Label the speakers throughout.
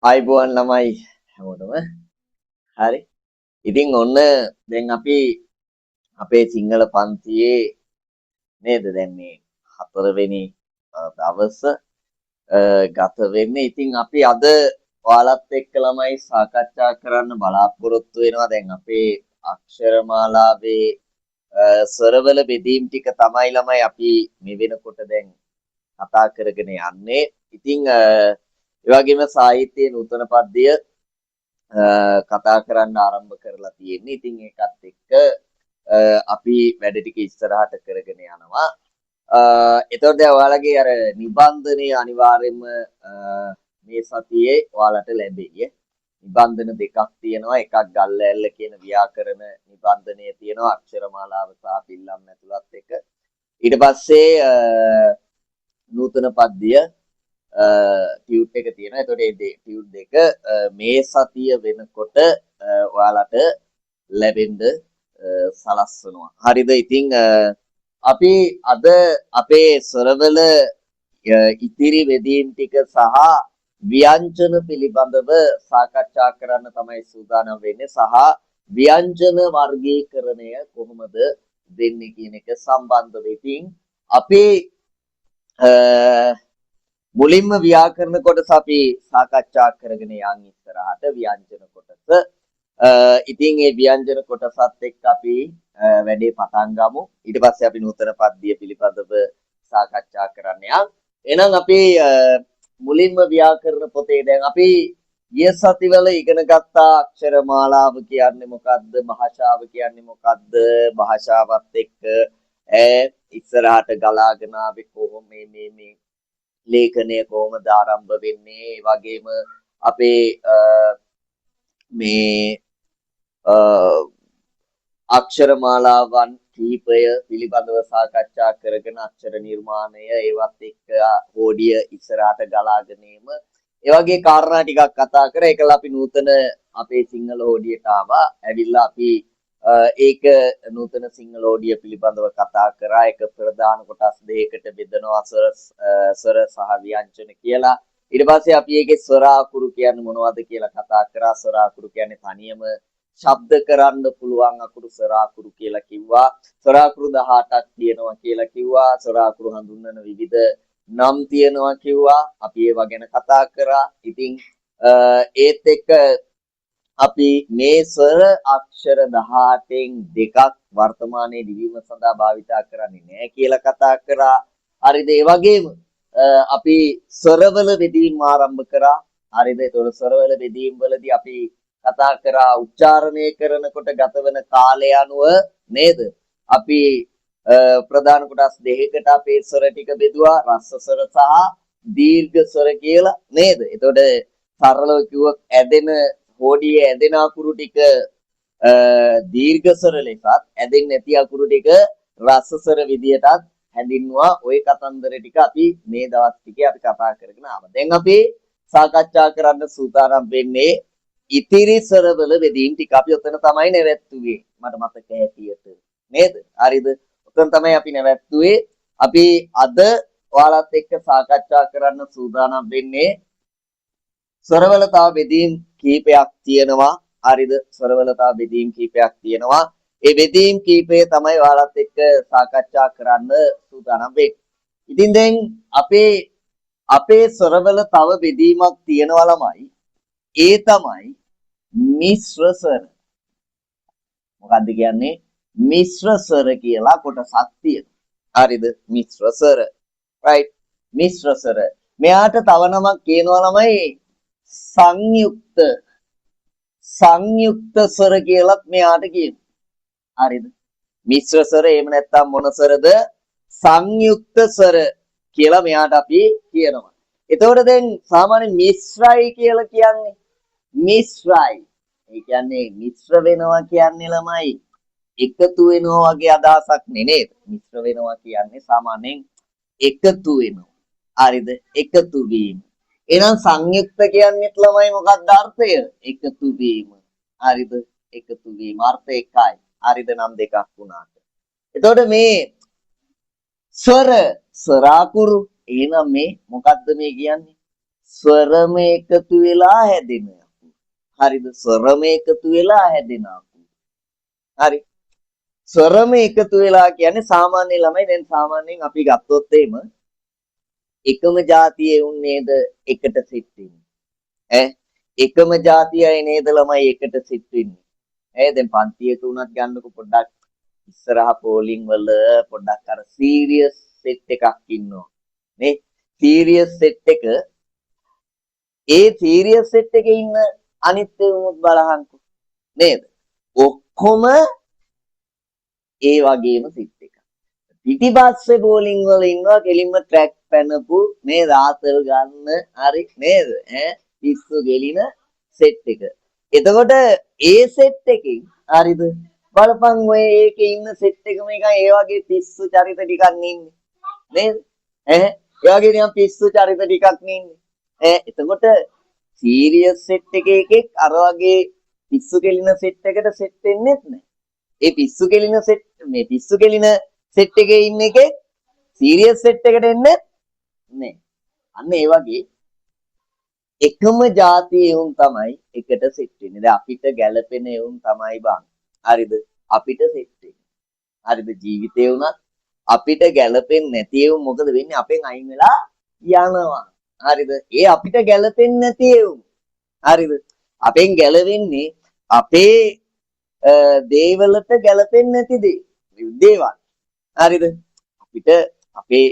Speaker 1: ආයිබෝවන් ළමයි හැමෝටම. හරි. ඉතින් ඔන්න දැන් අපි අපේ සිංහල පන්තියේ නේද දැන් මේ 4 වෙනි දවස ගත වෙන්නේ. ඉතින් අපි අද ඔයාලත් එක්ක ළමයි සාකච්ඡා කරන්න බලාපොරොත්තු වෙනවා. දැන් අපේ අක්ෂරමාලාවේ ස්වරවල බෙදීම් ටික තමයි ළමයි අපි මේ වෙනකොට දැන් කතා කරගෙන යන්නේ. ඉතින් ඒ වගේම සාහිත්‍යයේ නූතන පද්‍ය කතා කරන්න ආරම්භ කරලා තියෙන්නේ. ඉතින් ඒකත් එක්ක අපි වැඩ ටික ඉස්සරහට කරගෙන යනවා. එතකොට දැන් ඔයාලගේ අර නිබන්ධනය අනිවාර්යයෙන්ම මේ සතියේ ඔයාලට ලැබෙයි. නිබන්ධන දෙකක් තියෙනවා. එකක් ගල්ලෑල්ල කියන ව්‍යාකරණ නිබන්ධනය තියෙනවා. අක්ෂරමාලාව සහ පිල්ලම් ඇතුළත් එක. ඊට පස්සේ නූතන පද්‍ය ටියුට් එක තියෙනවා. එතකොට මේ ටියුට් දෙක මේ සතිය වෙනකොට ඔයාලට ලැබෙන්න සලස්වනවා. හරිද? ඉතින් අපි අද අපේ ස්වරවල ඉතිරි වෙදීම් ටික සහ ව්‍යංජන පිළිබඳව සාකච්ඡා කරන්න තමයි සූදානම් වෙන්නේ. සහ ව්‍යංජන වර්ගීකරණය කොහොමද වෙන්නේ කියන එක සම්බන්ධව. ඉතින් අපි මුලින්ම ව්‍යාකරණ කොටස අපි සාකච්ඡා කරගෙන යන් ඉස්සරහට ව්‍යංජන කොටස. ඉතින් මේ ව්‍යංජන කොටසත් එක්ක අපි වැඩේ පටන් ගමු. ඊට පස්සේ අපි නූතන පද්‍ය පිළිබඳව සාකච්ඡා කරන්න යන්. එහෙනම් අපි මුලින්ම ව්‍යාකරණ පොතේ දැන් අපි ගිය සතිවල ඉගෙන ගත්තා අක්ෂරමාලාව කියන්නේ මොකද්ද? භාෂාව කියන්නේ මොකද්ද? භාෂාවත් එක්ක ඉස්සරහට ගලාගෙන ආවේ කොහොම මේ ලේඛනය කොහොමද ආරම්භ වෙන්නේ? ඒ වගේම අපේ මේ අක්ෂරමාලාවන් කිහිපය පිළිබඳව සාකච්ඡා කරගෙන අක්ෂර නිර්මාණය ඒවත් එක්ක හෝඩිය ඉස්සරහට ගලාගෙන ඒම ඒ වගේ කාරණා ටිකක් කතා කරා. ඒකලා අපි නූතන අපේ සිංහල හෝඩියට ආවා. ඇවිල්ලා අපි ඒක නූතන සිංහල හෝඩිය පිළිබඳව කතා කරා. ඒක ප්‍රධාන කොටස් දෙකකට බෙදනවා, ස්වර සහ ව්‍යංජන කියලා. ඊට පස්සේ අපි ඒකේ ස්වර අකුරු කියන්නේ මොනවද කියලා කතා කරා. ස්වර අකුරු කියන්නේ තනියම ශබ්ද කරන්න පුළුවන් අකුරු ස්වර අකුරු කියලා කිව්වා. ස්වර අකුරු 18ක් තියෙනවා කියලා කිව්වා. ස්වර අකුරු හඳුන්වන විවිධ නම් තියෙනවා කිව්වා. අපි ඒවා ගැන කතා කරා. ඉතින් ඒත් එක්ක අපි මේ ස්වර අක්ෂර 18න් දෙකක් වර්තමානයේ දිවීම සඳහා භාවිතා කරන්නේ නැහැ කියලා කතා කරා. හරිද? ඒ වගේම අපි ස්වරවල බෙදීම් ආරම්භ කරා. හරිද? ඒතකොට ස්වරවල බෙදීම් වලදී අපි කතා කරා උච්චාරණය කරනකොට ගතවන කාලය අනුව නේද? අපි ප්‍රධාන කොටස් දෙකකට අපේ ස්වර ටික බෙදුවා. රස්ස ස්වර සහ දීර්ඝ ස්වර කියලා නේද? ඒතකොට සරලව කිව්වොත් ඇදෙන හෝඩියේ ඇදෙන අකුරු ටික දීර්ඝ ස්වර ලෙසත් ඇදෙන්නේ නැති අකුරු ටික රස්ස ස්වර විදියටත් හැඳින්වුවා. ওই කතන්දර ටික අපි මේ දවස් ටිකේ අපි කතා කරගෙන ආවා. දැන් අපි සාකච්ඡා කරන්න සූදානම් වෙන්නේ ඉතිරි ස්වරවල බෙදීම් ටික. අපි ඔතන තමයි නැවැත්තුවේ. මට මතක හැටියට නේද? හරිද? ඔතන තමයි අපි නැවැත්තුවේ. අපි අද ඔයාලත් එක්ක සාකච්ඡා කරන්න සූදානම් වෙන්නේ ස්වරවල තව බෙදීම් කීපයක් තියෙනවා. හරිද? ස්වරවල තව බෙදීම් කීපයක් තියෙනවා. ඒ බෙදීම් කීපය තමයි ඔයාලත් එක්ක සාකච්ඡා කරන්න සූදානම් වෙන්නේ. ඉතින් දැන් අපේ ස්වරවල තව බෙදීමක් තියෙනවා ළමයි. ඒ තමයි මිශ්‍ර ස්වර. මොකද්ද කියන්නේ? මිශ්‍ර ස්වර කියලා කොටසක් තියෙනවා. හරිද? මිශ්‍ර ස්වර. right? මිශ්‍ර ස්වර. මෙයාට තව නමක් කියනවා ළමයි සංයුක්ත ස්වර කියලාත් මෙයාට කියනවා. හරිද? මිශ්‍ර ස්වර එහෙම නැත්නම් මොන ස්වරද? සංයුක්ත ස්වර කියලා මෙයාට අපි කියනවා. එතකොට දැන් සාමාන්‍ය මිශ්‍රයි කියලා කියන්නේ මිශ්‍රයි. ඒ කියන්නේ මිශ්‍ර වෙනවා කියන්නේ ළමයි එකතු වෙනවා වගේ අදහසක් නේද? මිශ්‍ර වෙනවා කියන්නේ සාමාන්‍යයෙන් එකතු වෙනවා. හරිද? එකතු වීම. එහෙනම් සංයුක්ත කියන්නේත් ළමයි මොකක්ද අර්ථය? එකතු වීම. හරිද? එකතු වීම අර්ථ එකයි. හරිද? නම් දෙකක් වුණාට. එතකොට මේ ස්වර අකුරු එහෙනම් මේ මොකද්ද මේ කියන්නේ? ස්වරම එකතු වෙලා හැදෙන අකුරු. හරිද? ස්වරම එකතු වෙලා හැදෙන අකුරු. හරි. ස්වරම එකතු වෙලා කියන්නේ සාමාන්‍ය ළමයි දැන් සාමාන්‍යයෙන් අපි ගත්තොත් එහෙම එකම જાතියේ උන් නේද එකට සෙට් වෙන්නේ. ඈ එකම જાතියයි නේද ළමයි එකට සෙට් වෙන්නේ. දැන් පන්තියක උනත් ගන්නකො පොඩ්ඩක් ඉස්සරහා පෝලිං වල පොඩ්ඩක් අර සීරියස් සෙට් එකක් ඉන්නවා නේ සීරියස් සෙට් එක ඒ සීරියස් සෙට් එකේ ඉන්න අනිත් ඒවාත් බලහන්කො නේද ඔක්කොම ඒ වගේම සෙට් එකක් පිටිපස්සේ බෝලිං වල ඉන්නවා කෙලින්ම ට්‍රැක් පැනපු මේ රාතල් ගන්න හරි නේද පිස්සු ගෙලින සෙට් එක එතකොට ඒ සෙට් එකකින් හරිද බලපන් ඔය ඒකේ ඉන්න සෙට් එකම එකයි ඒ වගේ පිස්සු චරිත ටිකක් නින්නේ නේද ඒ වගේ නිකන් පිස්සු චරිත ටිකක් නින්නේ එතකොට සීරියස් සෙට් එකේ අර වගේ පිස්සු කෙලින සෙට් එකට සෙට් වෙන්නේ නැහැ ඒ පිස්සු කෙලින සෙට් මේ පිස්සු කෙලින සෙට් එකේ ඉන්න එකේ සීරියස් සෙට් එකට එන්නේ නැහැ අන්න ඒ වගේ එකම જાතියේ උන් තමයි එකට සෙට් වෙන්නේ. දැන් අපිට ගැළපෙන උන් තමයි බං. හරිද? අපිට සෙට් වෙන්නේ. හරිද? ජීවිතේ උනත් අපිට ගැළපෙන්නේ නැති උන් මොකද වෙන්නේ? අපෙන් අයින් වෙලා යනවා. හරිද? ඒ අපිට ගැළපෙන්නේ නැති උන්. හරිද? අපෙන් ගැලවෙන්නේ අපේ දේවලට ගැළපෙන්නේ නැති දේවල්. හරිද? අපිට අපේ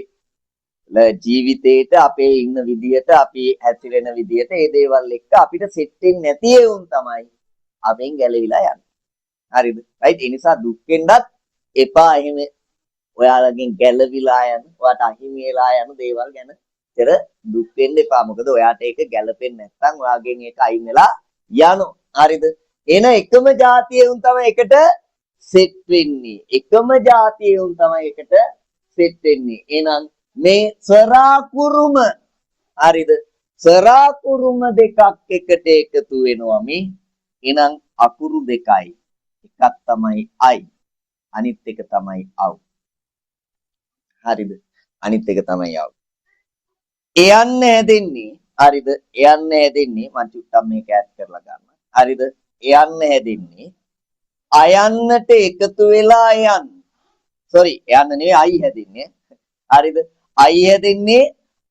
Speaker 1: ජීවිතේට අපේ ඉන්න විදියට අපි හැසිරෙන විදියට මේ දේවල් එක්ක අපිට සෙට් වෙන්නේ නැති ඒවුන් තමයි අපෙන් ගැලවිලා යන්නේ. හරිද? රයිට් ඒ නිසා දුක් වෙන්නත් එපා එහෙම ඔයාලගෙන් ගැලවිලා යන ඔයාට අහිමි වෙලා යන දේවල් ගැන තර දුක් වෙන්න එපා. මොකද ඔයාට ඒක ගැලපෙන්නේ නැත්නම් ඔයාගෙන් ඒක අයින් වෙලා යනවා. හරිද? එන එකම જાතියේ උන් තමයි එකට සෙට් වෙන්නේ. එකම જાතියේ උන් තමයි එකට සෙට් වෙන්නේ. එහෙනම් මේ සරාකුරුම හරිද සරාකුරුම දෙකක් එකට එකතු වෙනවා මේ එහෙනම් අකුරු දෙකයි එකක් තමයි අයි අනිත් එක තමයි අව් හරිද අනිත් එක තමයි අව් එයන්න හැදෙන්නේ හරිද එයන්න හැදෙන්නේ මම චුට්ටක් මේක ඈඩ් කරලා ගන්න හරිද එයන්න හැදෙන්නේ අයන්නට එකතු වෙලා යන්න සෝරි එයන්න නෙවෙයි අයි හැදෙන්නේ හරිද අයි හැදෙන්නේ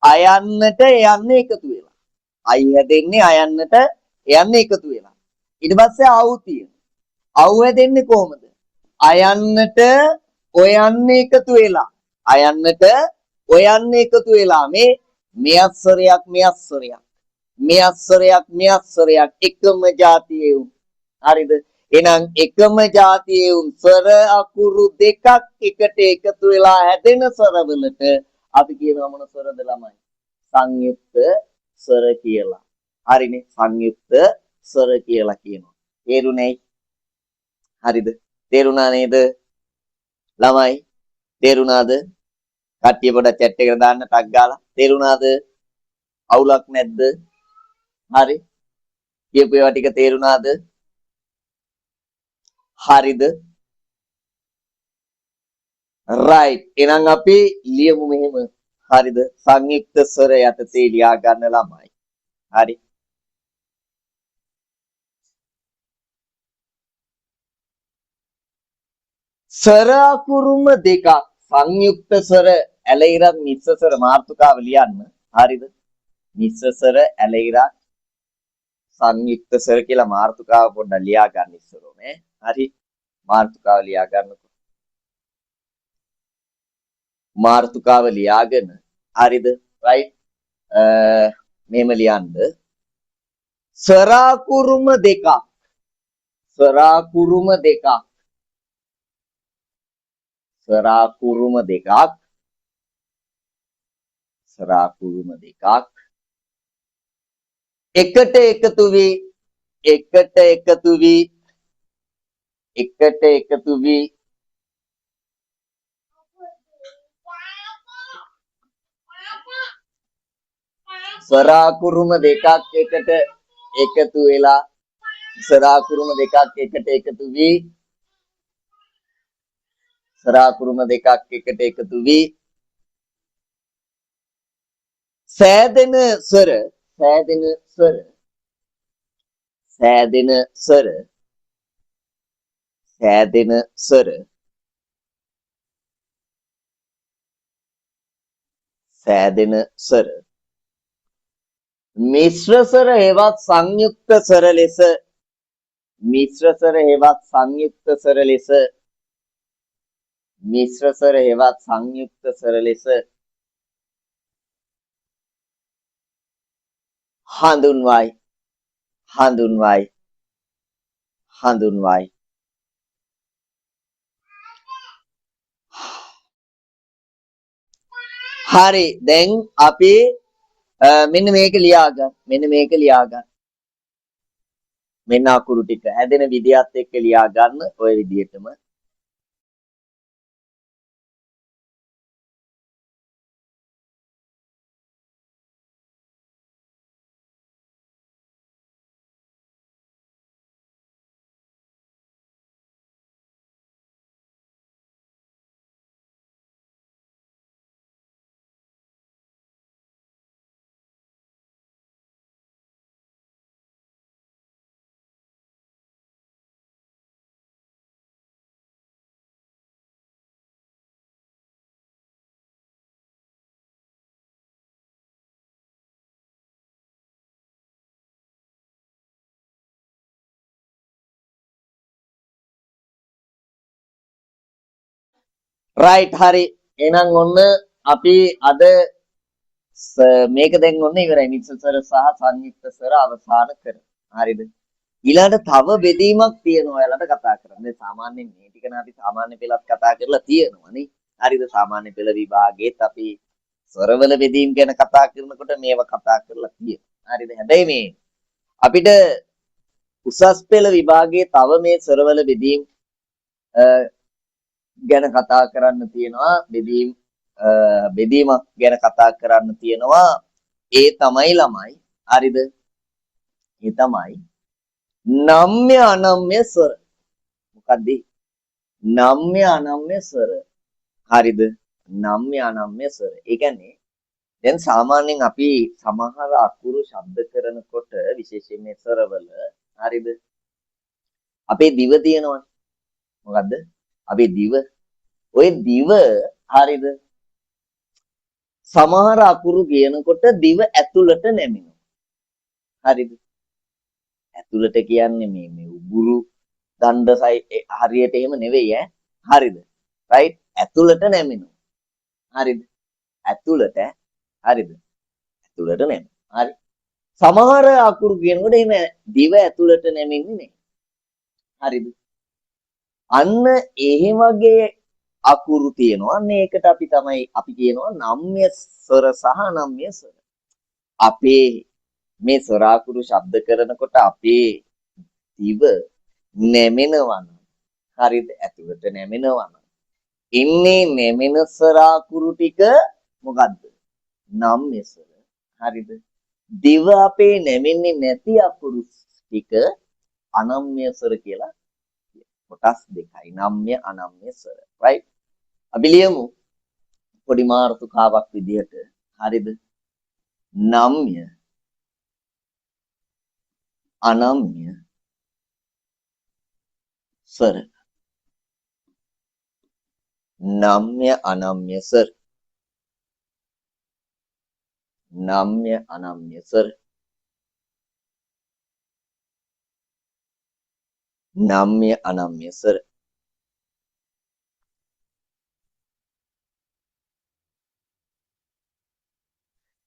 Speaker 1: අයන්නට යන්න එකතු වෙලා. අයි හැදෙන්නේ අයන්නට යන්න එකතු වෙලා. ඊට පස්සේ අව් තියෙනවා. අව් හැදෙන්නේ කොහොමද? අයන්නට ඔයන්න එකතු වෙලා. අයන්නට ඔයන්න එකතු වෙලා මේ මෙයස්සරයක් මෙයස්සරයක්. මෙයස්සරයක් මෙයස්සරයක් එකම જાතියේ උන්. හරිද? එහෙනම් එකම જાතියේ උන් ස්වර අකුරු දෙකක් එකට එකතු වෙලා හැදෙන ස්වරවලට අපි කියනවා මොන ස්වරද ළමයි? සංයුක්ත ස්වර කියලා. හරිනේ සංයුක්ත ස්වර කියලා කියනවා. තේරුණේ? හරිද? තේරුණා නේද? ළමයි තේරුණාද? කට්ටිය පොඩක් chat එකට දාන්න ටක් ගාලා. තේරුණාද? අවුලක් නැද්ද? හරි. කියපු ඒවා ටික තේරුණාද? හරිද? right එහෙනම් අපි ලියමු මෙහෙම හරිද සංයුක්ත ස්වර යටතේ ලියා ගන්න ළමයි හරි ස්වර අකුරුම දෙකක් සංයුක්ත ස්වර ඇලයිරක් මිශ්‍ර ස්වර මාතෘකාව ලියන්න හරිද මිශ්‍ර ස්වර ඇලයිරක් සංයුක්ත ස්වර කියලා මාතෘකාව පොඩ්ඩක් ලියා ගන්න ඉස්සරෝනේ හරි මාතෘකාව ලියා ගන්නකො මාර්තුකාව ලියාගෙන හරිද රයිට් මෙහෙම ලියන්න සරාකුරුම දෙකක් සරාකුරුම දෙකක් සරාකුරුම දෙකක් සරාකුරුම දෙකක් එකට එකතු වී එකට එකතු වී එකට එකතු වී සරාකුරුම දෙකක් එකට එකතු වෙලා සරාකුරුම දෙකක් එකට එකතු වී සරාකුරුම දෙකක් එකට එකතු වී සෑදෙන ස්වර සෑදෙන ස්වර සෑදෙන ස්වර සෑදෙන ස්වර සෑදෙන ස්වර මිශ්‍ර ස්වර හෙවත් සංයුක්ත ස්වර ලෙස මිශ්‍ර ස්වර හෙවත් සංයුක්ත ස්වර ලෙස මිශ්‍ර ස්වර හෙවත් සංයුක්ත ස්වර ලෙස හඳුන්වයි හඳුන්වයි හඳුන්වයි හරි දැන් අපි මෙන්න මේක ලියාගන්න මෙන්න මේක ලියාගන්න මෙන්න අකුරු ටික හැදෙන විදියත් එක්ක ලියා ගන්න ඔය විදියටම රයිට් හරි එහෙනම් ඔන්න අපි අද මේක දැන් ඔන්න ඉවරයි මිශ්‍ර ස්වර සහ සංයුක්ත ස්වර අවසන් කරමු හරිද ඊළඟට තව බෙදීමක් තියෙනවා ඔයාලට කතා කරන්න දැන් සාමාන්‍යයෙන් මේ ටික නේ අපි සාමාන්‍ය පෙළත් කතා කරලා තියෙනවා නේ හරිද සාමාන්‍ය පෙළ විභාගයේත් අපි ස්වරවල බෙදීම් ගැන කතා කරනකොට මේව කතා කරලා තියෙනවා හරිද හැබැයි මේ අපිට උසස් පෙළ විභාගයේ තව මේ ස්වරවල බෙදීම් ගැන කතා කරන්න තියෙනවා බෙදීමක් ගැන කතා කරන්න තියෙනවා ඒ තමයි ළමයි හරිද ඒ තමයි නම්‍ය අනම්‍ය ස්වර මොකද්ද නම්‍ය අනම්‍ය ස්වර හරිද නම්‍ය අනම්‍ය ස්වර ඒ කියන්නේ දැන් සාමාන්‍යයෙන් අපි සමහර අකුරු ශබ්ද කරනකොට විශේෂයෙන් මේ ස්වරවල හරිද අපේ දිව තියෙනවනේ මොකද්ද අපේ දිව ඔය දිව හරිද සමහර අකුරු කියනකොට දිව ඇතුළට නැමෙනවා හරිද ඇතුළට කියන්නේ මේ උගුරු දණ්ඩසයි හරියට එහෙම නෙවෙයි හරිද රයිට් ඇතුළට නැමෙනවා හරිද ඇතුළට හරිද ඇතුළට නැමෙනවා හරි සමහර අකුරු කියනකොට එහෙම දිව ඇතුළට නැමෙන්නේ නැහැ හරිද අන්න ඒ වගේ අකුරු තියෙනවා. අන්න ඒකට අපි කියනවා නම්‍ය ස්වර සහ අනම්‍ය ස්වර. අපේ මේ ස්වර අකුරු ශබ්ද කරනකොට අපේ දිව නැමෙනවා නම් හරිද? ඇතුළට නැමෙනවා නම් ඉන්නේ නැමෙන ස්වර අකුරු ටික මොකද්ද? නම්‍ය ස්වර. හරිද? දිව අපේ නැමෙන්නේ නැති අකුරු ටික අනම්‍ය ස්වර කියලා කොටස් දෙකයි. නම්‍ය අනම්‍ය ස්වර. right? අපි ලියමු පොඩි මාතෘකාවක් විදිහට. හරිද? නම්‍ය අනම්‍ය ස්වර. නම්‍ය අනම්‍ය ස්වර. නම්‍ය අනම්‍ය ස්වර. නම්‍ය අනම්‍ය ස්වර.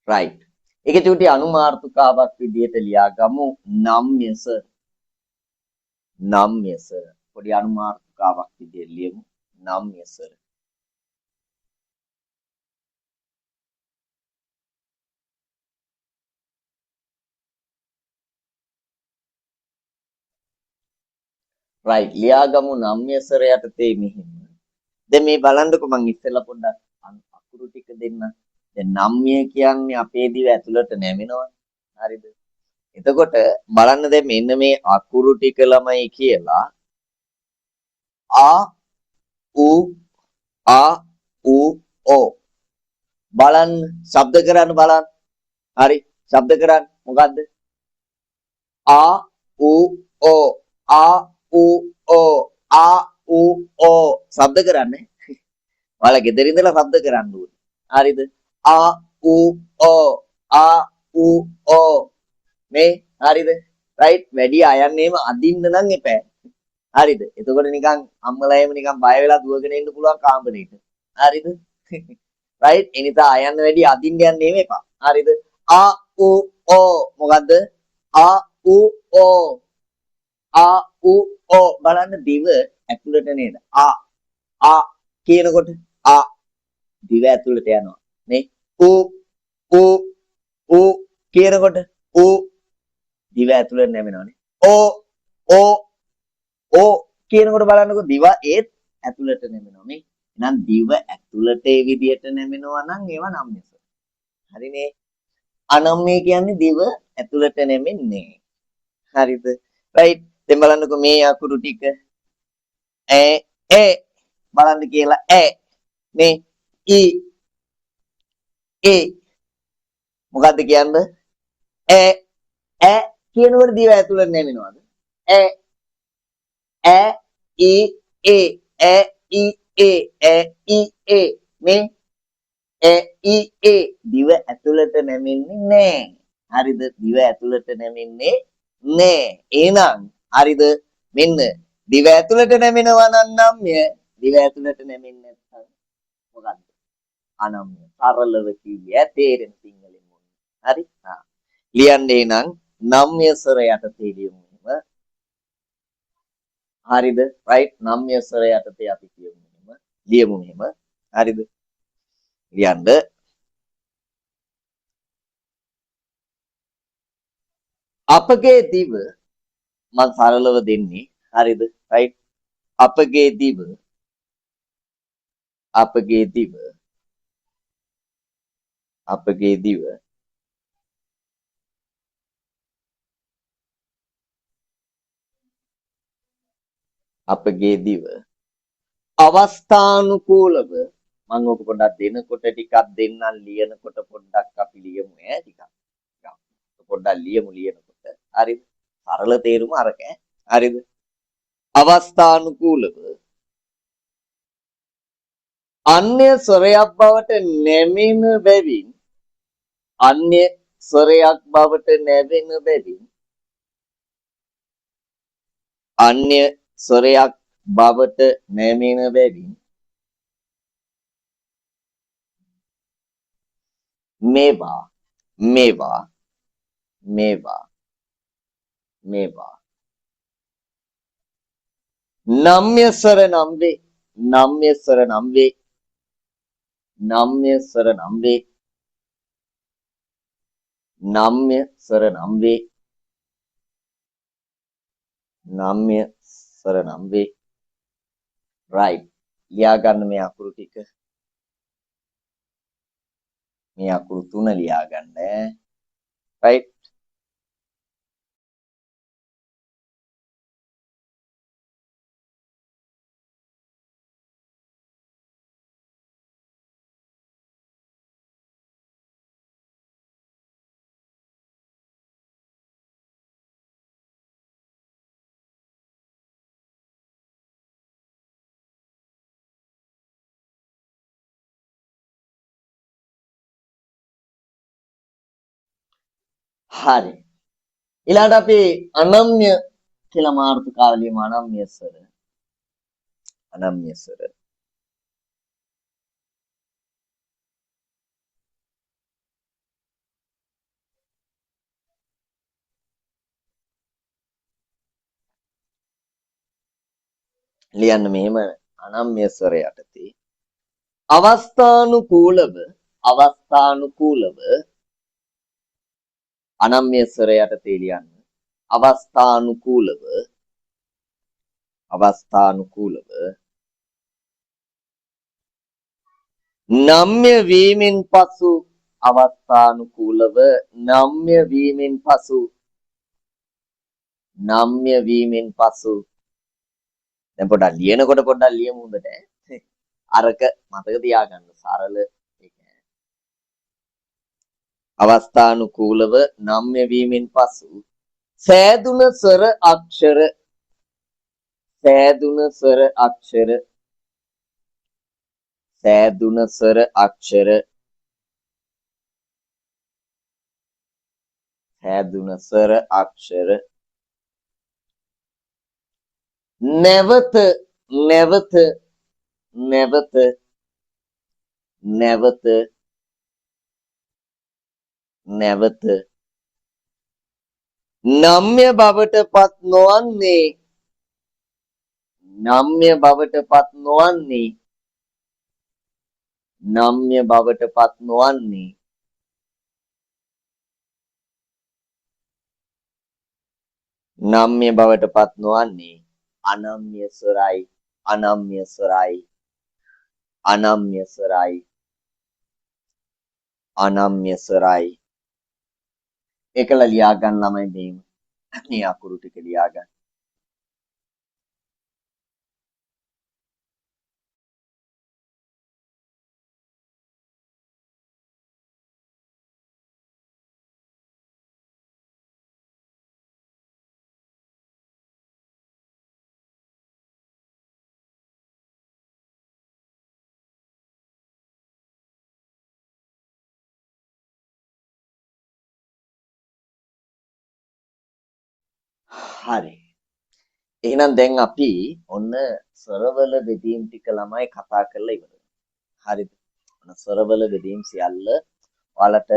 Speaker 1: right. ඒක චූටි අනුමාර්ථකාවක් විදිහට ලියාගමු නම්‍ය ස්වර. නම්‍ය ස්වර. පොඩි අනුමාර්ථකාවක් විදිහට ලියමු නම්‍ය ස්වර. right ලියාගමු නම්‍ය ස්වර යටතේ මෙහිම. දැන් මේ බලන්නකො මම ඉස්සෙල්ලා පොඩ්ඩක් අකුරු ටික දෙන්න. දැන් නම්‍ය කියන්නේ අපේ දිව ඇතුළට නැමෙනවා. හරිද? එතකොට බලන්න දැන් මෙන්න මේ අකුරු ටික ළමයි කියලා උ ඕ බලන්න ශබ්ද කරන්න බලන්න. හරි ශබ්ද කරන්න. මොකද්ද? ආ ඌ ඕ ආ ඌ ඕ ආ ඌ ඕ ශබ්ද කරන්නේ. ඔයාලා ගෙදර ඉඳලා ශබ්ද කරන්න ඕනේ. හරිද? ආ ඌ ඕ ආ ඌ ඕ මේ හරිද? රයිට් වැඩි අයන්නේම අදින්න නම් එපා. හරිද? එතකොට නිකන් අම්මලා එහෙම නිකන් බය වෙලා දුවගෙන ඉන්න පුළුවන් කාමරේට. හරිද? රයිට් ඒ නිසා අයන්න වැඩි අදින්න යන්න එහෙම එපා. හරිද? ආ ඌ ඕ මොකද්ද? ආ ඌ ඕ ආ ඌ ඕ බලන්න දිව ඇතුළට නේද? ආ කියනකොට දිව ඇතුළට යනවා. නේ? ඌ ඌ ඌ කියනකොට දිව ඇතුළට නැමෙනවනේ. ඕ කියනකොට බලන්නකො දිව ඒත් ඇතුළට නැමෙනවා නේ. එහෙනම් දිව ඇතුළට ඒ විදිහට නැමෙනවා නම් ඒවා නම්‍යස. හරිනේ. අනම්‍ය කියන්නේ දිව ඇතුළට නැමෙන්නේ. හරිද? රයිට්. දැන් බලන්නකො මේ අකුරු ටික ඒ බලන්න කියලා නේ ඒ මොකද්ද කියන්නේ? කියනකොට දිව ඇතුළට නැමෙනවද? ඈ ඊ ඒ මේ දිව ඇතුළට නැමෙන්නේ නෑ. හරිද? දිව ඇතුළට නැමෙන්නේ නෑ. එහෙනම් හරිද? මෙන්න දිව ඇතුළට නැමෙනවා නම් නම්ය. දිව ඇතුළට නැමෙන්නේ නැත්නම් මොකද්ද? අනම්ය. සරලව කිව්වේ තේරෙන සිංහලෙන් මොන. හරි? ලියන්නේ නම් නම්ය ස්වර යටතේ ලියමු. හරිද? රයිට් නම්ය ස්වර යටතේ අපි කියමු මෙහෙම. ලියමු මෙහෙම. හරිද? ලියන්න අපගේ දිව මම සරලව දෙන්නේ. හරිද? රයිට් අපගේ දිව අපගේ දිව අපගේ දිව අපගේ දිව අවස්ථානුකූලව මම ඔක පොඩ්ඩක් දෙනකොට ටිකක් දෙන්නම් ලියනකොට පොඩ්ඩක් අපි ලියමු ටිකක් පොඩ්ඩක් ලියනකොට හරිද සරල තේරුම අරක හරිද අවස්ථානුකූලව අන්‍ය ස්වරයක් බවට නැමෙන බැවින් අන්‍ය ස්වරයක් බවට නැවෙන බැවින් අන්‍ය ස්වරයක් බවට නැමෙන බැවින් මේවා නම්‍ය ස්වර නම් වේ නම්‍ය ස්වර නම් වේ නම්‍ය ස්වර නම් වේ නම්‍ය ස්වර නම් වේ නම්‍ය ස්වර නම් වේ රයිට් ලියා ගන්න මේ අකුරු ටික මේ අකුරු තුන ලියා ගන්න රයිට් හරි ඊළඟට අපි අනම්‍ය කියලා මාතෘකාව ලියමු අනම්‍ය ස්වර ලියන්න මෙහෙම අනම්‍ය ස්වර යටතේ අවස්ථානුකූලව අනම්‍ය ස්වර යටතේ ලියන්න අවස්ථානුකූලව නම්‍ය වීමෙන් පසු අවස්ථානුකූලව නම්‍ය වීමෙන් පසු දැන් පොඩ්ඩක් ලියනකොට පොඩ්ඩක් ලියමු හොඳට අරක මතක තියාගන්න සරල අවස්ථානුකූලව නම්‍ය වීමෙන් පසු සෑදුන ස්වර අක්ෂර සෑදුන ස්වර අක්ෂර සෑදුන ස්වර අක්ෂර සෑදුන ස්වර අක්ෂර නැවත නැවත නැවත නැවත නැවත නම්‍ය බවට පත් නොවන්නේ නම්‍ය බවට පත් නොවන්නේ නම්‍ය බවට පත් නොවන්නේ නම්‍ය බවට පත් නොවන්නේ අනම්‍ය ස්වරයි අනම්‍ය ස්වරයි අනම්‍ය ස්වරයි අනම්‍ය ස්වරයි එකල ලියා ගන්න ළමයි දෙයින් මේ අකුරු ටික ලියා ගන්න. හරි. එහෙනම් දැන් අපි ඔන්න ස්වරවල බෙදීම් ටික ළමයි කතා කරලා ඉවරයි. හරිද? ඔන්න ස්වරවල බෙදීම් සියල්ල ඔයාලට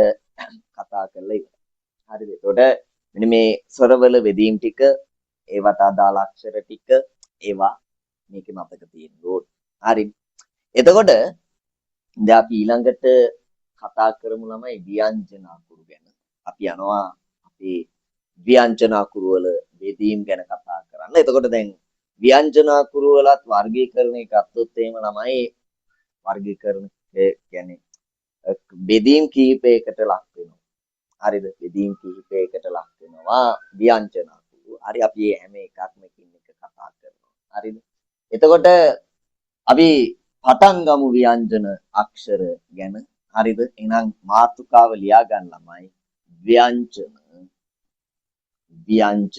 Speaker 1: කතා කරලා ඉවරයි. හරිද? එතකොට මෙන්න මේ ස්වරවල බෙදීම් ටික ඒවට අදාළ අක්ෂර ටික ඒවා මේකේ මතක තියෙන්න ඕනේ. හරි. එතකොට දැන් අපි ඊළඟට කතා කරමු ළමයි ව්‍යංජන අකුරු ගැන. අපි යනවා අපේ ව්‍යංජන අකුරු වල බෙදීම් ගැන කතා කරන්න. එතකොට දැන් ව්‍යංජන අකුරු වලත් වර්ගීකරණය ගත්තොත් එහෙම ළමයි වර්ගීකරණ කියන්නේ බෙදීම් කිහිපයකට ලක් වෙනවා. හරිද? බෙදීම් කිහිපයකට ලක් වෙනවා ව්‍යංජන අකුරු. හරි අපි මේ හැම එකක්ම එකින් එක කතා කරනවා. හරිද? එතකොට අපි පටන් ගමු ව්‍යංජන අක්ෂර ගැන. හරිද? එහෙනම් මාතෘකාව ලියා ගන්න ළමයි ව්‍යංජන ව්‍යංජන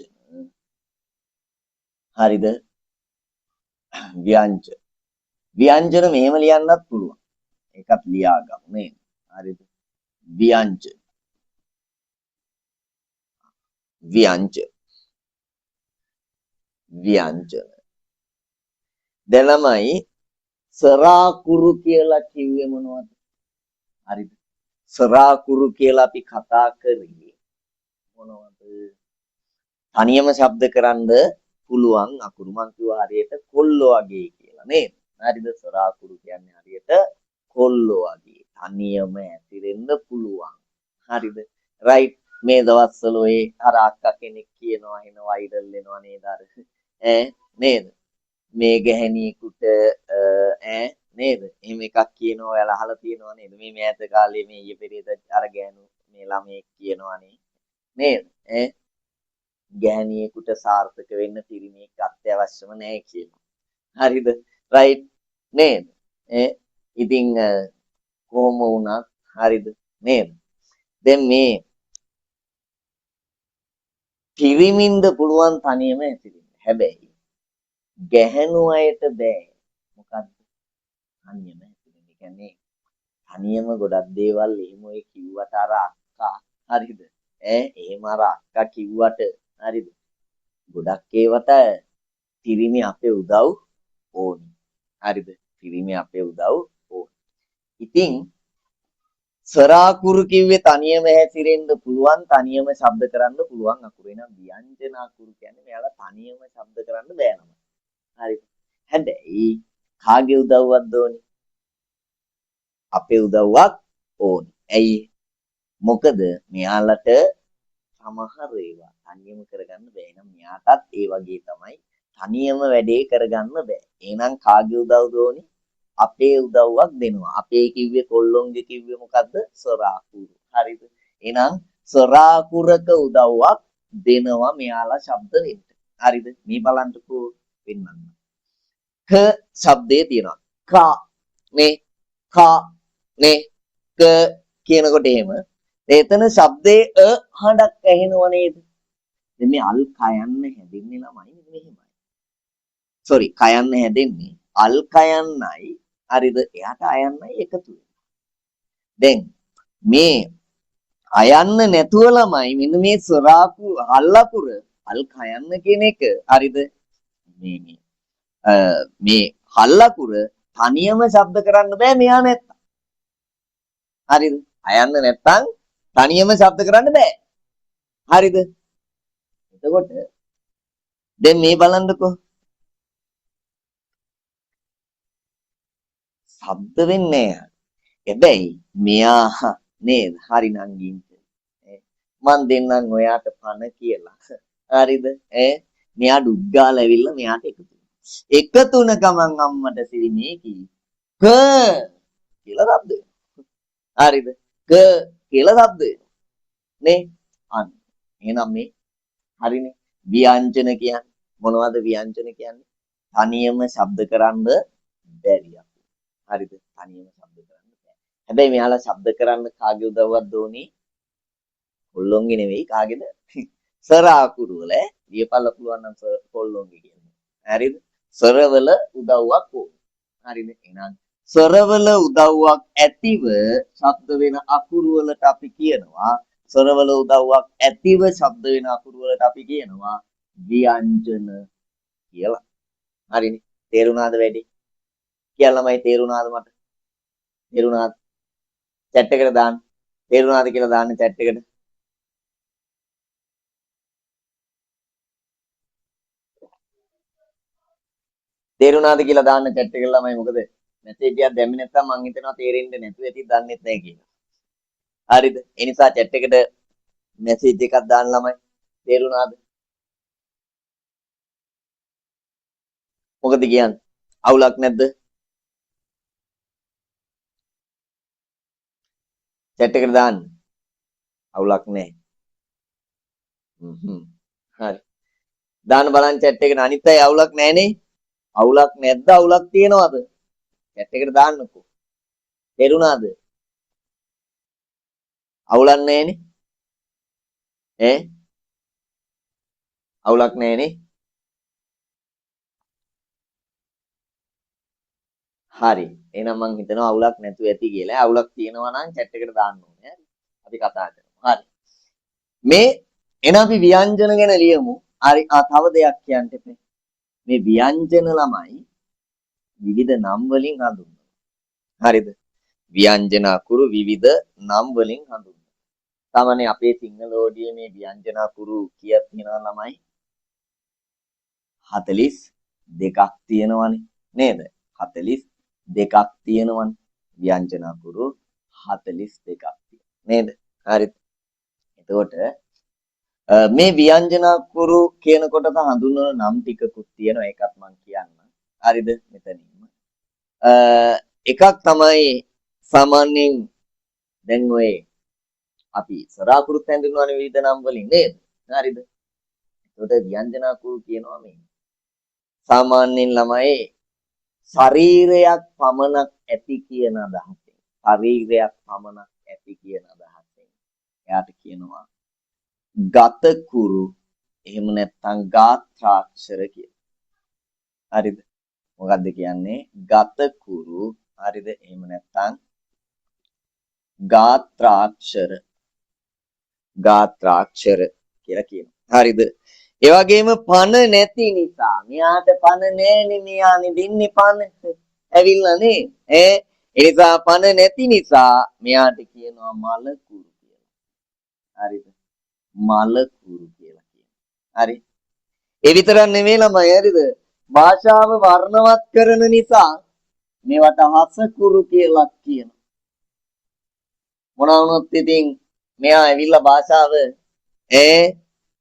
Speaker 1: හරිද? ව්‍යංජන ව්‍යංජන මෙහෙම ලියන්නත් පුළුවන්. ඒකත් ලියා ගමු නේද? හරිද? ව්‍යංජන ව්‍යංජන ව්‍යංජන දැන් ළමයි සරාකුරු කියලා කිව්වේ මොනවද? හරිද? සරාකුරු කියලා අපි කතා කරේ මොනවද? තනියම ශබ්ද කරන්න පුළුවන් අකුරු මං කිව්වා හරියට කොල්ලෝ වගේ කියලා නේද? හරිද? සරාකුරු කියන්නේ හරියට කොල්ලෝ වගේ තනියම ඇතිරෙන්න පුළුවන්. හරිද? රයිට්. මේ දවස්වල ඔය අර අක්කා කෙනෙක් කියනවා එන වෛරල් වෙනවා නේද අර නේද? මේ ගැහණියෙකුට නේද? එහෙම එකක් කියනවා ඔයාලා අහලා තියෙනවා නේද? මේ මෑත කාලේ මේ ඊයේ පෙරේද අර ගෑනු මේ ළමයෙක් කියනවානේ නේද? ගැහණියෙකුට සාර්ථක වෙන්න පිරිමියෙක් අත්‍යවශ්‍යම නැහැ කියලා. හරිද? රයිට් නේද? ඉතින් කොහොම වුණත් හරිද? නේද? දැන් මේ පිරිමින්ද පුළුවන් තනියම ඇතිරෙන්න. හැබැයි ගැහණු අයට බෑ. මොකද්ද? තනියම ඇතිරෙන්න. ඒ කියන්නේ තනියම ගොඩක් දේවල් එහෙම ඔය කිව්වට අර අක්කා හරිද? එහෙම අර අක්කා කිව්වට හරිද? ගොඩක් ඒවට පිරිමි අපේ උදව් ඕනි. හරිද? පිරිමි අපේ උදව් ඕනි. ඉතින් සරාකුරු කිව්වේ තනියම හැසිරෙන්න පුළුවන්, තනියම ශබ්ද කරන්න පුළුවන් අකුරු. එහෙනම් ව්‍යංජන අකුරු කියන්නේ මෙයාලා තනියම ශබ්ද කරන්න බෑ නම. හරිද? හැබැයි කාගේ උදව්වක්ද ඕනි? අපේ උදව්වක් ඕනි. ඇයි? මොකද මෙයාලට සමහර ඒවා තනියම කරගන්න බෑ. එහෙනම් මෙයාටත් ඒ වගේ තමයි තනියම වැඩේ කරගන්න බෑ. එහෙනම් කාගේ උදව්ද ඕනි? අපේ උදව්වක් දෙනවා. අපේ කිව්වේ කොල්ලොන්ගේ කිව්වේ මොකද්ද? සොරාකුරු. හරිද? එහෙනම් සොරාකුරක උදව්වක් දෙනවා මෙයාලා ශබ්ද වෙන්න. හරිද? මේ බලන්නකෝ වෙන්නන්න. ක ශබ්දේ තියෙනවා. ක නේ ක නේ ක කියනකොට එහෙම එතන ශබ්දේ හඬක් ඇහෙනව නේද? දැන් මේ අල් කයන්න හැදෙන්නේ ළමයි මෙහෙමයි. සෝරි කයන්න හැදෙන්නේ අල් කයන්නයි හරිද? එයාට අයන්නයි එකතු වෙන්නේ. දැන් මේ අයන්න නැතුව ළමයි මෙන්න මේ සොරාපු අල්ලපුර අල් කයන්න කියන එක හරිද? මේ මේ හල්ලකුර තනියම ශබ්ද කරන්න බෑ මෙයා නැත්තම්. හරිද? අයන්න නැත්තම් තනියම ශබ්ද කරන්න බෑ. හරිද? එතකොට දැන් මේ බලන්නකෝ. ශබ්ද වෙන්නේ නැහැ. හැබැයි මෙයා නේද? හරි නංගින්ට. මන් දෙන්නම් ඔයාට පණ කියලා. හරිද? මෙයා ඩුක් ගාලා ඇවිල්ලා මෙයාට එකතු වෙනවා. එකතුන ගමන් අම්මට සිරිමේ කි ක කියලා ශබ්ද වෙනවා. හරිද? ක කියලා ශබ්ද වෙනවා. නේ? අන්න. එහෙනම් මේ හරිනේ. ව්‍යංජන කියන්නේ මොනවද ව්‍යංජන කියන්නේ? තනියම ශබ්ද කරන්න බැරි අපු. හරිද? තනියම ශබ්ද කරන්න බෑ. හැබැයි මෙයාලා ශබ්ද කරන්න කාගේ උදව්වක් දෝනේ? කොල්ලොන්ගේ නෙවෙයි කාගේද? සර අකුරු වල ලියපල්ල පුළුවන් නම් කොල්ලොන්ගේ කියන්නේ. හරිද? සරවල උදව්වක් ඕනේ. හරිද? එහෙනම් සරවල උදව්වක් ඇතිව ශබ්ද වෙන අකුරු වලට අපි කියනවා සරවල උදව්වක් ඇතිව ශබ්ද වෙන අකුරු වලට අපි කියනවා ව්‍යංජන කියලා. හරිනේ. තේරුණාද වැඩි? කියලා ළමයි තේරුණාද මට? තේරුණාද? chat එකට දාන්න. තේරුණාද කියලා දාන්න chat එකට. තේරුණාද කියලා දාන්න chat එකට ළමයි මොකද මැසේජ් එකක් දැම්මේ නැත්නම් මං හිතනවා තේරෙන්නේ නැතුව ඇති දන්නෙත් නැහැ කියලා. හරිද? ඒ නිසා chat එකට මැසේජ් එකක් දාන්න ළමයි. තේරුණාද? මොකද කියන්නේ? අවුලක් නැද්ද? chat එකට දාන්න. අවුලක් නැහැ. හරි. දාන්න බලන්න chat එකට අනිත් අය අවුලක් නැහනේ. අවුලක් නැද්ද? අවුලක් තියනවද? chat එකට දාන්නකෝ. තේරුණාද? අවුලක් නැහනේ. අවුලක් නැහනේ. හරි. එහෙනම් මං හිතනවා අවුලක් නැතුව ඇති කියලා. අවුලක් තියෙනවා නම් chat එකට දාන්න ඕනේ. අපි කතා කරමු. හරි. මේ එන අපි ව්‍යංජන ගැන ලියමු. හරි. තව දෙයක් කියන්න එපේ. මේ ව්‍යංජන ළමයි විවිධ නම් වලින් හඳුන්වනවා. හරිද? ව්‍යංජන අකුරු විවිධ නම් වලින් හඳුන්වනවා. සාමාන්‍ය අපේ සිංහල ඕඩියේ මේ ව්‍යංජන අකුරු කීයක් තියෙනවද ළමයි? 42ක් තියෙනවනේ නේද? 42ක් තියෙනවනේ. ව්‍යංජන අකුරු 42ක් තියෙනවා නේද? හරිද? එතකොට මේ ව්‍යංජන අකුරු කියනකොට හඳුන්වන නම් ටිකකුත් තියෙනවා. ඒකත් මම කියන්නම්. හරිද? මෙතනින්ම. එකක් තමයි සාමාන්‍යයෙන් දැන් ඔය අපි සර අකුරුත් හඳුන්වන්නේ විවිධ නම් වලින් නේද? හරිද? එතකොට ව්‍යංජන අකුරු කියනවා මේ සාමාන්‍යයෙන් ළමයි ශරීරයක් පමණක් ඇති කියන අදහසෙන්. ශරීරයක් පමණක් ඇති කියන අදහසෙන්. එයාට කියනවා ගතකුරු එහෙම නැත්නම් ගාත්‍රාක්ෂර කියලා. හරිද? මොකද්ද කියන්නේ? ගතකුරු හරිද? එහෙම නැත්නම් ගාත්‍රාක්ෂර. ගාත්‍රාක්ෂර කියලා කියනවා. හරිද? ඒ වගේම පණ නැති නිසා මෙයාට පණ නැහැනේ මෙයානේ දෙන්නේ පණ. ඇවිල්ලා නේ. ඒ නිසා පණ නැති නිසා මෙයාට කියනවා මලකුරු කියලා. හරිද? මලකුරු කියලා කියනවා. හරි. ඒ විතරක් නෙමෙයි ළමයි හරිද? භාෂාව වර්ණවත් කරන නිසා මේවට හසකුරු කියලා කියනවා. මොනවා වුණොත් ඉතින් මෙයා ඇවිල්ලා භාෂාව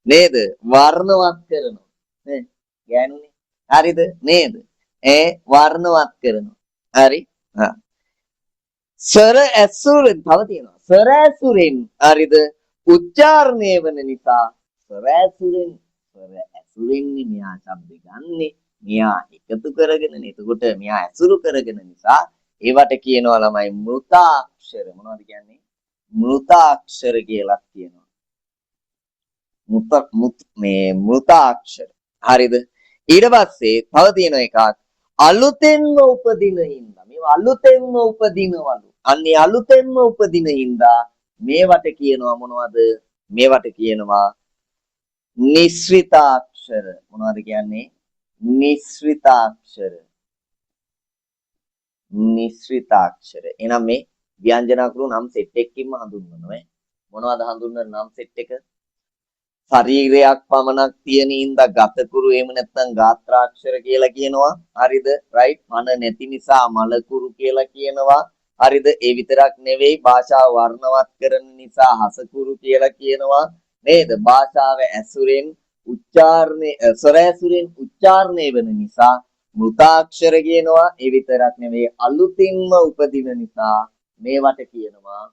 Speaker 1: නේද? වර්ණවත් කරනවා. නේ? ගෑනුනේ. හරිද? නේද? වර්ණවත් කරනවා. හරි? සර ඇසුරෙන් තව තියෙනවා. සර ඇසුරෙන් හරිද? උච්චාරණය වෙන නිසා සර ඇසුරෙන් මෙයා ශබ්ද ගන්නෙ. මෙයා එකතු කරගෙනනේ. එතකොට මෙයා ඇසුරු කරගෙන නිසා ඒවට කියනවා ළමයි මෘතාක්ෂර. මොනවද කියන්නේ? මෘතාක්ෂර කියලා කියනවා. මෘතාක්ෂර. හරිද? ඊට පස්සේ තව තියෙන එකක් අලුතෙන්ම උපදින හින්දා. මේවා අලුතෙන්ම උපදිනවලු. අන්නේ අලුතෙන්ම උපදින හින්දා මේවට කියනවා මොනවද? මේවට කියනවා නිස්ෘතාක්ෂර. මොනවද කියන්නේ? නිස්ෘතාක්ෂර. නිස්ෘතාක්ෂර. එහෙනම් මේ ව්‍යංජන අකුරු නම් සෙට් එකකින්ම හඳුන්වනවා. මොනවද හඳුන්වන නම් සෙට් එක? ශරීරයක් පමණක් තියෙන හින්දා ගතකුරු එහෙම නැත්නම් ගාත්‍රාක්ෂර කියලා කියනවා. හරිද? රයිට්. මන නැති නිසා මලකුරු කියලා කියනවා. හරිද? ඒ විතරක් නෙවෙයි භාෂාව වර්ණවත් කරන නිසා හසකුරු කියලා කියනවා. නේද? භාෂාව ඇසුරෙන් උච්චාරණය ස්වර ඇසුරෙන් උච්චාරණය වෙන නිසා මෘතාක්ෂර කියනවා. ඒ විතරක් නෙවෙයි අලුතින්ම උපදින නිසා මේවට කියනවා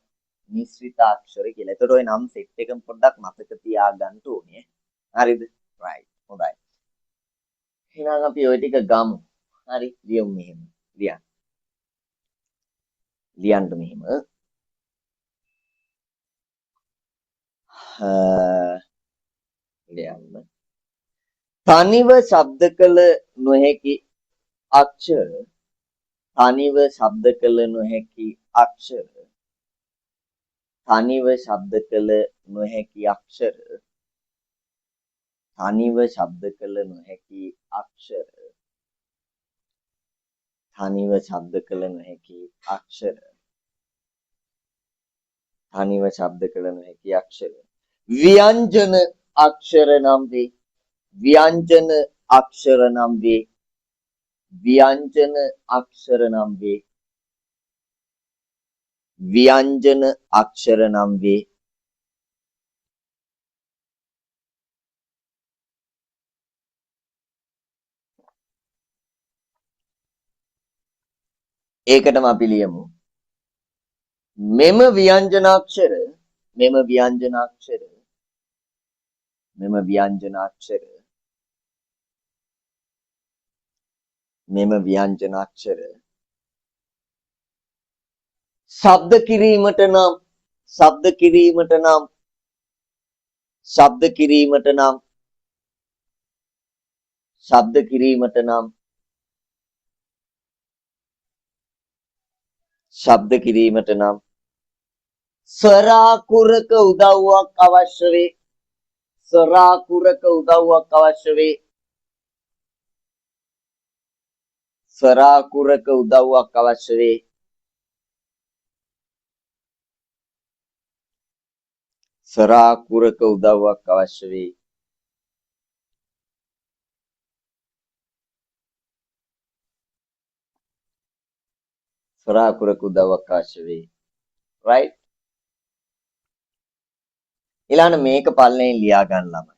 Speaker 1: නිස්ෘතාක්ෂර කියලා. එතකොට ওই නම් සෙට් එකම පොඩ්ඩක් මතක තියාගන්න ඕනේ. හරිද? right. හොඳයි. එහෙනම් අපි ওই ටික ගමු. හරි. ලියමු මෙහෙම. ලියන්න. ලියන්න මෙහෙම. ලියන්න. තනිව ශබ්ද කළ නොහැකි අක්ෂර. තනිව ශබ්ද කළ නොහැකි අක්ෂර. තනිව ශබ්ද කළ නොහැකි අක්ෂර. තනිව ශබ්ද කළ නොහැකි අක්ෂර. තනිව ශබ්ද කළ නොහැකි අක්ෂර. තනිව ශබ්ද කළ නොහැකි අක්ෂර. ව්‍යංජන අක්ෂර නම් වේ. ව්‍යංජන අක්ෂර නම් වේ. ව්‍යංජන අක්ෂර නම් වේ. ව්‍යංජන අක්ෂර නම් වේ. ඒකටම අපි ලියමු මෙම ව්‍යංජනාක්ෂර මෙම ව්‍යංජනාක්ෂර මෙම ව්‍යංජනාක්ෂර මෙම ව්‍යංජනාක්ෂර ශබ්ද කිරීමට නම් ශබ්ද කිරීමට නම් ශබ්ද කිරීමට නම් ශබ්ද කිරීමට නම් ශබ්ද කිරීමට නම් ස්වරාකුරක උදව්වක් අවශ්‍ය වේ. ස්වරාකුරක උදව්වක් අවශ්‍ය වේ. ස්වරාකුරක උදව්වක් අවශ්‍ය වේ. ස්වරාකුරක උදව්වක් අවශ්‍ය වේ. ස්වරාකුරක උදව්වක් අවශ්‍ය වේ. right ඊළඟ මේක පල්ලෙන් ලියා ගන්න ළමයි.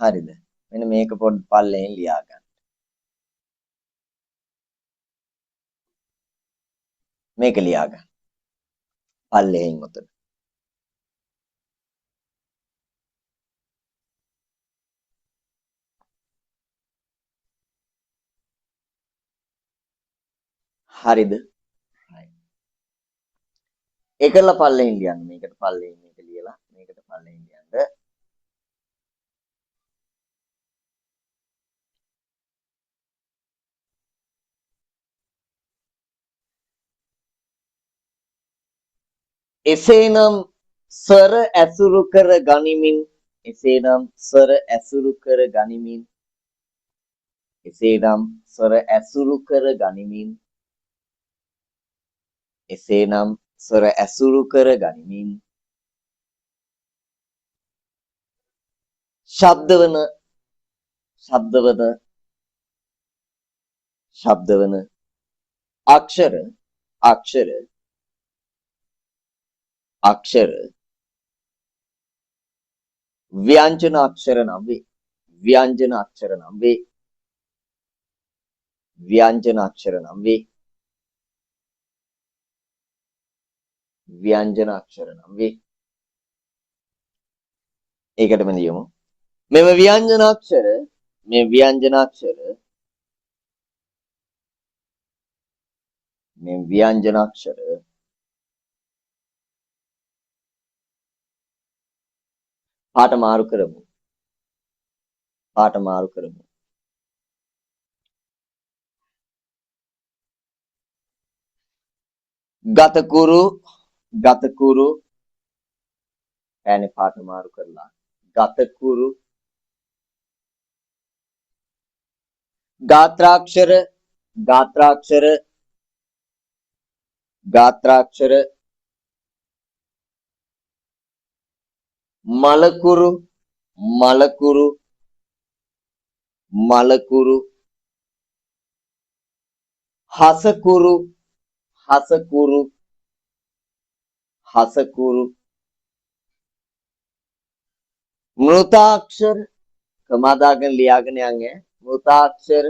Speaker 1: හරිද? මෙන්න මේක පොඩ් පල්ලෙන් ලියා ගන්න. මේක ලියා ගන්න. පල්ලෙන් උතන. හරිද? ඒකල පල්ලෙන් ලියන්න. මේකට පල්ලෙන් මේක ලියලා මේකට පල්ලෙන් ලියන්න. එසේනම් ස්වර ඇසුරු කර ගනිමින් එසේනම් ස්වර ඇසුරු කර ගනිමින් එසේනම් ස්වර ඇසුරු කර ගනිමින් එසේනම් ස්වර ඇසුරු කර ගනිමින් ශබ්දවන අක්ෂර ව්‍යංජන අක්ෂර නම් වේ. ව්‍යංජන අක්ෂර නම් වේ. ව්‍යංජන අක්ෂර නම් වේ. ව්‍යංජන අක්ෂර නම් වේ. ඒකටම ලියමු. මෙම ව්‍යංජන අක්ෂර මේ ව්‍යංජන අක්ෂර මේ ව්‍යංජන අක්ෂර පාට මාරු කරමු. පාට මාරු කරමු. ගතකුරු ඈනේ පාට මාරු කරලා. ගතකුරු ගාත්‍රාක්ෂර මලකුරු හසකුරු මෘතාක්ෂර කමාදාගෙන ලියාගෙන යන්නේ මෘතාක්ෂර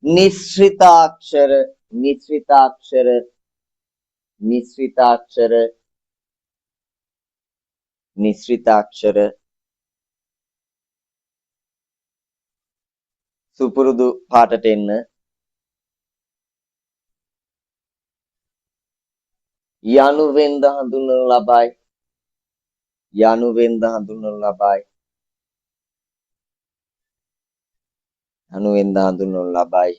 Speaker 1: නිස්ෘතාක්ෂර සුපුරුදු පාටට එන්න යනුවෙන්ද හඳුන්වනු ලබයි.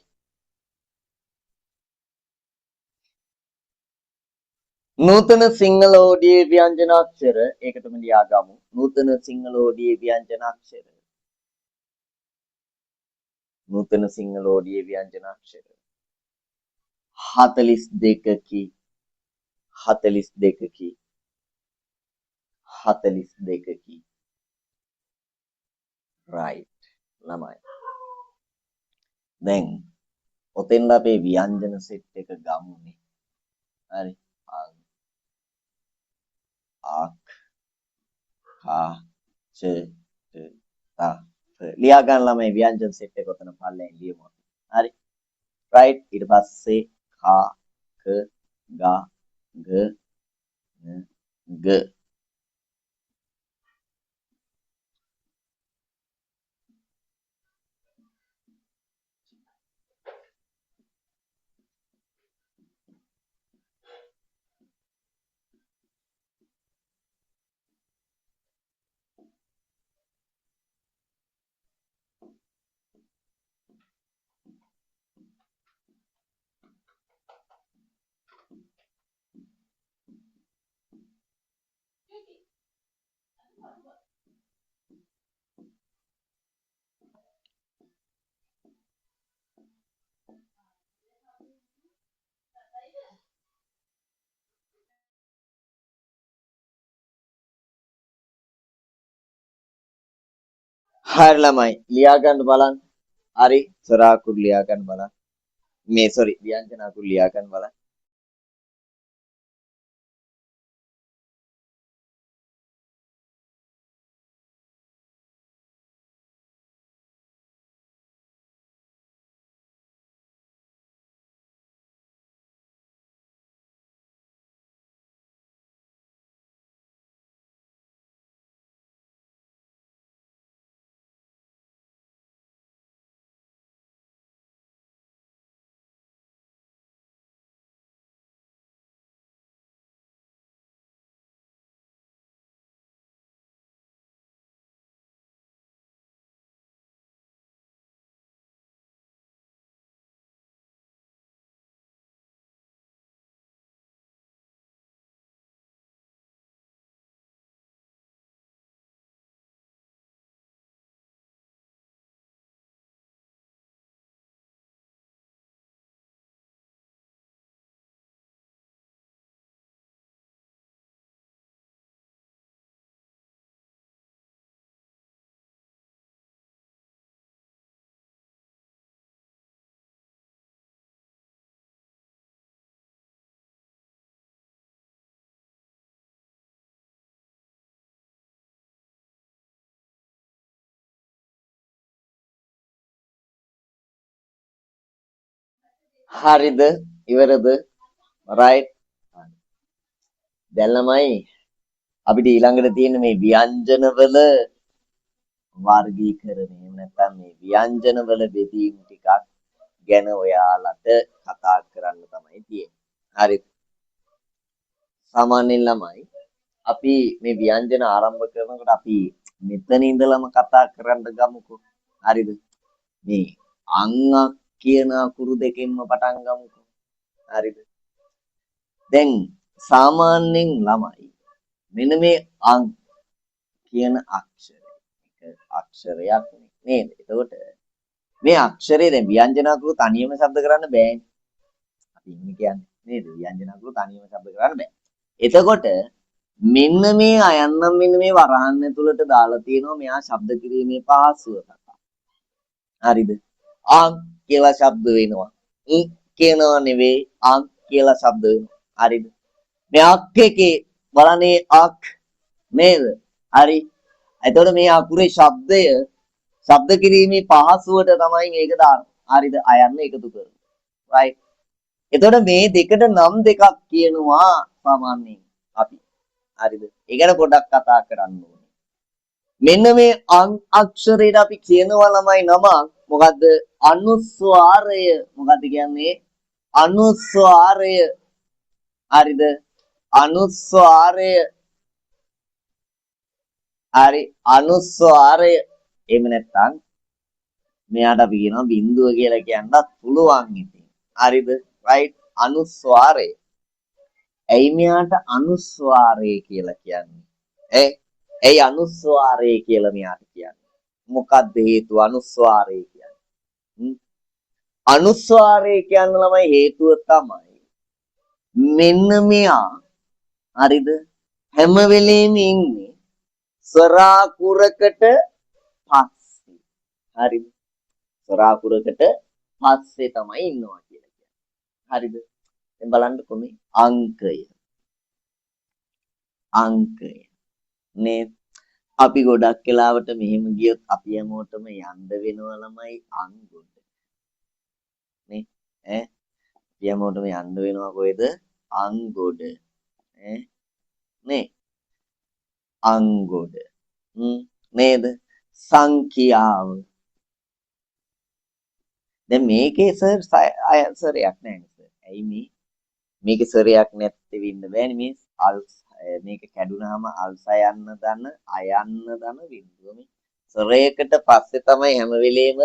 Speaker 1: නූතන සිංහල හෝඩියේ ව්‍යංජනාක්ෂර ඒකටම ලියාගමු. නූතන සිංහල හෝඩියේ ව්‍යංජනාක්ෂර 42කි. right ළමයි. දැන් ඔතෙන්ද අපේ ව්‍යංජන සෙට් එක ගමුනේ. හරි. ආක් කා ච තා ලියා ගන්න ළමයි ව්‍යංජන සෙට් එක ඔතන පල්ලෙන් ලියමු. හරි. right ඊට පස්සේ කා ක ගා ග ග හරි ළමයි ලියා ගන්න බලන්න. හරි සරාකුරු ලියා ගන්න බලන්න. මේ sorry ව්‍යංජනාකුරු ලියා ගන්න බලන්න. හරිද? ඉවරද? right. දැන් ළමයි අපිට ඊළඟට තියෙන මේ ව්‍යංජනවල වර්ගීකරණය නැත්නම් මේ ව්‍යංජනවල බෙදීම් ටිකක් ගැන ඔයාලට කතා කරන්න තමයි තියෙන්නේ. හරිද? සාමාන්‍යයෙන් ළමයි අපි මේ ව්‍යංජන ආරම්භ කරනකොට අපි මෙතන ඉඳලම කතා කරන්න ගමුකෝ. හරිද? මේ අංගක් කියන අකුරු දෙකෙන්ම පටන් ගමුකෝ. හරිද? දැන් සාමාන්‍යයෙන් ළමයි මෙන්න මේ අං කියන අක්ෂරය එක අක්ෂරයක් නේද? එතකොට මේ අක්ෂරේ දැන් ව්‍යංජන අකුරු තනියම શબ્ද කරන්න බෑනේ. අපි ඉන්නේ කියන්නේ නේද? ව්‍යංජන අකුරු තනියම શબ્ද කරන්න බෑ. එතකොට මෙන්න මේ අයන්නම් මෙන්න මේ වරහන් ඇතුළට දාලා තියෙනවා මෙයා ශබ්ද කිරීමේ පහසුව සඳහා. හරිද? අං කියලා ශබ්ද වෙනවා. කියනවා නෙවෙයි අං කියලා ශබ්ද වෙනවා. හරිද? මේ අක් එකේ බලන්නේ අක් නේද? හරි. එතකොට මේ අකුරේ ශබ්දය ශබ්ද කිරීමේ පහසුවට තමයි මේක දාන්නේ. හරිද? අයන්න එකතු කරනවා. right. එතකොට මේ දෙකට නම් දෙකක් කියනවා සාමාන්‍යයෙන් අපි. හරිද? ඒ ගැන පොඩ්ඩක් කතා කරන්න ඕනේ. මෙන්න මේ අං අක්ෂරයට අපි කියනවා ළමයි නමක් මොකද්ද? අනුස්වාරය. මොකද්ද කියන්නේ? අනුස්වාරය. හරිද? අනුස්වාරය. හරි අනුස්වාරය. එහෙම නැත්නම් මෙයාට අපි කියනවා බිඳුව කියලා කියන්නත් පුළුවන් ඉතින්. හරිද? right අනුස්වාරය. ඇයි මෙයාට අනුස්වාරය කියලා කියන්නේ? ඇයි අනුස්වාරය කියලා මෙයාට කියන්නේ? මොකක්ද හේතුව අනුස්වාරය කියන්නේ? අනුස්වාරය කියන ළමයි හේතුව තමයි මෙන්න මෙයා හරිද? හැම වෙලෙම ඉන්නේ ස්වරාකුරකට පස්සේ. හරිද? ස්වරාකුරකට පස්සේ තමයි ඉන්නවා කියලා කියන්නේ. හරිද? දැන් බලන්නකෝ මේ අංකය නේද? අපි ගොඩක් වෙලාවට මෙහෙම ගියොත් අපි හැමෝටම යන්න වෙනවා ළමයි අංගොඩ. නේ? අපි හැමෝටම යන්න වෙනවා කොහෙද? අංගොඩ. නේ? අංගොඩ. නේද? සංඛ්‍යාව. දැන් මේකේ සරයක් නැහැ නේද? ඇයි මේකේ සරයක් නැත්තේ වෙන්න බෑනේ මේ මේක කැඩුනහම අල්ස යන්න දන අයන්න දන බිඳුව මේ සරයකට පස්සේ තමයි හැම වෙලේම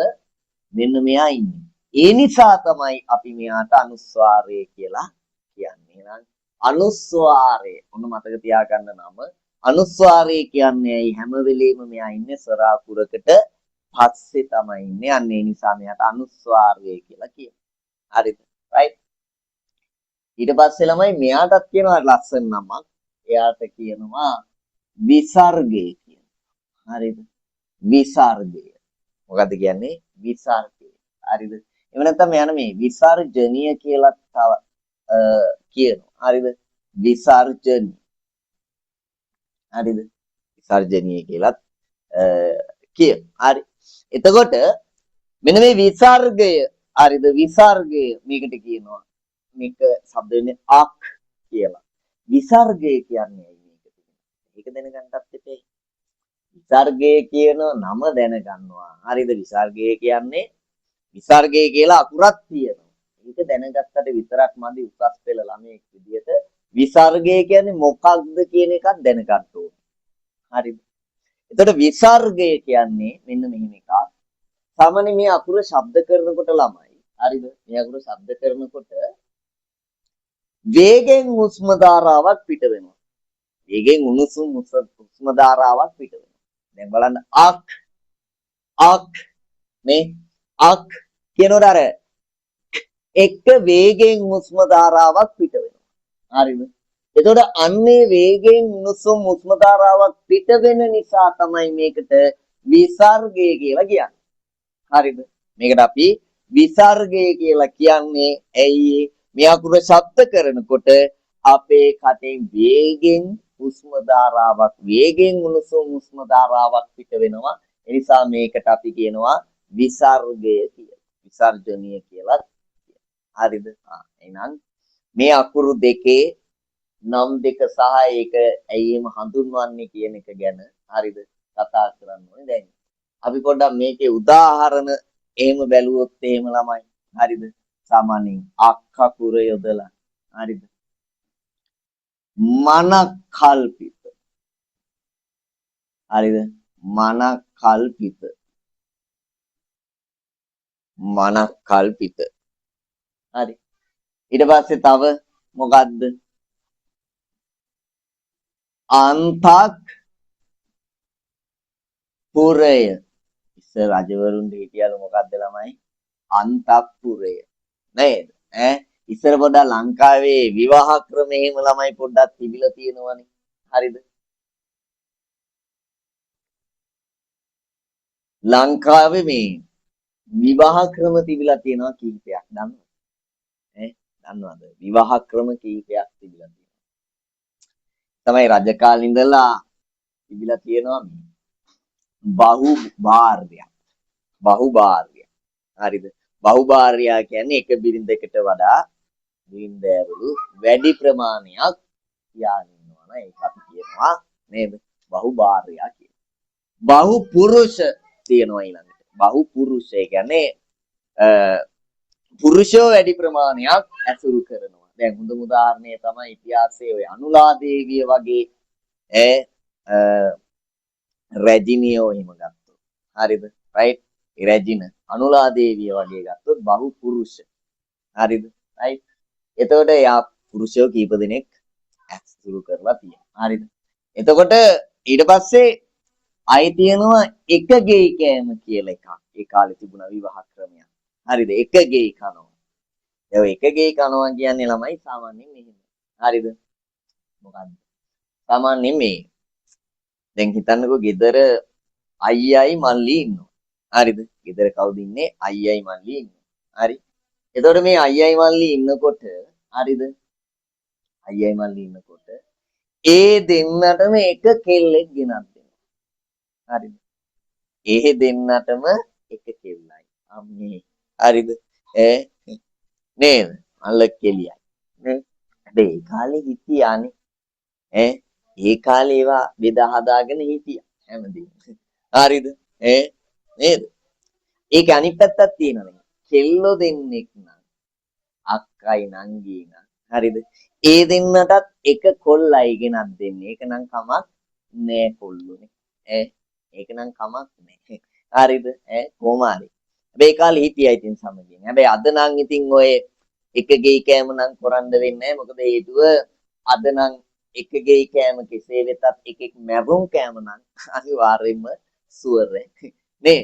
Speaker 1: මෙන්න මෙයා ඉන්නේ. ඒ නිසා තමයි අපි මෙයාට අනුස්වාරය කියලා කියන්නේ. එහෙනම් අනුස්වාරය ඔන්න මතක තියාගන්න නම අනුස්වාරය කියන්නේ ඇයි හැම වෙලේම මෙයා ඉන්නේ ස්වරාකුරකට පස්සේ තමයි ඉන්නේ. අන්න ඒ නිසා මෙයාට අනුස්වාරය කියලා කියනවා. හරිද? right. ඊට පස්සේ ළමයි මෙයාටත් කියනවා ලස්සන නමක්. එයාට කියනවා විසර්ගය කියලා. හරිද? විසර්ගය. මොකද්ද කියන්නේ? විසර්ගය. හරිද? එහෙම නැත්නම් යන මේ විසර්ජනීය කියලා තව කියනවා. හරිද? විසර්ජනීය. හරිද? විසර්ජනීය කියලාත් කියනවා. හරි. එතකොට මෙන්න මේ විසර්ගය හරිද? විසර්ගය මේකට කියනවා. මේක શબ્ද වෙන්නේ අක් කියලා. විසර්ගය කියන්නේ ඇයි මේකට? මේක දැනගන්නත් එපේ. විසර්ගය කියන නම දැනගන්නවා. හරිද? විසර්ගය කියන්නේ විසර්ගය කියලා අකුරක් තියෙනවා. ඒක දැනගත්තට විතරක් මදි උසස් පෙළ ළමයෙක් විදියට විසර්ගය කියන්නේ මොකක්ද කියන එකක් දැනගන්න ඕනේ. හරිද? එතකොට විසර්ගය කියන්නේ මෙන්න මෙහෙම එකක්. සාමාන්‍ය මේ අකුර ශබ්ද කරනකොට ළමයි හරිද? මේ අකුර ශබ්ද කරනකොට වේගෙන් හුස්ම ධාරාවක් පිට වෙනවා. වේගෙන් හුස්ම ධාරාවක් පිට වෙනවා. දැන් බලන්න අක් මේ අක් කියනකොට අර එක වේගෙන් හුස්ම ධාරාවක් පිට වෙනවා. හරිද? එතකොට අන්නේ වේගෙන් හුස්ම ධාරාවක් පිට වෙන නිසා තමයි මේකට විසර්ගය කියලා කියන්නේ. හරිද? මේකට අපි විසර්ගය කියලා කියන්නේ ඇයි? මේ අකුර ශබ්ද කරනකොට අපේ කටෙන් වේගෙන් හුස්ම ධාරාවක් වේගෙන් හුස්ම ධාරාවක් පිට වෙනවා. ඒ නිසා මේකට අපි කියනවා විසර්ගය කියලා. විසර්ජනීය කියලා කියනවා. හරිද? එහෙනම් මේ අකුරු දෙකේ නම් දෙක සහ ඒක ඇයිම හඳුන්වන්නේ කියන එක ගැන හරිද කතා කරන්න ඕනේ. දැන් අපි පොඩ්ඩක් මේකේ උදාහරණ එහෙම බැලුවොත් එහෙම ළමයි හරිද? සාමාන්‍යයෙන් අක් අකුර යොදලා හරිද? මනකල්පිත. හරිද? මනකල්පිත. මනකල්පිත. හරි. ඊට පස්සේ තව මොකද්ද? අන්තක් පුරය. ඉස්සර රජවරුන්ට හිටියලු මොකද්ද ළමයි? අන්තපුරය. නේද? ඈ ඉස්සර පොඩ්ඩක් ලංකාවේ විවාහ ක්‍රම එහෙම ළමයි පොඩ්ඩක් තිබිලා තියෙනවනේ. හරිද? ලංකාවේ මේ විවාහ ක්‍රම තිබිලා තියෙනවා කීපයක් දන්නවද? ඈ දන්නවද? විවාහ ක්‍රම කීපයක් තිබිලා තියෙනවා. තමයි රජ කාලේ ඉඳලා තිබිලා තියෙනවා බහුභාර්ය. බහුභාර්ය. හරිද? බහුභාර්යා කියන්නේ එක බිරිඳකට වඩා බිරිඳෑවරු වැඩි ප්‍රමාණයක් තියාගෙන ඉන්නවා නේද? ඒක අපි කියනවා නේද? බහුභාර්යා කියලා. බහු පුරුෂ තියෙනවා ඊළඟට. බහු පුරුෂ ඒ කියන්නේ පුරුෂයෝ වැඩි ප්‍රමාණයක් ඇසුරු කරනවා. දැන් හොඳම උදාහරණය තමයි ඉතිහාසයේ ඔය අනුලා දේවිය වගේ රැජිනියෝ එහෙම ගත්තොත්. හරිද? රයිට්? ඒ රැජින අනුලා දේවිය වගේ ගත්තොත් බහු පුරුෂ. හරිද? රයිට්? එතකොට යා පුරුෂයෝ කීප දෙනෙක් ඇසුරු කරලා තියෙනවා. හරිද? එතකොට ඊට පස්සේ අය තියෙනවා එක ගෙයි කෑම කියලා එකක්. ඒ කාලේ තිබුණ විවාහ ක්‍රමයක්. හරිද? එක ගෙයි කනවා. ඒ එක ගෙයි කනවා කියන්නේ ළමයි සාමාන්‍යයෙන් මෙහෙම. හරිද? මොකද්ද? සාමාන්‍යයෙන් මේ දැන් හිතන්නකෝ ගෙදර අයියයි මල්ලි ඉන්නවා. හරිද? ගෙදර කවුද ඉන්නේ? අයියයි මල්ලි ඉන්නවා. හරි. එතකොට මේ අයියයි මල්ලි ඉන්නකොට හරිද? අයියයි මල්ලි ඉන්නකොට ඒ දෙන්නටම එක කෙල්ලෙක් ගෙනත් දෙනවා. හරිද? ඒ දෙන්නටම එක කෙල්ලයි. අම්මේ. හරිද? ඈ නේද? මල්ල කෙලියයි. නේ? හැබැයි ඒ කාලේ හිටියානේ. ඈ ඒ කාලේ ඒවා බෙදා හදාගෙන හිටියා. හැමදේම. හරිද? ඈ නේද? ඒක අනිත් පැත්තක් තියෙනවා. කෙල්ලෝ දෙන්නෙක් නම් අක්කයි නංගී නම් හරිද? ඒ දෙන්නටත් එක කොල්ලයි ගෙනත් දෙන්නේ. ඒක නම් කමක් නෑ කොල්ලෝනේ. ඈ ඒක නම් කමක් නෑ. හරිද? ඈ කොහොම හරි. හැබැයි ඒ කාලේ හිටියා ඉතින් සමගියෙන්. හැබැයි අද නම් ඉතින් ඔය එක ගෙයි කෑම නම් කරන්න වෙන්නේ නෑ. මොකද හේතුව අද නම් එක ගෙයි කෑම කෙසේ වෙතත් එකෙක් මැරුම් කෑම නම් අනිවාර්යයෙන්ම සුවර් නේ.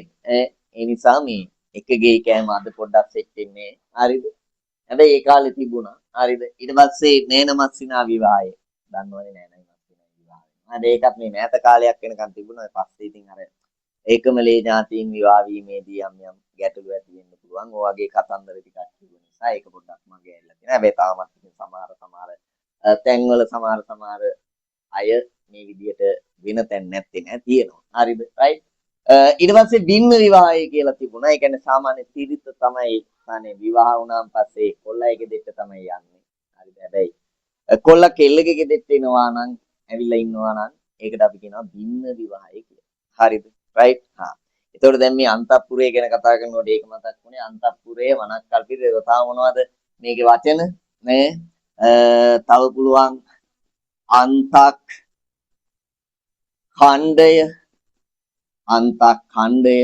Speaker 1: ඒ නිසා මේ එක ගෙයි කෑම අද පොඩ්ඩක් සෙට් වෙන්නේ. හරිද? හැබැයි ඒ කාලේ තිබුණා. හරිද? ඊට පස්සේ නේන මස්සිනා විවාහය. දන්නවනේ නේන මස්සිනා විවාහය. හරි ඒකත් මේ මෑත කාලයක් වෙනකන් තිබුණා. ඒ පස්සේ ඉතින් අර ඒකමලේ ඥාතීන් විවාහ වීමේදී යම් ගැටලු ඇති වෙන්න පුළුවන්. ඔය වගේ කතන්දර ටිකක් තිබුණ නිසා ඒක පොඩ්ඩක් මගේ ඇරිලා තියෙනවා. හැබැයි තාමත් ඉතින් සමහර තැන්වල සමහර අය මේ විදිහට වෙන තැන් නැත්තේ නෑ තියෙනවා. හරිද? රයිට්? ඊට පස්සේ බින්න විවාහය කියලා තිබුණා. ඒ කියන්නේ සාමාන්‍ය තීරිත තමයි අනේ විවාහ වුණාන් පස්සේ කොල්ලයි ගෙදෙට්ට තමයි යන්නේ. හරිද? හැබැයි කොල්ලා කෙල්ලගේ ගෙදෙට්ට එනවා නම් ඇවිල්ලා ඉන්නවා නම් ඒකට අපි කියනවා බින්න විවාහය කියලා. හරිද? රයිට්? හා. එතකොට දැන් මේ අන්තපුරය ගැන කතා කරනකොට ඒක මතක් වුණේ අන්තපුරය වනක්කල්පිත තව මොනවද මේකේ වචන නේ තව පුළුවන් අන්තක් ඛණ්ඩය අන්තක් ඛණ්ඩය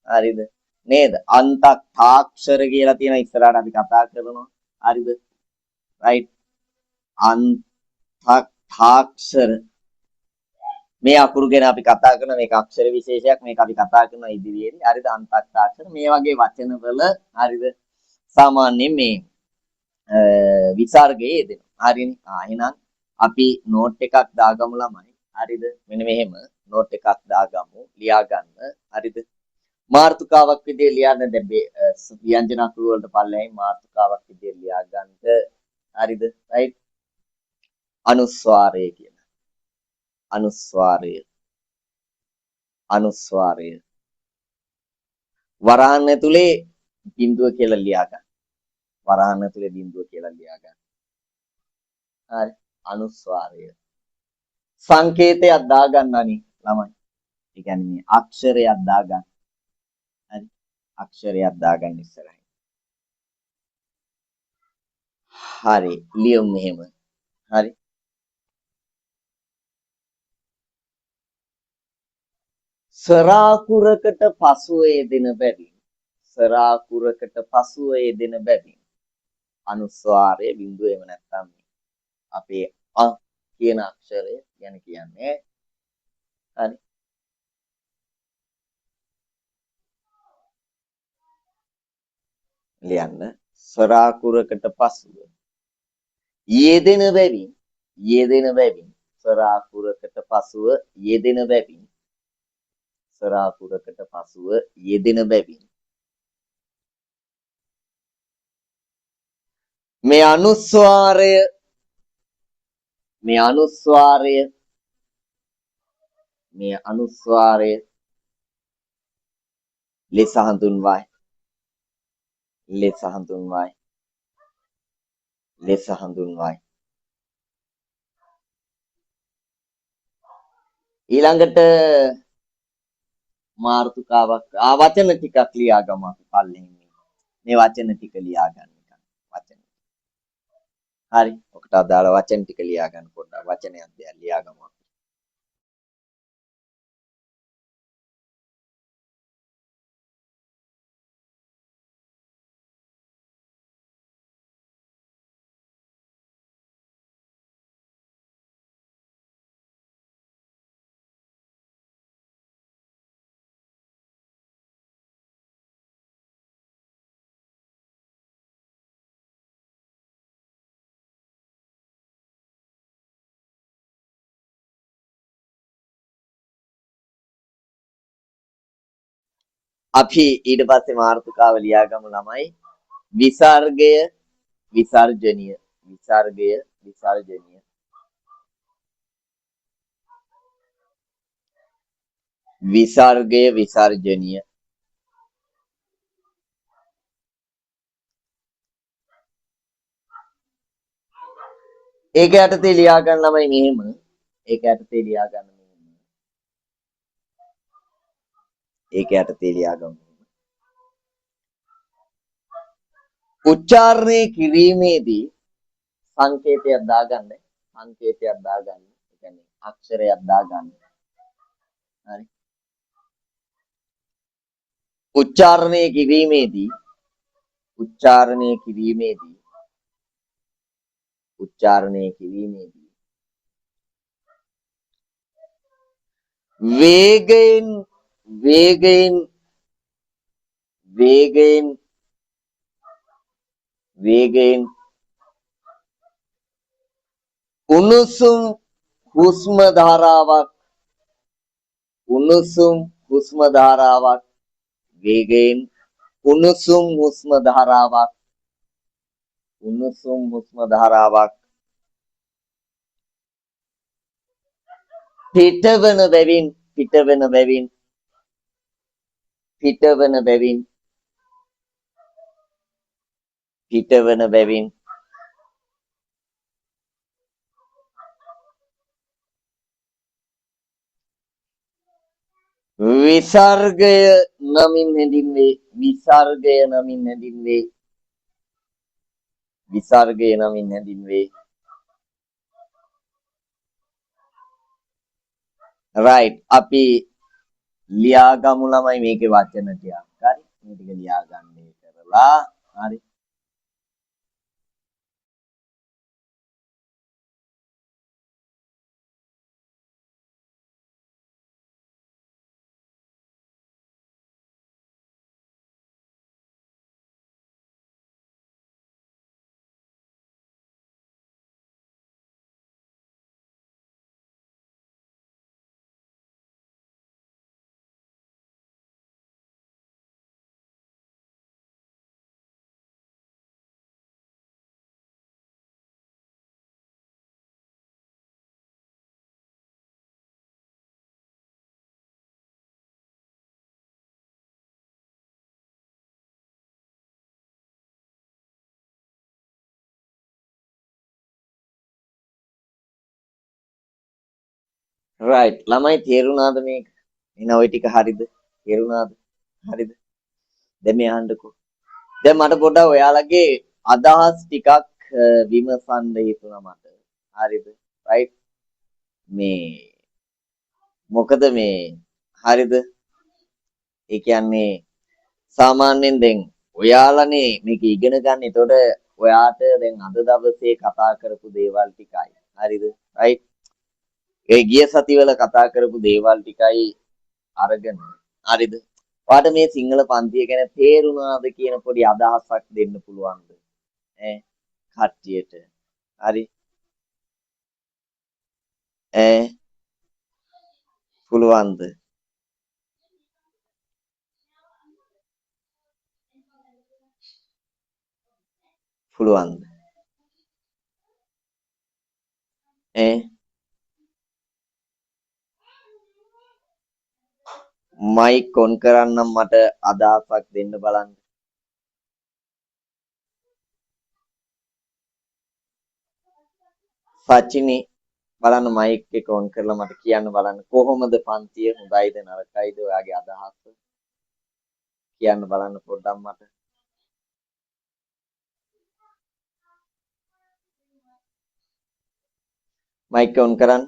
Speaker 1: හරිද නේද අන්තක් තාක්ෂර කියලා තියෙන ඉස්සරහට අපි කතා කරනවා හරිද රයිට් අන්තක් තාක්ෂර මේ අකුරු ගැන අපි කතා කරන මේක අක්ෂර විශේෂයක් මේක අපි කතා කරන ඉදිරියේදී හරිද අන්තක් තාක්ෂර මේ වගේ වචන වල හරිද සාමාන්‍යයෙන් මේ විසර්ගයේ යෙදෙනවා හරිනේ එහෙනම් අපි නෝට් එකක් දාගමු ළමයි හරිද මෙන්න මෙහෙම නෝට් එකක් දාගමු ලියා ගන්න හරිද මාතෘකාවක් විදිහට ලියන්න දැන් ව්‍යංජන අකුරු වලට පල්ලෙහායි මාතෘකාවක් විදිහට ලියා ගන්නට හරිද රයිට් අනුස්වාරය කියන අනුස්වාරය වරහන් ඇතුලේ බිඳුව කියලා ලියා ගන්න වරහන් ඇතුලේ බිඳුව කියලා ලියා ගන්න හරි අනුස්වාරය සංකේතයක් දාගන්නනි ළමයි ඒ කියන්නේ මේ අක්ෂරයක් දාගන්න හරි අක්ෂරයක් දාගන්න ඉස්සරහින් හරි ලියමු මෙහෙම හරි සරාකුරකට පසුව යෙදෙන බැවින් සරාකුරකට පසුව යෙදෙන බැවින් අනුස්වාරය බිඳුව එහෙම නැත්නම් අපේ අ කියන අක්ෂරය ගැන කියන්නේ හරි ලියන්න සරාකුරකට පසුව යෙදෙන බැවින් සරාකුරකට පසුව යෙදෙන බැවින් සරාකුරකට පසුව යෙදෙන බැවින් මේ අනුස්වාරය ලෙස හඳුන්වයි ඊළඟට මාර්තුකාවක් වචන ටිකක් ලියාගමු අපි පල්ලෙන් මේ වචන ටික ලියා ගන්න වචන හරි ඔකට අදාළ වචන ටික ලියා ගන්න පොඩ්ඩක් වචනයක් දෙයක් ලියාගමු අපි අපි ඊට පස්සේ මාර්තුකාව ලියාගමු ළමයි විසර්ගය විසර්ජනීය ඒක යටතේ ලියා ගන්න ළමයි මෙහෙම ඒක යටතේ ලියාගමු උච්චාරණය කිරීමේදී සංකේතයක් දාගන්න. ඒ කියන්නේ අක්ෂරයක් දාගන්න. හරි. උච්චාරණය කිරීමේදී වේගයෙන් උණුසුම් හුස්ම ධාරාවක් වේගයෙන් උණුසුම් හුස්ම ධාරාවක් පිටවන බැවින් විසර්ගය නමින් හැඳින්වේ. right අපි ලියාගමු ළමයි මේකේ වචන ටිකක්. හරි මේ ටික ලියා ගන්න කරලා හරි right ළමයි තේරුණාද මේක? එන ওই ටික හරිද? තේරුණාද? හරිද? දැන් මේ අහන්නකෝ. දැන් මට පොඩ්ඩක් ඔයාලගේ අදහස් ටිකක් විමසන්න හිතුණා මට. හරිද? right මේ මොකද මේ හරිද? ඒ කියන්නේ සාමාන්‍යයෙන් දැන් ඔයාලනේ මේක ඉගෙන ගන්න. එතකොට ඔයාට දැන් අද දවසේ කතා කරපු දේවල් ටිකයි. හරිද? රයිට්. ඒ ගිය සතිවල කතා කරපු දේවල් ටිකයි අරගෙන හරිද? ඔයාට මේ සිංහල පන්තිය ගැන තේරුණාද කියන පොඩි අදහසක් දෙන්න පුළුවන්ද? ඈ කට්ටියට. හරි. ඈ පුළුවන්ද? පුළුවන්ද? ඈ මයික් ඔන් කරන්නම් මට අදහසක් දෙන්න බලන්න. සචිනි බලන්න මයික් එක ඔන් කරලා මට කියන්න බලන්න කොහොමද පන්තිය හොඳයිද නරකයිද ඔයාගේ අදහස කියන්න බලන්න පොඩ්ඩක් මට. මයික් ඔන් කරන්න.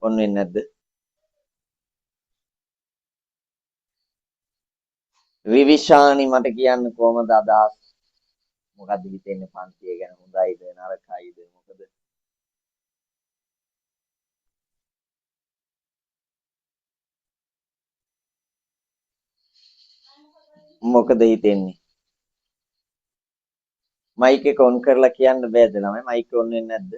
Speaker 1: ඔන් වෙන්නේ නැද්ද? විවිශානි මට කියන්න කොහොමද අදහස්? මොකද්ද හිතෙන්නේ පන්තිය ගැන හොඳයිද නරකයිද මොකද? මොකද හිතෙන්නේ? මයික් එක ඔන් කරලා කියන්න බෑද ළමයි? මයික් ඔන් වෙන්නේ නැද්ද?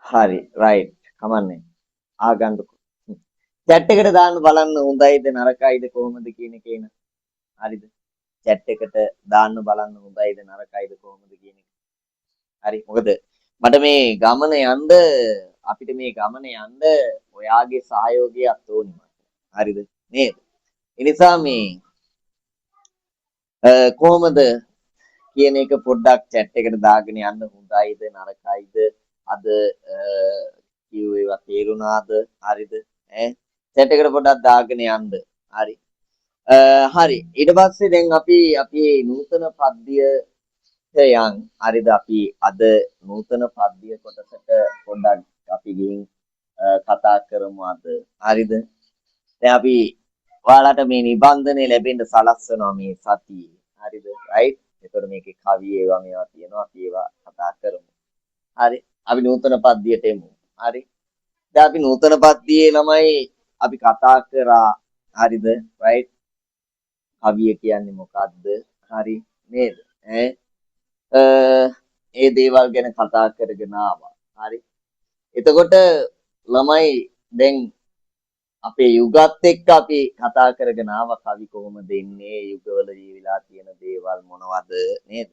Speaker 1: හරි රයිට් කමන්නේ. ආගන්නකො. chat එකට දාන්න බලන්න හොඳයිද නරකයිද කොහොමද කියන එක එන. හරිද? chat එකට දාන්න බලන්න හොඳයිද නරකයිද කොහොමද කියන එක. හරි මොකද මට මේ ගමන යන්න අපිට මේ ගමන යන්න ඔයාගේ සහයෝගයක් ඕනි මට. හරිද? නේද? ඒ නිසා මේ කොහොමද කියන එක පොඩ්ඩක් chat එකට දාගෙන යන්න හොඳයිද නරකයිද අද කිව්ව ඒවා තේරුණාද? හරිද? ඈ chat එකට පොඩ්ඩක් දාගෙන යන්න. හරි. හරි ඊට පස්සේ දැන් අපි නූතන පද්‍යයට යන් හරිද අපි අද නූතන පද්‍ය කොටසට පොඩ්ඩක් අපි ගිහින් කතා කරමු අද හරිද දැන් අපි ඔයාලට මේ නිබන්ධනය ලැබෙන්න සලස්වනවා මේ සතියේ හරිද රයිට් එතකොට මේකේ කවි ඒවා මේවා තියෙනවා අපි ඒවා කතා කරමු හරි අපි නූතන පද්‍යයට එමු හරි දැන් අපි නූතන පද්‍යයේ ළමයි අපි කතා කරා හරිද රයිට් කවිය කියන්නේ මොකද්ද? හරි නේද? ඒ දේවල් ගැන කතා කරගෙන ආවා. හරි. එතකොට ළමයි දැන් අපේ යුගත් එක්ක අපි කතා කරගෙන ආවා කවි කොහොමද එන්නේ යුගවල ජීවිලා තියෙන දේවල් මොනවද නේද?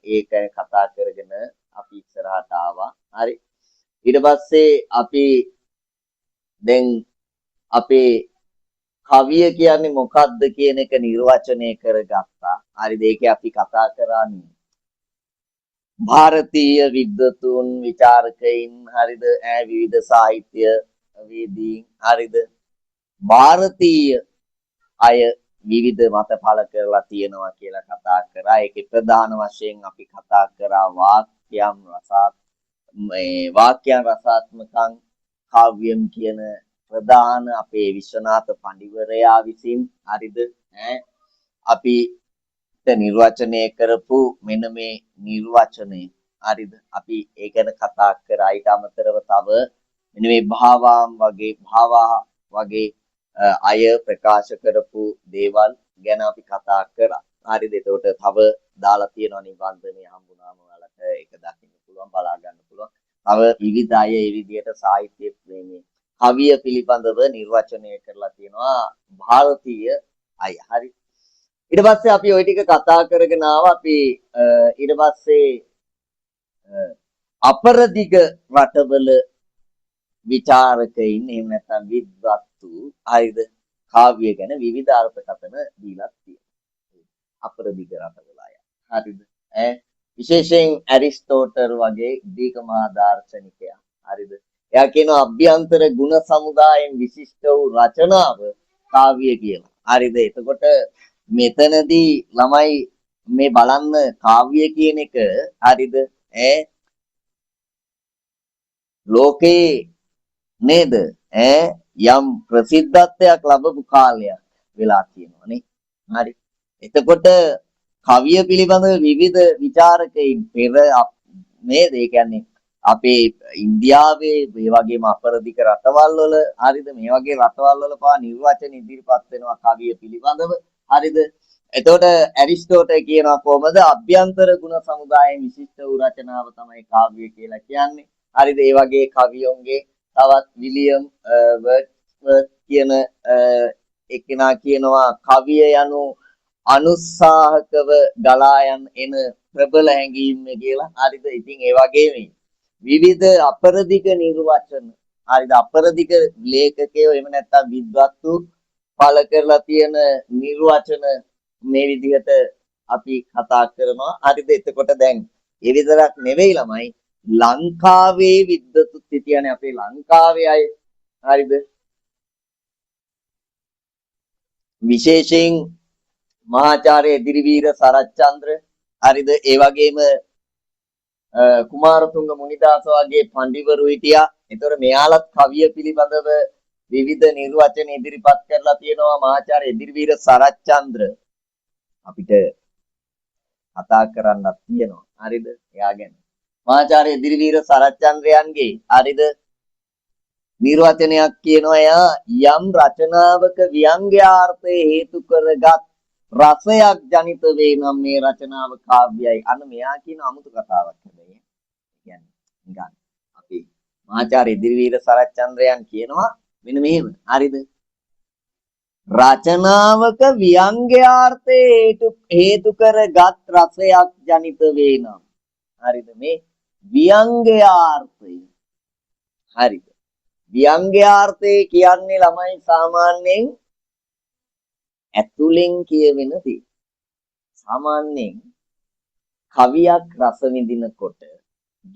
Speaker 1: ඒක කතා කරගෙන අපි ඉස්සරහට ආවා. හරි. ඊට පස්සේ අපි දැන් අපේ කවිය කියන්නේ මොකක්ද කියන එක නිර්වචනය කරගත්තා. හරිද? ඒකේ අපි කතා කරන්නේ ಭಾರತೀಯ විද්වතුන් විචාරකයින් හරිද? විවිධ සාහිත්‍ය වේදීන් හරිද? ಭಾರತೀය අය විවිධ මත පළ කරලා තියෙනවා කියලා කතා කරා. ඒකේ ප්‍රධාන වශයෙන් අපි කතා කරා වාක්‍යයන් රසාත්මකං කාව්‍යම් කියන ප්‍රධාන අපේ විශ්වනාථ පඬිවරයා විසින් හරිද අපි නිර්වචනය කරපු මෙන්න මේ නිර්වචනය හරිද අපි ඒ ගැන කතා කරා ඊට අමතරව තව මෙන්න මේ භාවා වගේ අය ප්‍රකාශ කරපු දේවල් ගැන අපි කතා කරා හරිද එතකොට තව දාලා තියෙනවා නිබන්ධනය හම්බුනාම ඔයාලට ඒක දකින්න පුළුවන් බලා ගන්න පුළුවන් තව විවිධ අය ඒ විදිහට සාහිත්‍ය ප්‍රේමී කවිය පිළිබඳව නිර්වචනය කරලා තියෙනවා ಭಾರತೀය අය හරි ඊට පස්සේ අපි ওই ටික කතා කරගෙන ආවා අපි ඊට පස්සේ අපරදිග රටවල විචාරකයින් එහෙම නැත්නම් විද්වත්තු හරිද කාව්‍ය ගැන විවිධ අර්ථකථන දීලා තියෙනවා අපරදිග රටවල අය හරිද විශේෂයෙන් ඇරිස්ටෝටල් වගේ ග්‍රීක මහා දාර්ශනිකයා හරිද එයා කියනවා අභ්‍යන්තර ගුණ සමුදායෙන් විශිෂ්ට වූ රචනාව කාව්‍ය කියලා හරිද එතකොට මෙතනදී ළමයි මේ බලන්න කාව්‍ය කියන එක හරිද ඈ ලෝකේ නේද ඈ යම් ප්‍රසිද්ධත්වයක් ලැබපු කාලයක් වෙලා තියෙනවානේ හරි එතකොට කවිය පිළිබඳව විවිධ විචාරකයින් පෙර නේද ඒ කියන්නේ අපේ ඉන්දියාවේ මේ වගේම අපරදික රටවල් වල හරිද මේ වගේ රටවල් වල පවා නිර්වචන ඉදිරිපත් වෙනවා කවිය පිළිබඳව හරිද එතකොට ඇරිස්ටෝටල් කියනවා කොහමද අභ්‍යන්තර ගුණ සමුදායෙන් විශිෂ්ට වූ රචනාව තමයි කාව්‍ය කියලා කියන්නේ හරිද ඒ වගේ කවියොන්ගේ තවත් විලියම් වර්ඩ්ස්වර්ත් කියන එක්කෙනා කියනවා කවිය යනු අනුත්සාහකව ගලා එන ප්‍රබල හැඟීම් කියලා. හරිද? ඉතින් ඒ වගේම විවිධ අපරදිග නිර්වචන. හරිද? අපරදිග ලේඛකයෝ එහෙම නැත්නම් විද්වත්තු පළ කරලා තියෙන නිර්වචන මේ විදිහට අපි කතා කරනවා. හරිද? එතකොට දැන් ඒ විතරක් නෙවෙයි ළමයි ලංකාවේ විද්වතුත් කියන්නේ අපේ ලංකාවේ අය. හරිද? විශේෂයෙන් මහාචාර්ය එදිරිවීර සරච්චන්ද්‍ර හරිද ඒ වගේම කුමාරතුංග මුනිදාස වගේ පඬිවරු හිටියා. ඒතර මෙයාලත් කවිය පිළිබඳව විවිධ නිර්වචන ඉදිරිපත් කරලා තියෙනවා මහාචාර්ය එදිරිවීර සරච්චන්ද්‍ර අපිට කතා කරන්නත් තියෙනවා. හරිද? එයා ගැන. මහාචාර්ය එදිරිවීර සරච්චන්ද්‍රයන්ගේ හරිද නිර්වචනයක් කියනවා එයා යම් රචනාවක ව්‍යංග්‍යාර්ථය හේතු කරගත් රසයක් ජනිත වේ නම් මේ රචනාව කාව්‍යයි. අන්න මෙයා කියන අමුතු කතාවක් හැබැයි. කියන්නේ නිකන් අපි මහාචාර්ය ඉදිරිවීර සරච්චන්ද්‍රයන් කියනවා මෙන්න මෙහෙම. හරිද? රචනාවක ව්‍යංග්‍යාර්ථය හේතු කරගත් රසයක් ජනිත වේ නම්. හරිද? මේ ව්‍යංග්‍යාර්ථය. හරිද? ව්‍යංග්‍යාර්ථය කියන්නේ ළමයි සාමාන්‍යයෙන් ඇතුලෙන් කියවෙන දේ. සාමාන්‍යයෙන් කවියක් රස විඳිනකොට,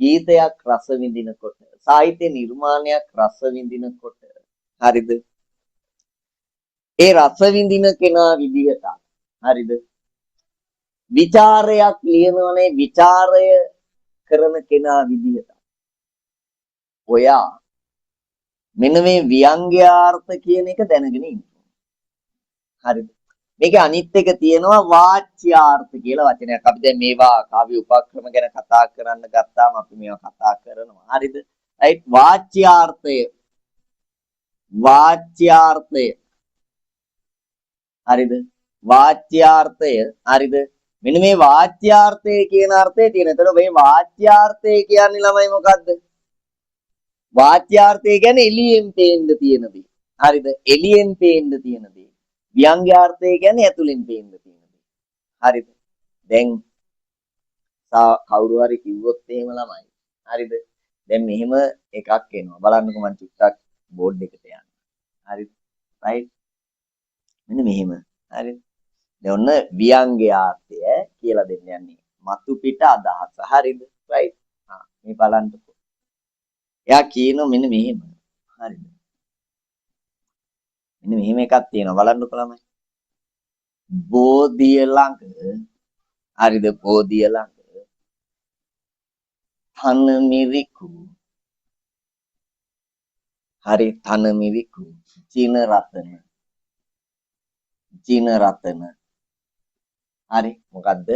Speaker 1: ගීතයක් රස විඳිනකොට, සාහිත්‍ය නිර්මාණයක් රස විඳිනකොට හරිද? ඒ රස විඳින කෙනා විදිහට හරිද? විචාරයක් ලියනවනේ විචාරය කරන කෙනා විදිහට. ඔයා මෙන්න මේ ව්‍යංග්‍යාර්ථ කියන එක දැනගෙන ඉන්න. හරිද? මේකේ අනිත් එක තියෙනවා වාච්‍යාර්ථ කියලා වචනයක්. අපි දැන් මේවා කාව්‍ය උපක්‍රම ගැන කතා කරන්න ගත්තාම අපි මේවා කතා කරනවා. හරිද? right වාච්‍යාර්ථය. වාච්‍යාර්ථය. හරිද? වාච්‍යාර්ථය. හරිද? මෙන්න මේ වාච්‍යාර්ථය කියන අර්ථය තියෙන. එතකොට මේ වාච්‍යාර්ථය කියන්නේ ළමයි මොකද්ද? වාච්‍යාර්ථය කියන්නේ එළියෙන් පේන්න තියෙන දේ. හරිද? එළියෙන් පේන්න තියෙන දේ. ව්‍යංග්‍යාර්ථය කියන්නේ ඇතුලෙන් පේන්න තියෙන දේ. හරිද? දැන් කවුරු හරි කිව්වොත් එහෙම ළමයි. හරිද? දැන් මෙහෙම එකක් එනවා. බලන්නකෝ මම චුට්ටක් බෝඩ් එකට යන්න. හරිද? right? මෙන්න මෙහෙම. හරිද? දැන් ඔන්න ව්‍යංග්‍යාර්ථය කියලා දෙන්න යන්නේ. මතු පිට අදහස. හරිද? right? මේ බලන්නකෝ. එයා කියනවා මෙන්න මෙහෙම. හරිද? මෙන්න මෙහෙම එකක් තියෙනවා බලන්නකෝ ළමයි. බෝධිය ළඟ හරිද? බෝධිය ළඟ තන මිරිකු හරි තන මිරිකු ජින රතන හරි මොකද්ද?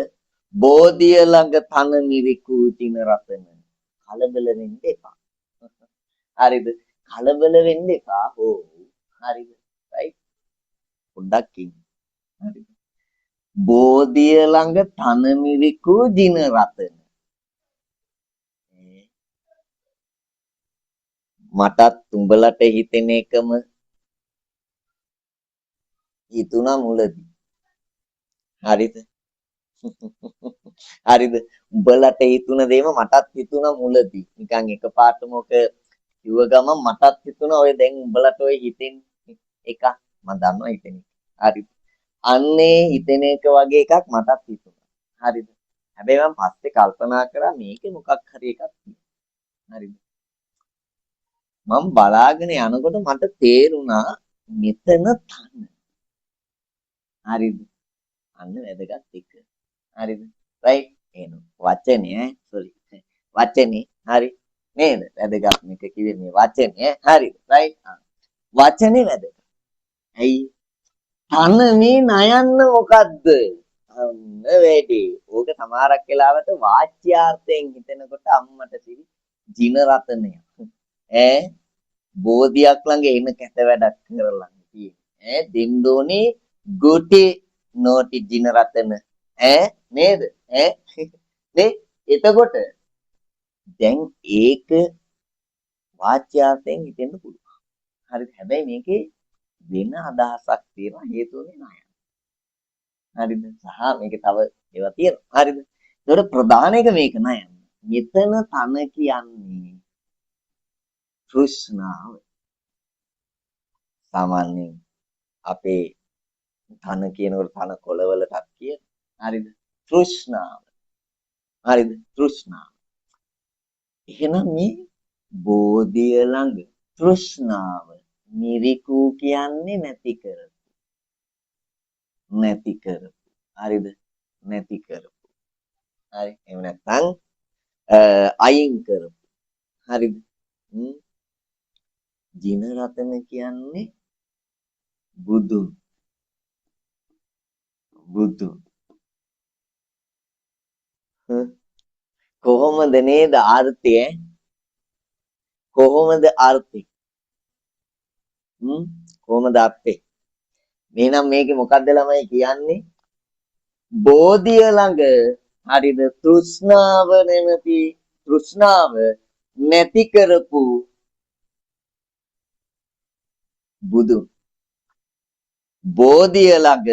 Speaker 1: බෝධිය ළඟ තන මිරිකු ජින රතන කලබල වෙන්න එපා. හරිද? කලබල වෙන්න එපා. ඕ හරිද? right පොඩ්ඩක් ඉන්න. හරිද? බෝධිය ළඟ තන මිරිකු ජින රතන මටත් උඹලට හිතෙන එකම හිතුණා මුලදී. හරිද? හරිද? උඹලට හිතුණ දේම මටත් හිතුණා මුලදී. නිකන් එකපාරටම ඔක කිව්ව ගමන් මටත් හිතුණා ඔය දැන් උඹලට ඔය හිතෙන එක මම දන්නවා හිතෙන. හරිද? අන්නේ හිතෙන එක වගේ එකක් මටත් හිතුණා. හරිද? හැබැයි මම පස්සේ කල්පනා කරා මේකේ මොකක් හරි එකක් තියෙනවා. හරිද? මම බලාගෙන යනකොට මට තේරුණා මෙතන තන. හරිද? අන්න වැදගත් එක. හරිද? රයිට්. එහෙනම් වචනේ සෝරි. වචනේ හරි නේද? වැදගත් මේක කිව්වේ මේ වචනේ හරිද? රයිට්. වචනේ වැදගත්. ඇයි? තන මේ නයන්න මොකද්ද? අන්න වැඩි. ඕක සමහරක් වෙලාවට වාච්‍යාර්ථයෙන් හිතනකොට අම්මට සිරි ජින රතනය. ඈ බෝධියක් ළඟ එන කැත වැඩක් කරලා තියෙන්නේ. දෙන්න ඕනේ ගොටි නෝටි ජින රතන. නේද? නේ එතකොට දැන් ඒක වාච්‍යාර්ථයෙන් හිතෙන්න පුළුවන්. හරිද? හැබැයි මේකේ වෙන අදහසක් තියෙනවා හේතුවනේ නෑ. හරිද? සහ මේකේ තව ඒවා තියෙනවා. හරිද? ඒකට ප්‍රධාන එක මේක නෑ. මෙතන තන කියන්නේ තෘෂ්ණාව. සාමාන්‍යයෙන් අපේ තන කියනකොට තන කොළවලටත් කියන. හරිද? තෘෂ්ණාව. හරිද? තෘෂ්ණාව. එහෙනම් මේ බෝධිය ළඟ තෘෂ්ණාව නිරිකූ කියන්නේ නැති කරපු. නැති කරපු. හරිද? නැති කරපු. හරි. එහෙම නැත්නම් අයින් කරපු. හරිද? ජින රතන කියන්නේ බුදුන්. බුදුන්. කොහොමද නේද අර්ථය? කොහොමද අර්ථය? කොහොමද අර්ථය? එහෙනම් මේකේ මොකද්ද ළමයි කියන්නේ? බෝධිය ළඟ හරිද තෘෂ්ණාව නැමැති තෘෂ්ණාව නැති කරපු බුදුන්. බෝධිය ළඟ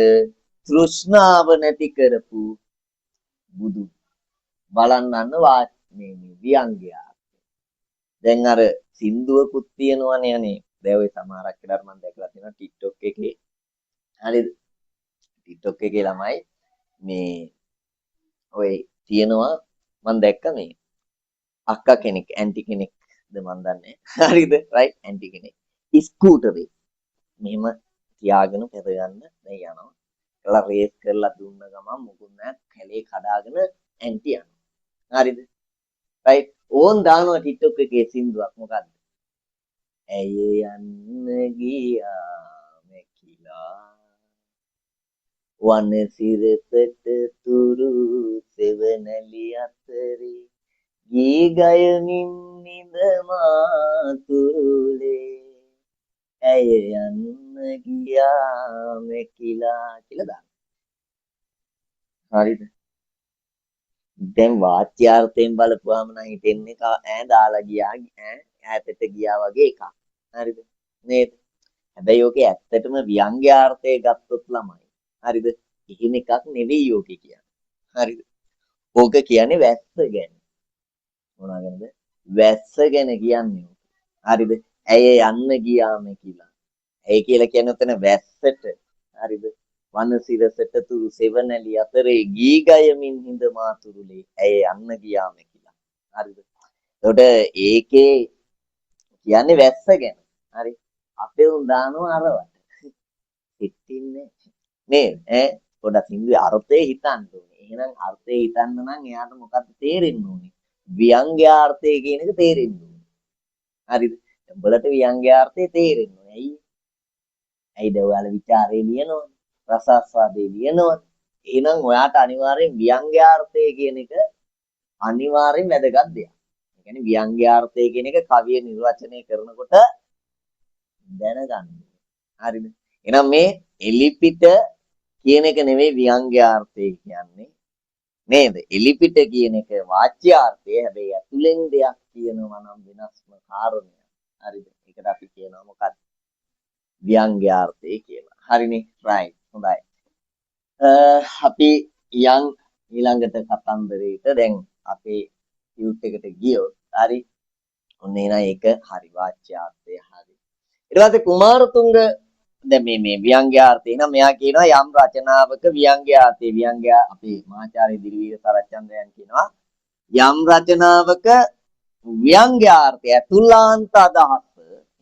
Speaker 1: තෘෂ්ණාව නැති කරපු බුදුන්. බලන්නන්න මේ වියංගයා. දැන් අර සින්දුවකුත් තියෙනවනේ අනේ. දැන් ඔය සමහරක් වෙලාවට මම දැකලා තියෙනවා TikTok එකේ. හරිද? TikTok එකේ ළමයි මේ ඔය තියෙනවා මම දැක්ක මේ අක්කා කෙනෙක් ඇන්ටි කෙනෙක්ද මන් දන්නේ. හරිද? රයිට් ඇන්ටි කෙනෙක්. ස්කූටරේ මෙහෙම තියාගෙන පෙර ගන්න දැන් යනවා. ඒලා රේස් කරලා දුන්න ගමන් මොකුත් නැහැ කැලේ කඩාගෙන ඇන්ටි යනවා. හරිද? රයිට් ඕන් දානවා TikTok එකේ සින්දුවක් මොකද්ද? ඇය යන්න ගියා මෙකිලා වනසිරසට තුරු සෙවණැලි අතරේ ගී ගයමින් නිදමා තුරුලේ ඇය යන්න ගියා මෙකිලා කියලා දානවා. හරිද? දැන් වාච්‍යාර්ථයෙන් බලපුවාම නම් හිතෙන්නේ දාලා ගියා ඈතට ගියා වගේ එකක්. හරිද? නේද? හැබැයි ඕකේ ඇත්තටම ව්‍යංග්‍යාර්ථය ගත්තොත් ළමයි. හරිද? එහෙම එකක් නෙවෙයි ඕකේ කියන්නේ. හරිද? ඕක කියන්නේ වැස්ස ගැන. මොනවා ගැනද? වැස්ස ගැන කියන්නේ. හරිද? ඇය යන්න ගියාම කියලා. ඇයි කියලා කියන්නේ උතන වැස්සට. හරිද? වනසිරසට තුරු සෙවණැලි අතරේ ගී ගයමින් හිඳ මාතුරුලේ ඇය යන්න ගියාම කියලා. හරිද? එතකොට ඒකේ කියන්නේ වැස්ස ගැන. හරි. අපේ උන් දානවා අරවට. හිටින්නේ නේද? පොඩක් සිංදුවේ අර්ථය හිතන්න ඕනේ. එහෙනම් අර්ථය හිතන්න නම් එයාට මොකක්ද තේරෙන්න ඕනේ? ව්‍යංග්‍යාර්ථය කියන එක තේරෙන්න ඕනේ. හරිද? උඹලට ව්‍යංග්‍යාර්ථය තේරෙන්න ඕනේ. ඇයි? ඇයිද ඔයාලා ਵਿਚාරේ ලියනවනේ. රසාස්වාදේ ලියනවනේ. එහෙනම් ඔයාට අනිවාර්යෙන් ව්‍යංග්‍යාර්ථය කියන එක අනිවාර්යෙන් වැදගත් දෙයක්. ඒ කියන්නේ ව්‍යංග්‍යාර්ථය කියන එක කවිය නිර්වචනය කරනකොට දැනගන්න. හරිද? එහෙනම් මේ එලිපිට කියන එක නෙවෙයි ව්‍යංග්‍යාර්ථය කියන්නේ. නේද? එලිපිට කියන එක වාච්‍යාර්ථය. හැබැයි ඇතුලෙන් දෙයක් කියනවා නම් වෙනස්ම කාරණයක්. හරිද? ඒකට අපි කියනවා මොකක්ද? ව්‍යංග්‍යාර්ථය කියලා. හරිනේ? රයිට්. හොඳයි. අපි යන් ඊළඟට කතන්දරේට දැන් අපේ ටියුට් එකට ගියොත් හරි. ඔන්න එන එක හරි වාච්‍යාර්ථය හරි. ඊට පස්සේ කුමාරතුංග දැන් මේ ව්‍යංග්‍යාර්ථය නම් මෙයා කියනවා යම් රචනාවක ව්‍යංග්‍යාර්ථය අපේ මහාචාර්ය දිරිවීර සරච්චන්ද්‍රයන් කියනවා යම් රචනාවක ව්‍යංග්‍යාර්ථය තුලාන්ත අදහස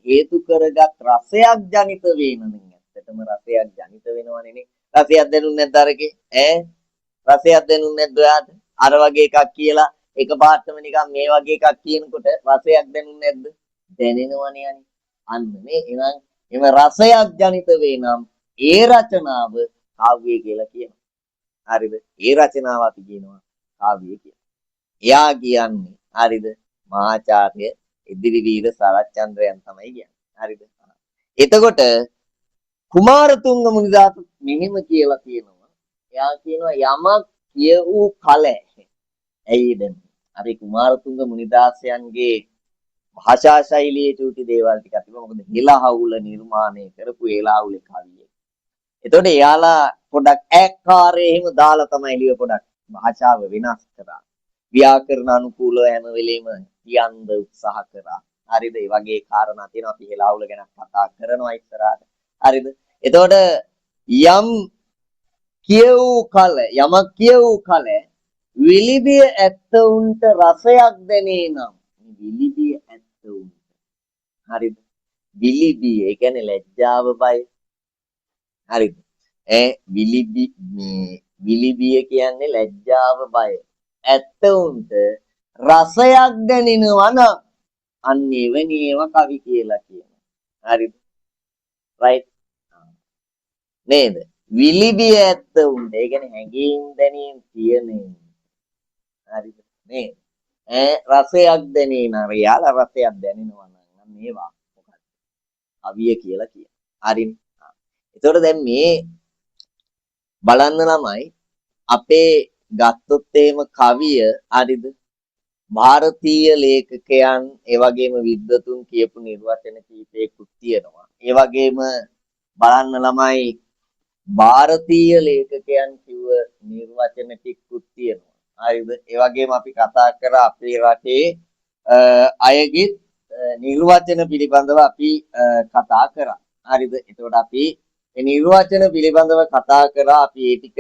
Speaker 1: හේතු කරගත් රසයක් ජනිත වෙනමින් ඇත්තටම රසයක් ජනිත වෙනවනේ රසයක් දැනුන්නේ නැද්ද අරකේ? ඈ රසයක් දැනුන්නේ නැද්ද ඔයාට? අර වගේ එකක් කියලා එකපාරටම නිකන් මේ වගේ එකක් කියනකොට රසයක් දැනුන්නේ නැද්ද? දැනෙනවනේ අනේ. අන්න මේ එම රසයක් ජනිත වේ නම් ඒ රචනාව කාව්‍ය කියලා කියනවා. හරිද? ඒ රචනාව අපි කියනවා කාව්‍ය කියලා. එයා කියන්නේ හරිද? මහාචාර්ය ඉදිරිවීර සරච්චන්ද්‍රයන් තමයි කියන්නේ. හරිද? එතකොට කුමාරතුංග මුනිදාස මෙහෙම කියලා කියනවා. එයා කියනවා යමක් කියවූ කල. ඇයි දැන්? අර කුමාරතුංග මුනිදාසයන්ගේ භාෂා ශෛලියේ චූටි දේවල් ටිකක් තිබුණා. මොකද හෙළහවුල නිර්මාණය කරපු හෙළහවුලේ කවිය. එතකොට එයාලා පොඩක් ඈකාරයේ එහෙම දාලා තමයි එළිය පොඩක් භාෂාව වෙනස් කරා. ව්‍යාකරණ අනුකූලව හැම වෙලෙම කියන්න උත්සාහ කරා. හරිද? ඒ වගේ කාරණා තියෙනවා. අපි හෙළහවුල ගැන කතා කරනවා ඉස්සරහට. හරිද? එතකොට යම් කියවූ කල යමක් කියවූ කල විලිබිය ඇත්තවුන්ට රසයක් දැනේ නම් විලිබිය ඇත්තවුන්ට හරිද? විලිබිය ඒ කියන්නේ ලැජ්ජාව බය. හරිද? විලිබිය කියන්නේ ලැජ්ජාව බය. ඇත්තවුන්ට රසයක් දැනෙනවා නම් අන්න එවැනි ඒවා කවි කියලා කියනවා. හරිද? රයිට් නේද? විලිබිය ඇත්තවුන්ට ඒ කියන්නේ හැඟීම් දැනීම් තියෙන හරිද? නේද? රසයක් දැනෙන යාලා රසයක් දැනෙනවා නම් අන්න ඒවා මොකක්ද? කවිය කියලා කියනවා. හරිනේ? එතකොට දැන් මේ බලන්න ළමයි අපේ ගත්තොත් එහෙම කවිය හරිද? ಭಾರತೀಯ ලේඛකයන් ඒ වගේම විද්වතුන් කියපු නිර්වචන කීපයකුත් තියෙනවා. ඒ වගේම බලන්න ළමයි ಭಾರತೀය ලේඛකයන් කිව්ව නිර්වචන ටිකකුත් තියෙනවා. හරිද? ඒ වගේම අපි කතා කරා අපේ රටේ අයගේ නිර්වචන පිළිබඳව අපි කතා කරා. හරිද? එතකොට අපි මේ නිර්වචන පිළිබඳව කතා කරා අපි ඒ ටික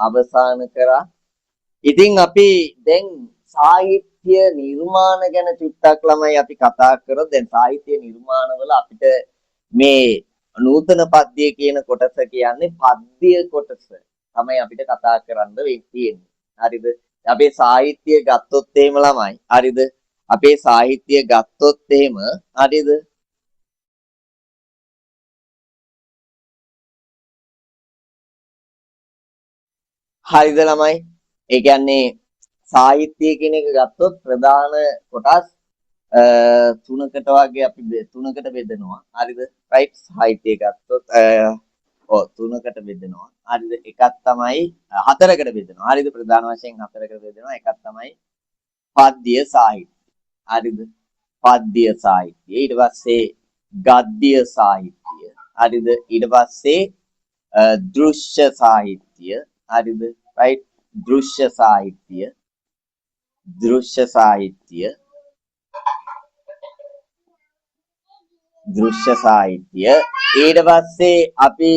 Speaker 1: අවසන් කරා. ඉතින් අපි දැන් සාහිත්‍ය නිර්මාණ ගැන චුට්ටක් ළමයි අපි කතා කරොත් දැන් සාහිත්‍ය නිර්මාණවල අපිට මේ නූතන පද්‍ය කියන කොටස කියන්නේ පද්‍ය කොටස තමයි අපිට කතා කරන්න වෙන්නේ. හරිද? අපේ සාහිත්‍ය ගත්තොත් එහෙම ළමයි. හරිද? අපේ සාහිත්‍ය ගත්තොත් එහෙම හරිද? හරිද ළමයි? ඒ කියන්නේ සාහිත්‍ය කියන එක ගත්තොත් ප්‍රධාන කොටස් තුනකට වගේ අපි තුනකට බෙදනවා. හරිද? රයිට් සාහිත්‍ය ගත්තොත් තුනකට බෙදනවා. හරිද? එකක් තමයි හතරකට බෙදනවා. හරිද? ප්‍රධාන වශයෙන් හතරකට බෙදනවා. එකක් තමයි පද්‍ය සාහිත්‍ය. හරිද? පද්‍ය සාහිත්‍ය. ඊට පස්සේ ගද්‍ය සාහිත්‍ය. හරිද? ඊට පස්සේ දෘශ්‍ය සාහිත්‍ය. හරිද? රයිට් දෘශ්‍ය සාහිත්‍ය. දෘශ්‍ය සාහිත්‍ය. දෘශ්‍ය සාහිත්‍ය. ඊට පස්සේ අපි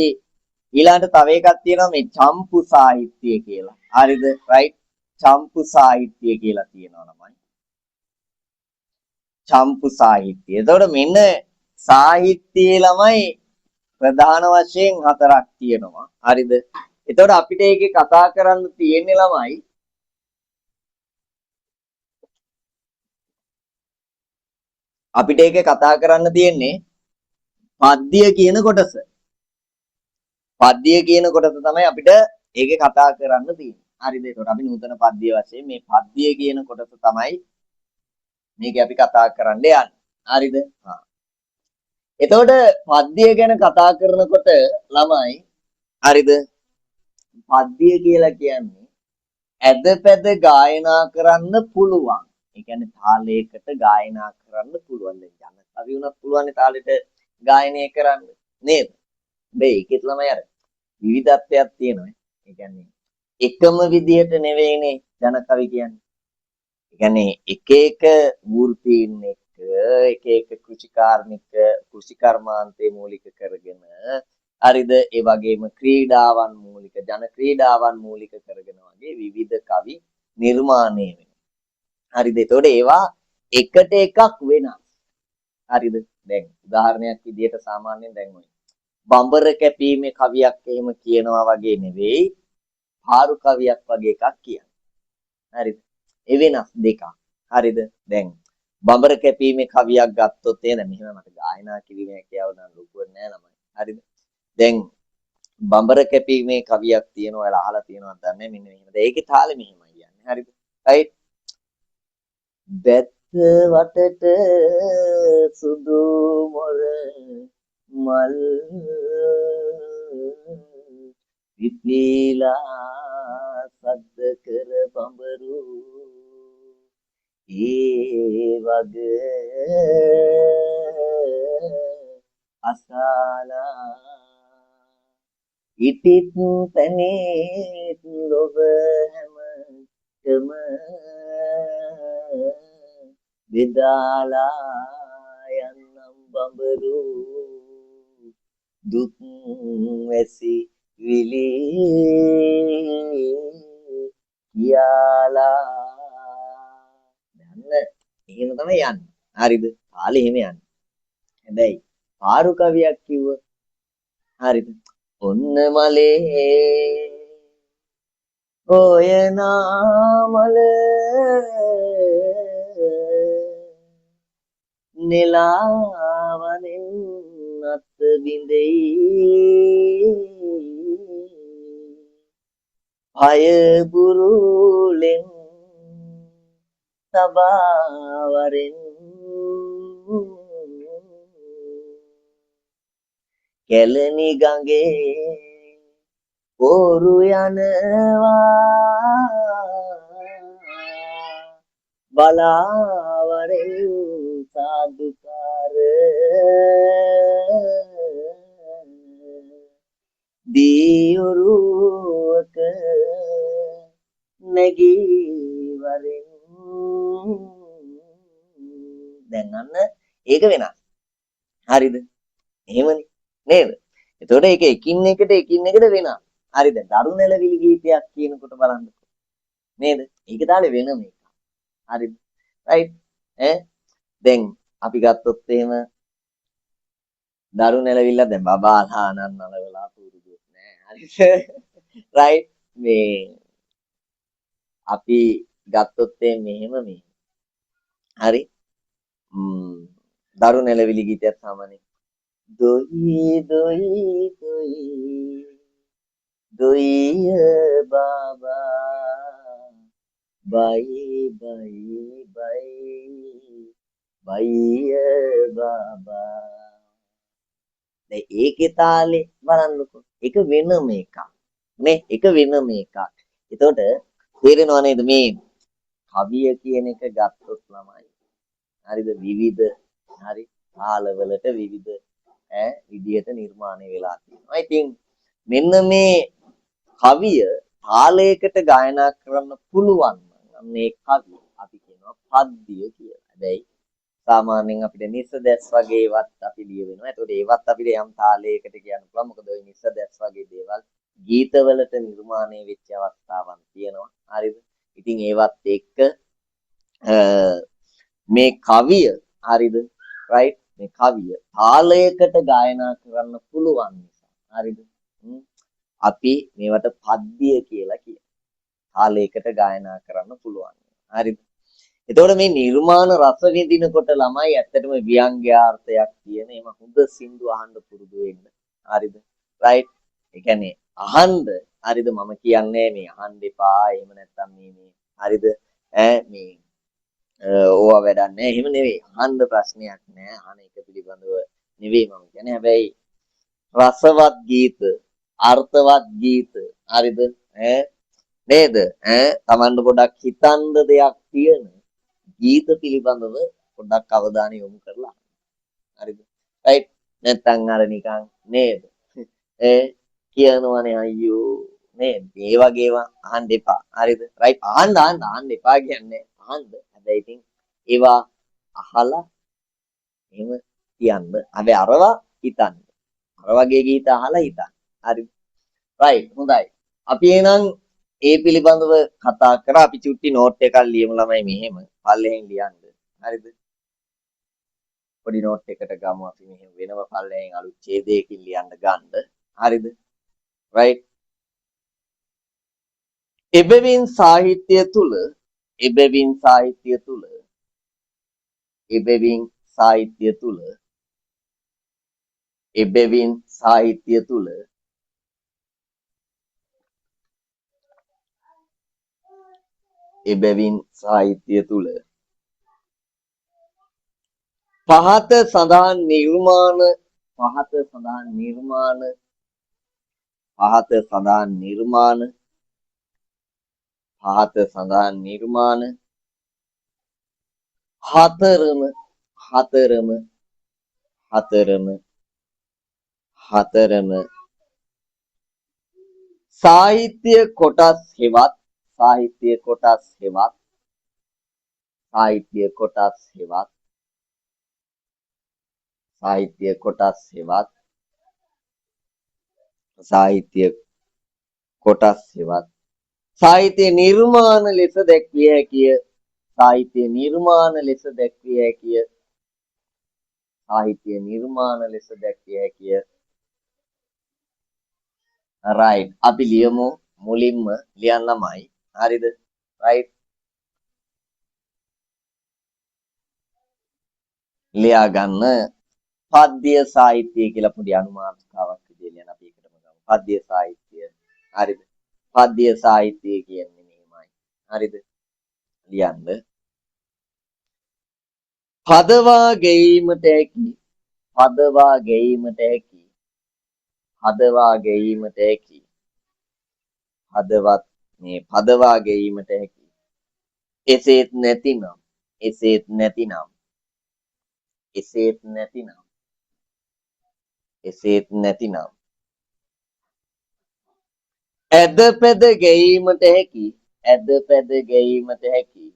Speaker 1: ඊළඟට තව එකක් තියෙනවා මේ චම්පු සාහිත්‍ය කියලා. හරිද? රයිට් චම්පු සාහිත්‍ය කියලා තියෙනවා ළමයි. චම්පු සාහිත්‍ය. එතකොට මෙන්න සාහිත්‍යයේ ළමයි ප්‍රධාන වශයෙන් හතරක් තියෙනවා. හරිද? එතකොට අපිට ඒකේ කතා කරන්න තියෙන්නේ ළමයි අපිට ඒකේ කතා කරන්න තියෙන්නේ පද්‍ය කියන කොටස. පද්‍ය කියන කොටස තමයි අපිට ඒකේ කතා කරන්න තියෙන්නේ. හරිද? එතකොට අපි නූතන පද්‍ය වශයෙන් මේ පද්‍ය කියන කොටස තමයි මේකේ අපි කතා කරන්න යන්නේ. හරිද? එතකොට පද්‍ය ගැන කතා කරනකොට ළමයි හරිද? පද්‍ය කියලා කියන්නේ ඇදපැද ගායනා කරන්න පුළුවන්. ඒ කියන්නේ තාලයකට ගායනා කරන්න පුළුවන්. දැන් යන කවි උනත් පුළුවන් තාලෙට ගායනය කරන්න නේද? මේකෙත් ළමයි අර විවිධත්වයක් තියෙනවා. ඒ කියන්නේ එකම විදියට නෙවෙයිනේ ජන කවි කියන්නේ. ඒ කියන්නේ එක එක වෘත්තීන් එක්ක එක එක කෘෂිකර්මාන්තේ මූලික කරගෙන හරිද? ඒ වගේම ක්‍රීඩාවන් මූලික ජන ක්‍රීඩාවන් මූලික කරගෙන වගේ විවිධ කවි නිර්මාණය වෙනවා. හරිද? එතකොට ඒවා එකට එකක් වෙනස්. හරිද? දැන් උදාහරණයක් විදිහට සාමාන්‍යයෙන් දැන් ඔය බඹර කැපීමේ කවියක් එහෙම කියනවා වගේ නෙවෙයි. පාරු කවියක් වගේ එකක් කියන්නේ. හරිද? ඒ වෙනස් දෙකක්. හරිද? දැන් බඹර කැපීමේ කවියක් ගත්තොත් එන මෙහෙම මට ගායනා කිරීමේ හැකියාව නම් ලොකුව නෑ ළමයි. හරිද? දැන් බඹර කැපීමේ කවියක් තියෙනවා ඔයාලා අහලා තියෙනවද දන්නේ මෙන්න මෙහෙම. ඒකේ තාලෙ මෙහෙමයි යන්නේ. හරිද? රයිට්. බැත්ත වටට සුදු මොර මල් විපීලා සද්ද කර බඹරු ඒ වග අසාලා ඉටිත් පැනේත් ලොව හැමතම බෙදාලා යන්නම් බඹරු දුක් වැසි විලි කියාලා යන්න එහෙම තමයි යන්නේ. හරිද? කාලේ එහෙම යන්නේ. හැබැයි පාරු කවියක් කිව්ව හරිද? ඔන්න මලේ ඔය නාමල නෙලාවනෙන් අත් බිඳෙයි අය බුරුලෙන් සබාවරෙන් කැලණි ගඟේ පෝරු යනවා බලාවරෙන් සාදුකාර දියුරුවක නැගී වරෙන් දැන් අන්න ඒක වෙනස්. හරිද? එහෙමනේ නේද? එතකොට ඒක එකින් එකට වෙනස්. හරිද? දරුණැලවිලි ගීතයක් කියනකොට බලන්නකො. නේද? ඒක තාලේ වෙනම එකක්. හරිද? රයිට් ඈ දැන් අපි ගත්තොත් එහෙම දරුණැලවිල්ල දැන් බබාලා නන්නලවලා පුරුදුත් නෑ. හරිද? රයිට් මේ අපි ගත්තොත් මෙහෙම මේ හරි දරුණැලවිලි ගීතයක් සාමාන්‍ය දොයි දොයි දොයි දොයි බබා බයි බයි බයි බයි බබා දැන් ඒකේ තාලේ බලන්නකො ඒක වෙනම එකක් නේ ඒක වෙනම එකක්. එතකොට තේරෙනව නේද මේ කවිය කියන එක ගත්තොත් ළමයි හරිද විවිධ හරි කාලවලට විවිධ විදියට නිර්මාණය වෙලා තියෙනවා. ඉතින් මෙන්න මේ කවිය තාලයකට ගායනා කරන්න පුළුවන් නම් මේ කවිය අපි කියනවා පද්‍ය කියලා. හැබැයි සාමාන්‍යයෙන් අපිට නිසදැස් වගේ ඒවත් අපි ලියවෙනවා. ඒතකොට ඒවත් අපිට යම් තාලයකට කියන්න පුළුවන්. මොකද ওই නිසදැස් වගේ දේවල් ගීතවලට නිර්මාණය වෙච්ච අවස්ථාවන් තියෙනවා. හරිද? ඉතින් ඒවත් එක්ක මේ කවිය හරිද? රයිට් මේ කවිය තාලයකට ගායනා කරන්න පුළුවන් නිසා හරිද? අපි මේවට පද්‍ය කියලා කියනවා. තාලයකට ගායනා කරන්න පුළුවන්. හරිද? එතකොට මේ නිර්මාණ රස විඳිනකොට ළමයි ඇත්තටම ව්‍යංග්‍යාර්ථයක් තියෙන එම හොඳ සින්දු අහන්න පුරුදු වෙන්න. හරිද? රයිට්. ඒ කියන්නේ අහන්න හරිද මම කියන්නේ මේ අහන්න එපා එහෙම නැත්තම් මේ හරිද? මේ ඕවා වැඩක් නැහැ. එහෙම නෙවෙයි. අහන්න ප්‍රශ්නයක් නැහැ. අහන එක පිළිබඳව නෙවෙයි මම කියන්නේ. හැබැයි රසවත් ගීත, අර්ථවත් ගීත හරිද? නේද? Tamanට පොඩක් හිතන්න දෙයක් තියෙන ගීත පිළිබඳව පොඩ්ඩක් අවධානය යොමු කරලා හරිද රයිට් නැත්නම් අර නිකන් නේද කියනවනේ අයියෝ නේද මේ වගේ ඒවා අහන්න එපා හරිද රයිට් අහන්න එපා කියන්නේ අහන්න හැබැයි ඉතින් ඒවා අහලා එහෙම කියන්න හැබැයි අරවා හිතන්න අර වගේ ගීත අහලා හිතන්න හරිද රයිට් හොඳයි අපි එහෙනම් ඒ පිළිබඳව කතා කරා අපි චුට්ටි නෝට් එකක් ලියමු ළමයි මෙහෙම පල්ලෙහෙන් ලියන්න හරිද පොඩි නෝට් එකකට ගමු අපි මෙහෙම වෙනම පල්ලෙන් අලුත් ඡේදයකින් ලියන්න ගන්න. හරිද? right? එබැවින් සාහිත්‍ය තුල එබැවින් සාහිත්‍ය තුල එබැවින් සාහිත්‍ය තුල එබැවින් සාහිත්‍ය තුල එබැවින් සාහිත්‍ය තුල පහත සඳහන් නිර්මාණ පහත සඳහන් නිර්මාණ පහත සඳහන් නිර්මාණ පහත සඳහන් නිර්මාණ හතරම හතරම හතරම හතරම සාහිත්‍ය කොටස් හෙවත් සාහිත්‍ය කොටස් හෙවත් සාහිත්‍ය කොටස් හෙවත් සාහිත්‍ය කොටස් හෙවත් සාහිත්‍ය කොටස් හෙවත් සාහිත්‍ය නිර්මාණ ලෙස දැක්විය හැකිය සාහිත්‍ය නිර්මාණ ලෙස දැක්විය හැකිය සාහිත්‍ය නිර්මාණ ලෙස දැක්විය හැකිය right අපි ලියමු මුලින්ම ලියන්නමයි හරිද right ලියා ගන්න පද්‍ය සාහිත්‍ය කියලා පොඩි අනුමානිකාවක් විදිහට ලියන අපි එකටම ගමු පද්‍ය සාහිත්‍ය හරිද පද්‍ය සාහිත්‍ය කියන්නේ මෙහෙමයි හරිද ලියන්න පදවා ගැයීමට හැකි පදවා ගැයීමට හැකි පදවා ගැයීමට හැකි හදවත් මේ පදවා ගැයීමට හැකි එසේත් නැතිනම් එසේත් නැතිනම් එසේත් නැතිනම් එසේත් නැතිනම් ඇද පැද ගැයීමට හැකි ඇද පැද ගැයීමට හැකි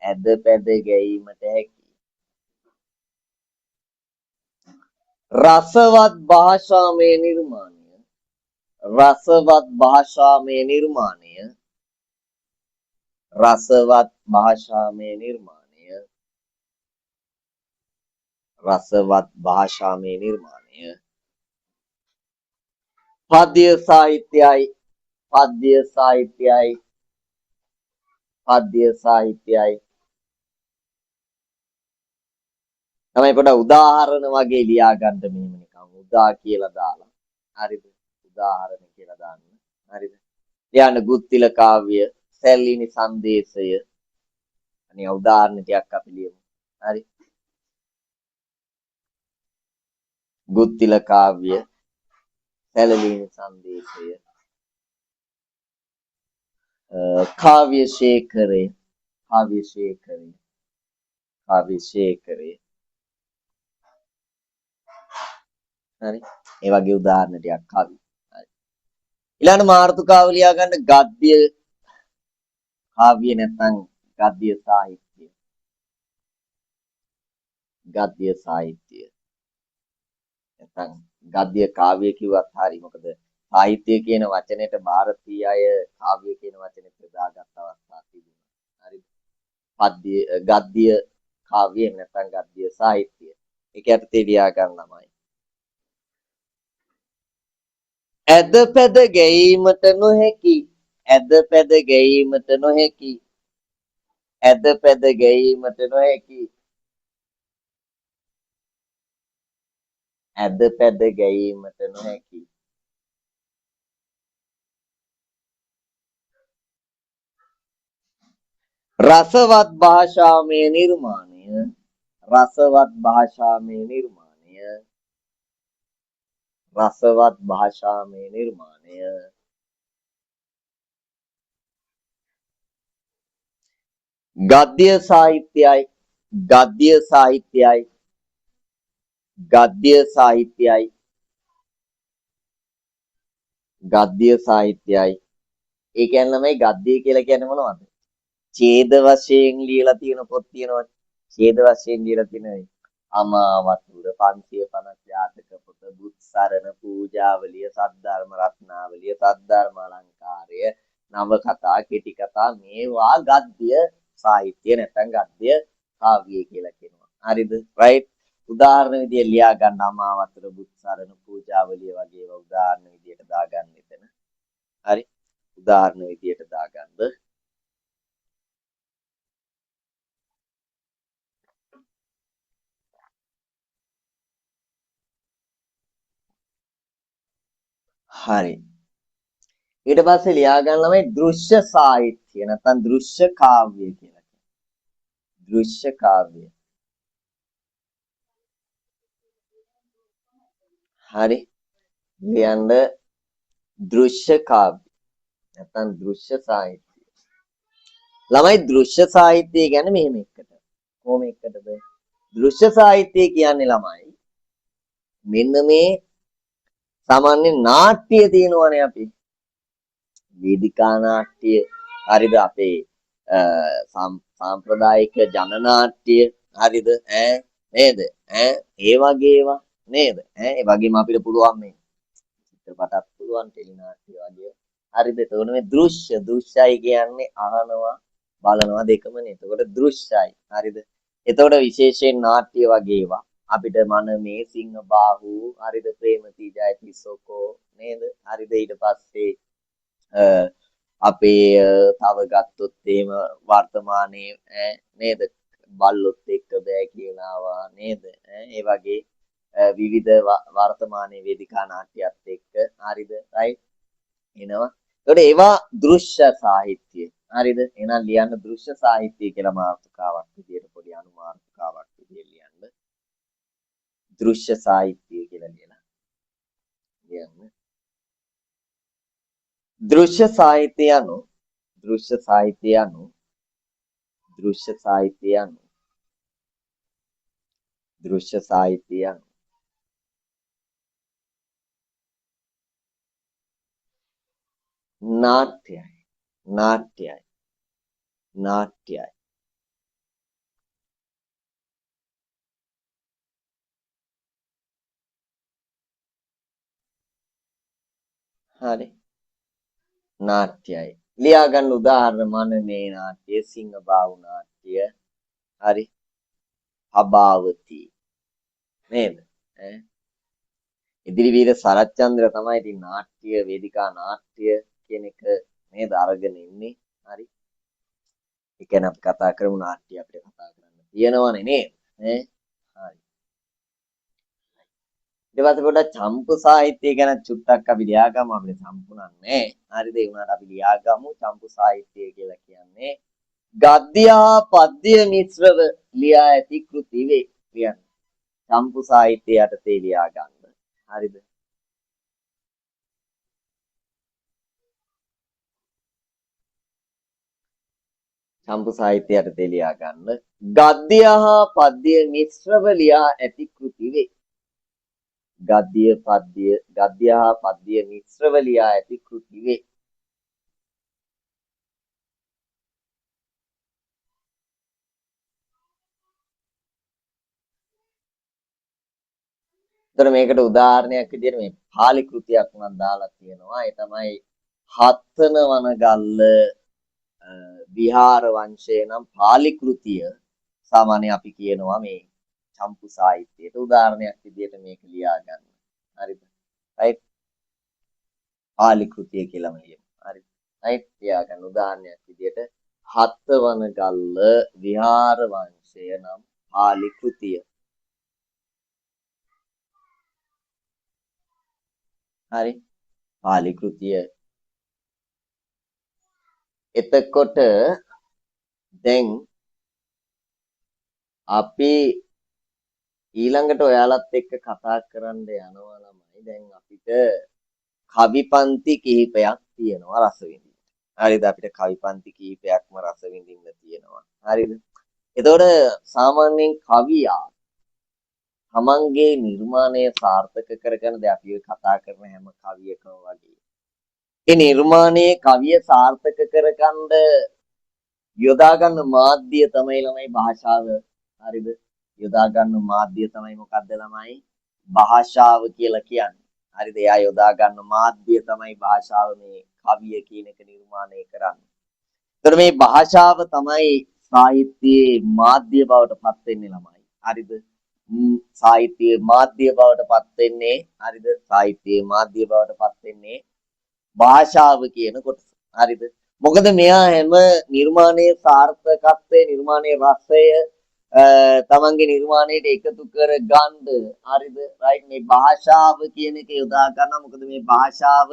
Speaker 1: ඇද පැද ගැයීමට හැකි රසවත් භාෂාමය නිර්මාණය රසවත් භාෂාමය නිර්මාණය රසවත් භාෂාමය නිර්මාණය රසවත් භාෂාමය නිර්මාණය පද්‍ය සාහිත්‍යයි පද්‍ය සාහිත්‍යයි පද්‍ය සාහිත්‍යයි තමයි පොඩ උදාහරණ වගේ ලියා ගන්න මෙහෙම නිකන් උදා කියලා දාලා හරිද උදාහරණ කියලා දාන්න හරිද ලියන්න ගුත්තිල කාව්‍ය සැල්ලිනි සංදේශය අනේ උදාහරණ ටිකක් අපි ලියමු හරි ගුත්තිල කාව්‍ය සැලලිනි සංදේශය කාව්‍ය ශේඛරය කාව්‍ය ශේඛරය කාව්‍ය ශේඛරය හරි ඒ වගේ උදාහරණ ටිකක් කවි හරි ඊළඟ මාතෘකාව ලියා ගන්න ගද්‍ය කාව්‍ය නැත්නම් ගද්‍ය සාහිත්‍ය ගද්‍ය සාහිත්‍ය නැත්නම් ගද්‍ය කාව්‍ය කිව්වත් හරි මොකද සාහිත්‍ය කියන වචනෙට ಭಾರತೀಯ අය කාව්‍ය කියන වචනෙට දාගත් අවස්ථා තිබුණා හරි පද්‍ය ගද්‍ය කාව්‍ය නැත්නම් ගද්‍ය සාහිත්‍ය ඒක යටතේ ලියා ගන්නමයි ඇද පැද ගැයීමට නොහැකි ඇද පැද ගැයීමට නොහැකි ඇද පැද ගැයීමට නොහැකි ඇද පැද ගැයීමට නොහැකි රසවත් භාෂාමය නිර්මාණය රසවත් භාෂාමය නිර්මාණය රසවත් භාෂාමය නිර්මාණය ගද්‍ය සාහිත්‍යයි ගද්‍ය සාහිත්‍යයි ගද්‍ය සාහිත්‍යයි ගද්‍ය සාහිත්‍යයි ඒ කියන්නේ මේ ගද්‍ය කියලා කියන්නේ මොනවද ඡේද වශයෙන් ලියලා තියෙන පොත් තියෙනවා ඡේද වශයෙන් ලියලා තියෙන අමාවතුර 550 ජාතක පොත බුත්සරණ පූජාවලිය සද්ධර්ම රත්නාවලිය සද්ධර්ම අලංකාරය නවකථා කෙටි කතා මේවා ගද්‍ය සාහිත්‍ය නැත්නම් ගද්‍ය කාව්‍ය කියලා කියනවා හරිද? right? උදාහරණ විදියට ලියා ගන්න අමාවතර බුත්සරණ පූජාවලිය වගේ ඒවා උදාහරණ විදියට දාගන්න එතන. හරි? උදාහරණ විදියට දාගන්න. හරි. ඊට පස්සේ ලියා ගන්න ළමයි දෘශ්‍ය සාහිත්‍ය නැත්නම් දෘශ්‍ය කාව්‍ය කියලා කියනවා. දෘශ්‍ය කාව්‍ය. හරි. ලියන්න දෘශ්‍ය කාව්‍ය නැත්නම් දෘශ්‍ය සාහිත්‍ය. ළමයි දෘශ්‍ය සාහිත්‍ය කියන්නේ මෙහෙම එකට. කොහොම එකටද? දෘශ්‍ය සාහිත්‍ය කියන්නේ ළමයි මෙන්න මේ සාමාන්‍ය නාට්‍ය තියෙනවනේ අපි. වේදිකා නාට්‍ය හරිද අපේ සාම්ප්‍රදායික ජනනාට්‍ය හරිද නේද ඒ වගේ ඒවා නේද ඒ වගේම අපිට පුළුවන් මේ චිත්‍රපටත් පුළුවන් ටෙලි නාට්‍ය වගේ හරිද එතකොට මේ දෘශ්‍යයි කියන්නේ අහනවා බලනවා දෙකමනේ එතකොට දෘශ්‍යයි හරිද එතකොට විශේෂයෙන් නාට්‍ය වගේ ඒවා අපිට මනමේ සිංහබාහු හරිද ප්‍රේමති ජයතිසෝකෝ නේද හරිද ඊට පස්සේ අපේ තව ගත්තොත් එහෙම වර්තමානයේ නේද බල්ලොත් එක්ක බෑ කියනවා නේද ඒ වගේ විවිධ වර්තමානයේ වේදිකා නාට්‍යයත් එක්ක හරිද රයිට් එනවා ඒකට ඒවා දෘශ්‍ය සාහිත්‍ය හරිද එහෙනම් ලියන්න දෘශ්‍ය සාහිත්‍ය කියලා මාතෘකාවක් විදියට පොඩි අනුමාතෘකාවක් විදියට ලියන්න දෘශ්‍ය සාහිත්‍ය කියලා ලියන්න දෘශ්‍ය සාහිත්‍ය anu දෘශ්‍ය සාහිත්‍ය anu දෘශ්‍ය සාහිත්‍ය anu දෘශ්‍ය සාහිත්‍ය anu නාට්‍යයි නාට්‍යයි නාට්‍යයි හරි නාට්‍යයි ලියා ගන්න උදාහරණ මනමේ නාට්‍ය සිංහබාහු නාට්‍ය හරි අභාවති නේද ඉදිරිවීර සරච්චන්ද්‍ර තමයි ඉතින් නාට්‍ය වේදිකා නාට්‍ය කියන එක නේද අරගෙන ඉන්නේ හරි ඒ කියන්නේ අපි කතා කරමු නාට්‍ය අපිට කතා කරන්න තියෙනවනේ නේද හරි ඊට පස්සේ පොඩ්ඩක් චම්පු සාහිත්‍ය ගැන චුට්ටක් අපි ලියාගමු අපිට සම්පූර්ණන්නේ හරිද ඒ වුණාට අපි ලියාගමු චම්පු සාහිත්‍ය කියලා කියන්නේ ගද්‍ය හා පද්‍ය මිශ්‍රව ලියා ඇති කෘති වේ කියන්නේ චම්පු සාහිත්‍ය යටතේ ලියා ගන්න හරිද චම්පු සාහිත්‍ය යටතේ ලියා ගන්න ගද්‍ය හා පද්‍ය මිශ්‍රව ලියා ඇති කෘති වේ ගද්‍ය හා පද්‍ය මිශ්‍රව ලියා ඇති කෘති වේ එතකොට මේකට උදාහරණයක් විදිහට මේ පාලි කෘතියක් මම දාලා තියෙනවා ඒ තමයි හත්වන වනගල්ල විහාර වංශය නම් පාලි කෘතිය සාමාන්‍ය අපි කියනවා මේ චම්පු සාහිත්‍යයට උදාහරණයක් විදිහට මේක ලියා ගන්න. හරිද? right? පාලි කෘතිය කියලාම ලියමු. හරිද? right? ලියා ගන්න උදාහරණයක් විදිහට හත්වන ගල්ල විහාර වංශය නම් පාලි කෘතිය. හරි? පාලි කෘතිය. එතකොට දැන් අපි ඊළඟට ඔයාලත් එක්ක කතා කරන්න යනවා ළමයි දැන් අපිට කවි පන්ති කිහිපයක් තියෙනවා රස විඳින්න. හරිද අපිට කවි පන්ති කිහිපයක්ම රස විඳින්න තියෙනවා. හරිද? එතකොට සාමාන්‍යයෙන් කවියා තමන්ගේ නිර්මාණය සාර්ථක කරගන්න දැන් අපි කතා කරන හැම කවියකම වගේ. ඒ නිර්මාණයේ කවිය සාර්ථක කරගන්න යොදා ගන්න මාධ්‍ය තමයි ළමයි භාෂාව. හරිද? යොදා ගන්න මාධ්‍ය තමයි මොකද්ද ළමයි? භාෂාව කියලා කියන්නේ. හරිද? එයා යොදා ගන්න මාධ්‍ය තමයි භාෂාව මේ කවිය කියන එක නිර්මාණය කරන්නේ. ඒතර මේ භාෂාව තමයි සාහිත්‍යයේ මාධ්‍ය බවට පත් වෙන්නේ ළමයි. හරිද? සාහිත්‍යයේ මාධ්‍ය බවට පත් වෙන්නේ හරිද? සාහිත්‍යයේ මාධ්‍ය බවට පත් වෙන්නේ භාෂාව කියන කොටස. හරිද? මොකද මෙයා හැම නිර්මාණයේ සාර්ථකත්වයේ නිර්මාණයේ රසය තමන්ගේ නිර්මාණයට එකතු කර ගන්න හරිද? රයිට් මේ භාෂාව කියන එක යොදා ගන්න. මොකද මේ භාෂාව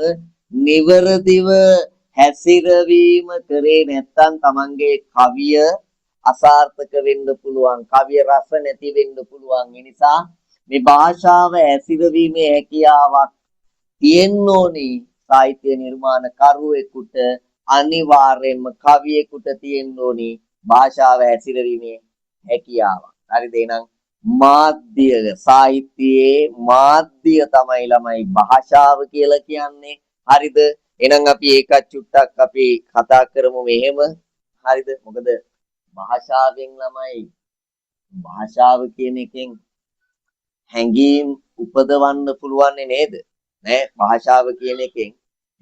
Speaker 1: නිවරදිව හැසිරවීම කරේ නැත්නම් තමන්ගේ කවිය අසාර්ථක වෙන්න පුළුවන්. කවිය රස නැති වෙන්න පුළුවන්. ඒ නිසා මේ භාෂාව හැසිරවීමේ හැකියාවක් තියෙන්න ඕනි සාහිත්‍ය නිර්මාණ කරුවෙකුට අනිවාර්යයෙන්ම කවියෙකුට තියෙන්න ඕනි භාෂාව හැසිරවීමේ හැකියාවක්. හරිද? එහෙනම් මාධ්‍ය සාහිත්‍යයේ මාධ්‍ය තමයි ළමයි භාෂාව කියලා කියන්නේ. හරිද? එහෙනම් අපි ඒකත් චුට්ටක් අපි කතා කරමු මෙහෙම. හරිද? මොකද භාෂාවෙන් ළමයි භාෂාව කියන එකෙන් හැඟීම් උපදවන්න පුළුවන් නේද? නෑ භාෂාව කියන එකෙන්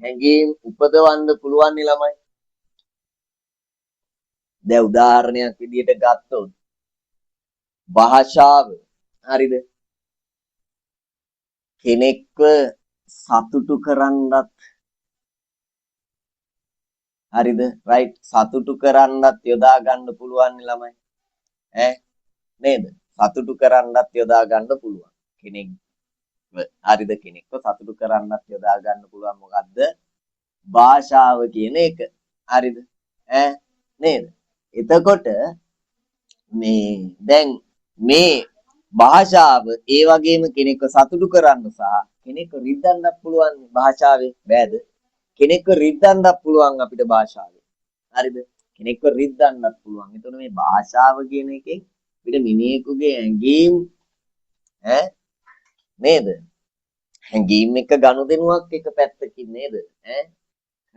Speaker 1: හැඟීම් උපදවන්න පුළුවන් ළමයි. දැන් උදාහරණයක් විදිහට ගත්තොත් භාෂාව හරිද? කෙනෙක්ව සතුටු කරන්නත් හරිද? රයිට් සතුටු කරන්නත් යොදා ගන්න පුළුවන් ළමයි. ඈ නේද? සතුටු කරන්නත් යොදා ගන්න පුළුවන්. කෙනෙක් හරිද? කෙනෙක්ව සතුටු කරන්නත් යොදා ගන්න පුළුවන් මොකද්ද? භාෂාව කියන එක. හරිද? ඈ නේද? එතකොට මේ දැන් මේ භාෂාව ඒ වගේම කෙනෙක්ව සතුටු කරන්න සහ කෙනෙක්ව රිද්දන්නත් පුළුවන් භාෂාවේ බෑද? කෙනෙක්ව රිද්දන්නත් පුළුවන් අපිට භාෂාවේ. හරිද? කෙනෙක්ව රිද්දන්නත් පුළුවන්. එතකොට මේ භාෂාව කියන එකෙන් අපිට මිනිහෙකුගේ ඇඟීම් ඈ නේද? හැඟීම් එක ගනුදෙනුවක් එක පැත්තකින් නේද? ඈ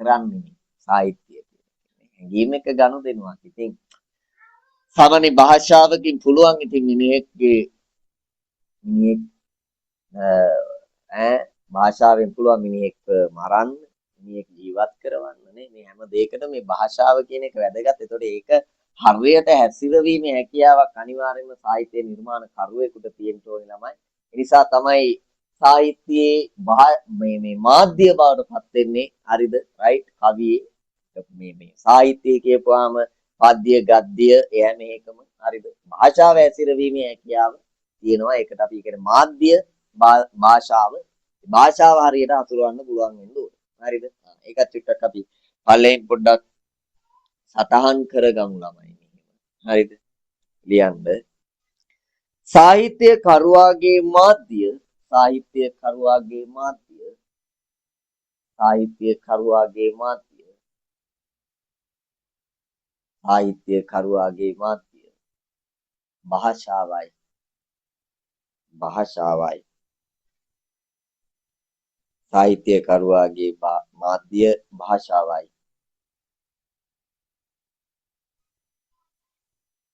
Speaker 1: කරන්නේ සාහිත්‍යය කියන්නේ. හැඟීම් එක ගනුදෙනුවක්. ඉතින් සාමාන්‍ය භාෂාවකින් පුළුවන් ඉතින් මිනිහෙක් භාෂාවෙන් පුළුවන් මිනිහෙක් මරන්න, මිනිහෙක් ජීවත් කරවන්න නේ. මේ හැම දෙයකටම මේ භාෂාව කියන එක වැදගත්. ඒතකොට ඒක හරියට හැසිරවීමේ හැකියාවක් අනිවාර්යයෙන්ම සාහිත්‍ය නිර්මාණ කරුවෙකුට තියෙන්න ඕනේ ළමයි. ඒ නිසා තමයි සාහිත්‍යයේ මේ මාධ්‍ය බවට පත් වෙන්නේ. හරිද? රයිට් කවියේ මේ සාහිත්‍ය කියපුවාම පද්‍ය ගද්‍ය එයා මේකම හරිද? භාෂාව හැසිරවීමේ හැකියාව තියෙනවා. ඒකට අපි කියන්නේ මාධ්‍ය භාෂාව. භාෂාව හරියට හසුරවන්න පුළුවන් වෙන්න ඕනේ. හරිද? ඒකත් චුට්ටක් අපි පළවෙනි පොඩ්ඩක් සටහන් කරගමු ළමයි. හරිද? ලියන්න. සාහිත්‍ය කරුවාගේ මාධ්‍ය සාහිත්‍ය කරුවාගේ මාධ්‍ය සාහිත්‍ය කරුවාගේ මාධ්‍ය සාහිත්‍ය කරුවාගේ මාධ්‍ය භාෂාවයි භාෂාවයි සාහිත්‍ය කරුවාගේ මාධ්‍ය භාෂාවයි.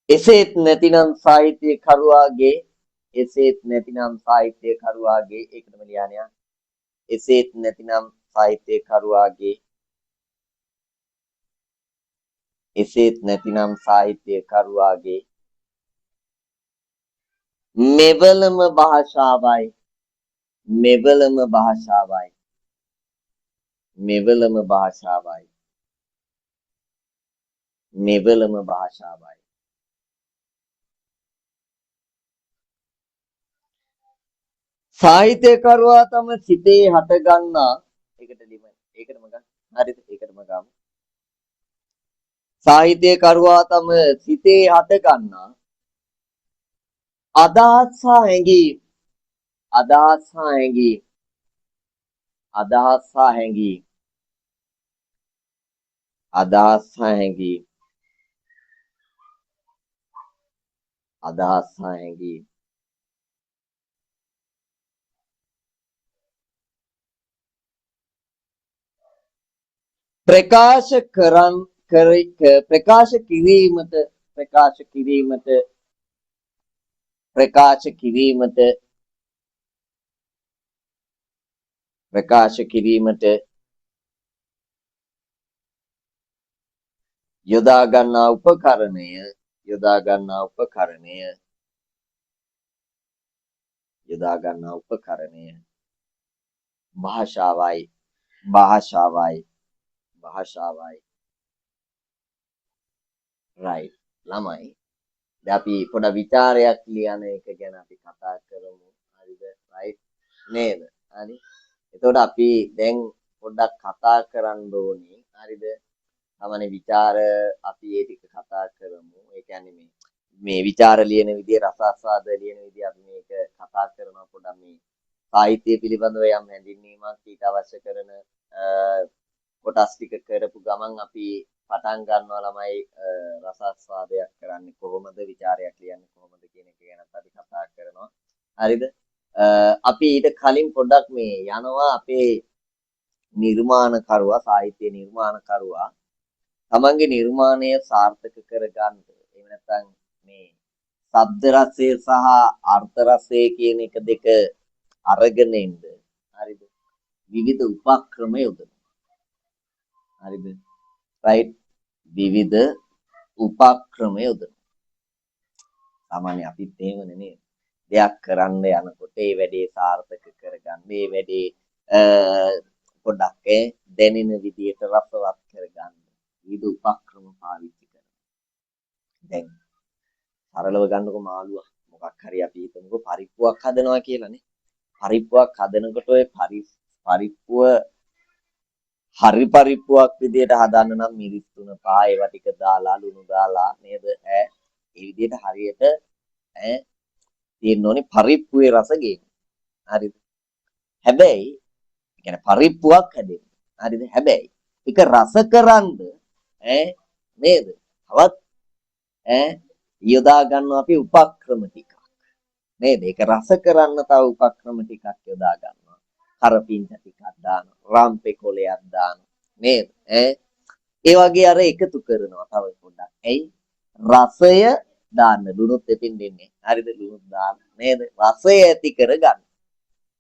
Speaker 1: එසේත් නැතිනම් සාහිත්‍ය කරුවාගේ එසේත් නැතිනම් සාහිත්‍ය කරුවාගේ ඒකටම ලියන්නේ එසේත් නැතිනම් සාහිත්‍ය කරුවාගේ එසේත් නැතිනම් සාහිත්‍ය කරුවාගේ මෙවලම භාෂාවයි මෙවලම භාෂාවයි මෙවලම භාෂාවයි මෙවලම භාෂාවයි සාහිත්‍යකරුවා තම සිතේ හටගන්නා ඒකට ලියන්න ඒකටම ගන්න හරිද ඒකටම ගමු සාහිත්‍යකරුවා තම සිතේ හටගන්නා අදහස් සහ හැඟීම් අදහස් සහ හැඟීම් අදහස් සහ හැඟීම් අදහස් සහ හැඟීම් අදහස් සහ හැඟීම් ප්‍රකාශ කිරීමට යොදා ගන්නා උපකරණය යොදා ගන්නා උපකරණය භාෂාවයි භාෂාවයි භාෂාවයි right ළමයි දැන් අපි පොඩ විචාරයක් ලියන එක ගැන අපි කතා කරමු හරිද right නේද හරි එතකොට අපි දැන් පොඩ්ඩක් කතා කරන්න ඕනේ හරිද තමනේ විචාර අපි ඒ ටික කතා කරමු ඒ කියන්නේ මේ විචාර ලියන විදිය රසාස්වාද ලියන විදිය අපි මේක කතා කරනවා පොඩ්ඩක් මේ සාහිත්‍ය පිළිබඳව යම් හැඳින්වීමක් ඊට අවශ්‍ය කරන කොටස් ටික කරපු ගමන් අපි පටන් ගන්නවා ළමයි රසාස්වාදයක් කරන්නේ කොහොමද විචාරයක් ලියන්නේ කොහොමද කියන එක ගැන අපි කතා කරනවා හරිද අපි ඊට කලින් පොඩ්ඩක් මේ යනවා අපේ නිර්මාණකරුවා සාහිත්‍ය නිර්මාණකරුවා තමන්ගේ නිර්මාණය සාර්ථක කරගන්න එහෙම නැත්නම් මේ ශබ්ද රසය සහ අර්ථ රසය කියන එක දෙක අරගෙන ඉන්න හරිද විවිධ උපක්‍රම යොදනවා හරිද right විවිධ උපක්‍රම යොදනවා සාමාන්‍ය අපිත් එහෙමනේ නේද දෙයක් කරන්න යනකොට ඒ වැඩේ සාර්ථක කරගන්න මේ වැඩේ පොඩ්ඩක් දැනෙන විදියට රසවත් කරගන්න විවිධ උපක්‍රම පාවිච්චි කරනවා දැන් සරලව ගන්නකො මාළුවා මොකක් හරි අපි හිතමුකෝ පරිප්පුවක් හදනවා කියලානේ පරිප්පුවක් හදනකොට ඔය පරිප්පුව හරි පරිප්පුවක් විදියට හදන්න නම් මිරිස් තුන පහ ඒවා ටික දාලා ලුණු දාලා නේද ඒ විදියට හරියට තියෙන්න ඕනේ පරිප්පුවේ රස ගේන්න හරිද හැබැයි ඒ කියන්නේ පරිප්පුවක් හැදෙන්න හරිද හැබැයි ඒක රසකරනද නේද තවත් යොදා ගන්නවා අපි උපක්‍රම ටිකක් නේද ඒක රස කරන්න තව උපක්‍රම ටිකක් යොදා ගන්නවා කරපිංච ටිකක් දානවා රම්පේ කොලයක් දානවා නේද ඒ වගේ අර එකතු කරනවා තව පොඩ්ඩක් ඇයි රසය දාන්න ලුණුත් එතින් දෙන්නේ හරිද ලුණුත් දාන්න නේද රසය ඇති කරගන්න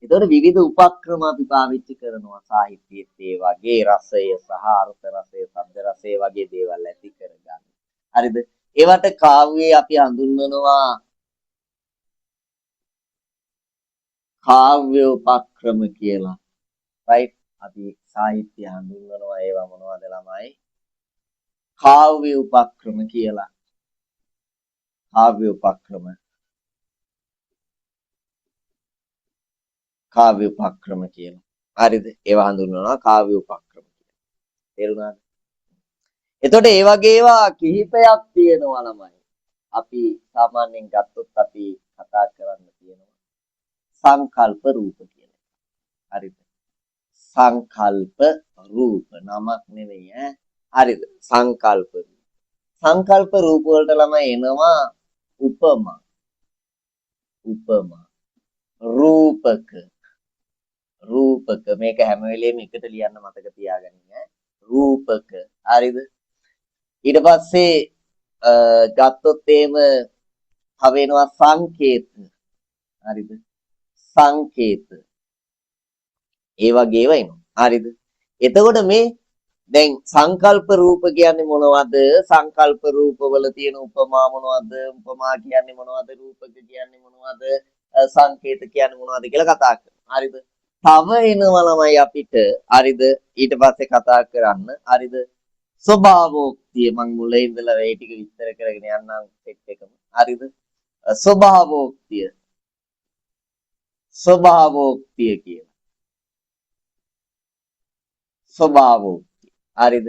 Speaker 1: ඒතකොට විවිධ උපක්‍රම අපි පාවිච්චි කරනවා සාහිත්‍යයේත් ඒ වගේ රසය සහ අර්ථ රසය ශබ්ද රසය වගේ දේවල් ඇති කරගන්න හරිද ඒවට කාව්‍යයේ අපි හඳුන්වනවා කාව්‍ය උපක්‍රම කියලා right අපි සාහිත්‍ය හඳුන්වනවා ඒවා මොනවද ළමයි කාව්‍ය උපක්‍රම කියලා කාව්‍ය උපක්‍රම කියලා හරිද ඒවා හඳුන්වනවා කාව්‍ය උපක්‍රම කියලා තේරුණාද එතකොට ඒ වගේ ඒවා කිහිපයක් තියෙනවා ළමයි අපි සාමාන්‍යයෙන් ගත්තොත් අපි කතා කරන්න තියෙනවා සංකල්ප රූප කියලා. හරිද? සංකල්ප රූප නමක් නෙවෙයි ඈ. හරිද? සංකල්ප රූප. සංකල්ප රූප වලට ළමයි එනවා උපමා. උපමා. රූපක. රූපක මේක හැම වෙලෙම එකට ලියන්න මතක තියාගන්න ඈ. රූපක. හරිද? ඊට පස්සේ ගත්තොත් එහෙම තව වෙනවා සංකේත. හරිද? සංකේත ඒ වගේ ඒවා එනවා හරිද එතකොට මේ දැන් සංකල්ප රූප කියන්නේ මොනවද සංකල්ප රූප වල තියෙන උපමා මොනවද උපමා කියන්නේ මොනවද රූපක කියන්නේ මොනවද සංකේත කියන්නේ මොනවද කියලා කතා කරනවා හරිද තව එනවා ළමයි අපිට හරිද ඊට පස්සේ කතා කරන්න හරිද ස්වභාවෝක්තිය මම මුලින් ඉඳලා ඒ ටික විස්තර කරගෙන යන්නම් සෙට් එකම හරිද ස්වභාවෝක්තිය ස්වභාවෝක්තිය කියලා. ස්වභාවෝක්තිය. හරිද?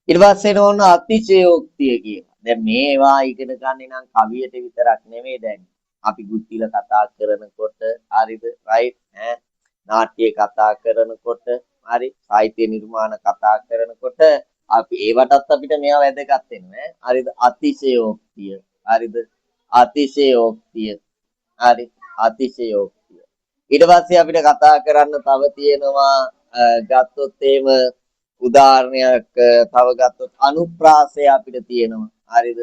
Speaker 1: ඊට පස්සේ නෝන අතිශයෝක්තිය කියලා. දැන් මේවා ඉගෙන ගන්න නම් කවියට විතරක් නෙමෙයි දැන්. අපි ගුත්තිල කතා කරනකොට හරිද? රයිට් ඈ නාට්‍ය කතා කරනකොට හරි සාහිත්‍ය නිර්මාණ කතා කරනකොට අපි ඒවටත් අපිට මේවා වැදගත් වෙනවා ඈ. හරිද? අතිශයෝක්තිය. හරිද? අතිශයෝක්තිය. හරි අතිශයෝක්තිය ඊට පස්සේ අපිට කතා කරන්න තව තියෙනවා ගත්තොත් එහෙම උදාහරණයක් තව ගත්තොත් අනුප්‍රාසය අපිට තියෙනවා හරිද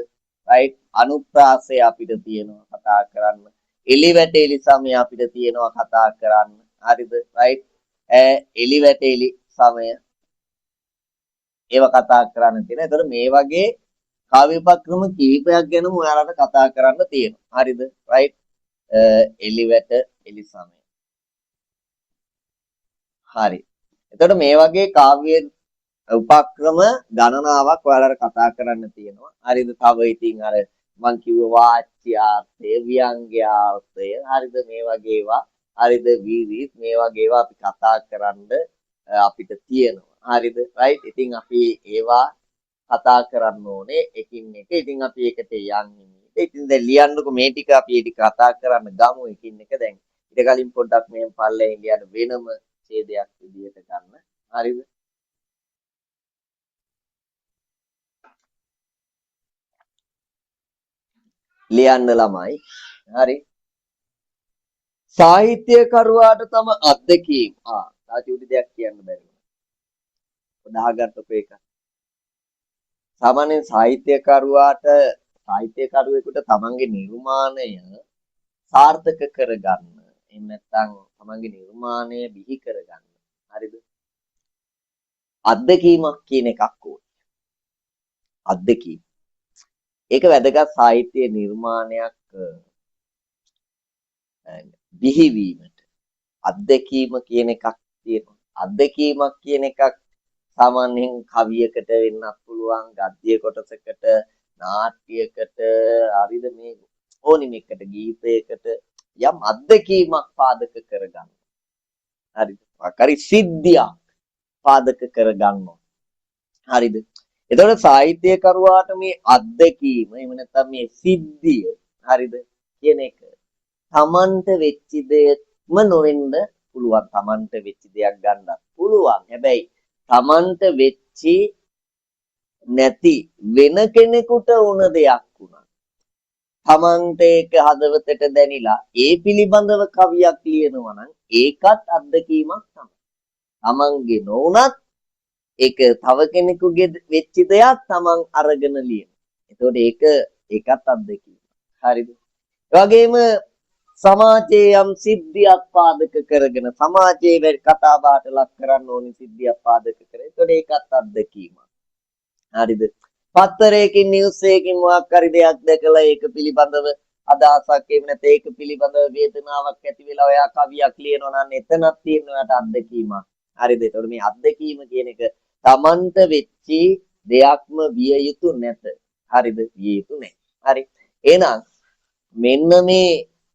Speaker 1: රයිට් අනුප්‍රාසය අපිට තියෙනවා කතා කරන්න එලිවැටේලි සමය අපිට තියෙනවා කතා කරන්න හරිද රයිට් එලිවැටේලි සමය ඒව කතා කරන්න තියෙනවා එතකොට මේ වගේ කාව්‍ය උපක්‍රම කිහිපයක් ගැනම ඔයාලට කතා කරන්න තියෙනවා හරිද රයිට් එලිවැට එලිසමය. හරි. එතකොට මේ වගේ කාව්‍ය උපක්‍රම ගණනාවක් ඔයාලට කතා කරන්න තියෙනවා. හරිද? තව ඉතින් අර මං කිව්ව වාච්‍යාර්ථය, ව්‍යංග්‍යාර්ථය, හරිද? මේ වගේ ඒවා, හරිද? විවිධ මේ වගේ ඒවා අපි කතා කරන්න අපිට තියෙනවා. හරිද? රයිට්. ඉතින් අපි ඒවා කතා කරන්න ඕනේ එකින් එක. ඉතින් අපි ඒකට යන්නේ. ඉතින් දැන් ලියන්නකො මේ ටික අපි ඒ ටික කතා කරන්න ගමු එකින් එක. දැන් ඊට කලින් පොඩ්ඩක් මෙහෙම පල්ලෙන් ලියන්න වෙනම ඡේදයක් විදියට ගන්න. හරිද? ලියන්න ළමයි. හරි. සාහිත්‍යකරුවාට තම අත්දැකීම්. තාචුටි දෙයක් කියන්න බැරි වුණා. දාගන්නකො ඒක. සාමාන්‍යයෙන් සාහිත්‍යකරුවෙකුට තමන්ගේ නිර්මාණය සාර්ථක කරගන්න. එහෙම නැත්නම් තමන්ගේ නිර්මාණය බිහි කරගන්න. හරිද? අත්දැකීමක් කියන එකක් ඕනේ. අත්දැකීම. ඒක වැදගත් සාහිත්‍ය නිර්මාණයක් බිහිවීමට අත්දැකීම කියන එකක් තියෙනවා. අත්දැකීමක් කියන එකක් සාමාන්‍යයෙන් කවියකට වෙන්නත් පුළුවන්, ගද්‍ය කොටසකට, නාට්‍යයකට, හරිද මේ ඕනිම එකට ගීතයකට යම් අත්දැකීමක් පාදක කරගන්න. හරිද? ආකාරي සිද්ධියක් පාදක කරගන්නවා. හරිද? එතකොට සාහිත්‍යකරුවාට මේ අත්දැකීම එහෙම නැත්නම් මේ සිද්ධිය හරිද කියන එක තමන්ට වෙච්ච දෙයක්ම නොවෙන්න පුළුවන්. තමන්ට වෙච්ච දෙයක් ගන්නත් පුළුවන්. හැබැයි තමන්ට වෙච්චි නැති වෙන කෙනෙකුට වුණ දෙයක් වුණා. තමන්ට ඒක හදවතට දැනිලා ඒ පිළිබඳව කවියක් ලියනවා නම් ඒකත් අත්දැකීමක් තමයි. තමන්ගේ නොවුනත් ඒක තව කෙනෙකුගේ වෙච්ච දෙයක් තමන් අරගෙන ලියන. එතකොට ඒකත් අත්දැකීම. හරිද? ඒ වගේම සමාජයේ යම් සිද්ධියක් පාදක කරගෙන සමාජයේ කතා බහට ලක් කරන්න ඕනි සිද්ධියක් පාදක කරගෙන එතකොට ඒකත් අත්දැකීමක්. හරිද? පත්තරයකින් නිවුස් එකකින් මොකක් හරි දෙයක් දැකලා ඒක පිළිබඳව අදහසක් එහෙම නැත්නම් ඒක පිළිබඳව වේදනාවක් ඇති වෙලා ඔයා කවියක් ලියනවා නම් එතනක් තියෙනවාට අත්දැකීමක්. හරිද? එතකොට මේ අත්දැකීම කියන එක තමන්ට වෙච්චි දෙයක්ම විය යුතු නැත. හරිද? විය යුතු නැහැ. හරි. එහෙනම් මෙන්න මේ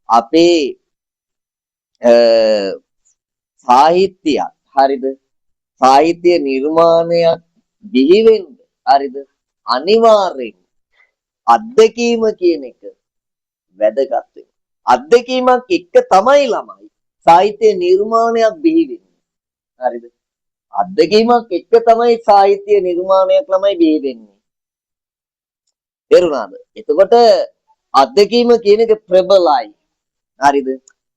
Speaker 1: අපේ සාහිත්‍යයක් හරිද? සාහිත්‍ය නිර්මාණයක් බිහි වෙන්න හරිද? අනිවාර්යෙන් අත්දැකීම කියන එක වැදගත් වෙනවා. අත්දැකීමක් එක්ක තමයි ළමයි සාහිත්‍ය නිර්මාණයක් බිහි වෙන්නේ. හරිද? අත්දැකීමක් එක්ක තමයි සාහිත්‍ය නිර්මාණයක් ළමයි බිහි වෙන්නේ. තේරුණාද? එතකොට අත්දැකීම කියන එක ප්‍රබලයි. හරිද?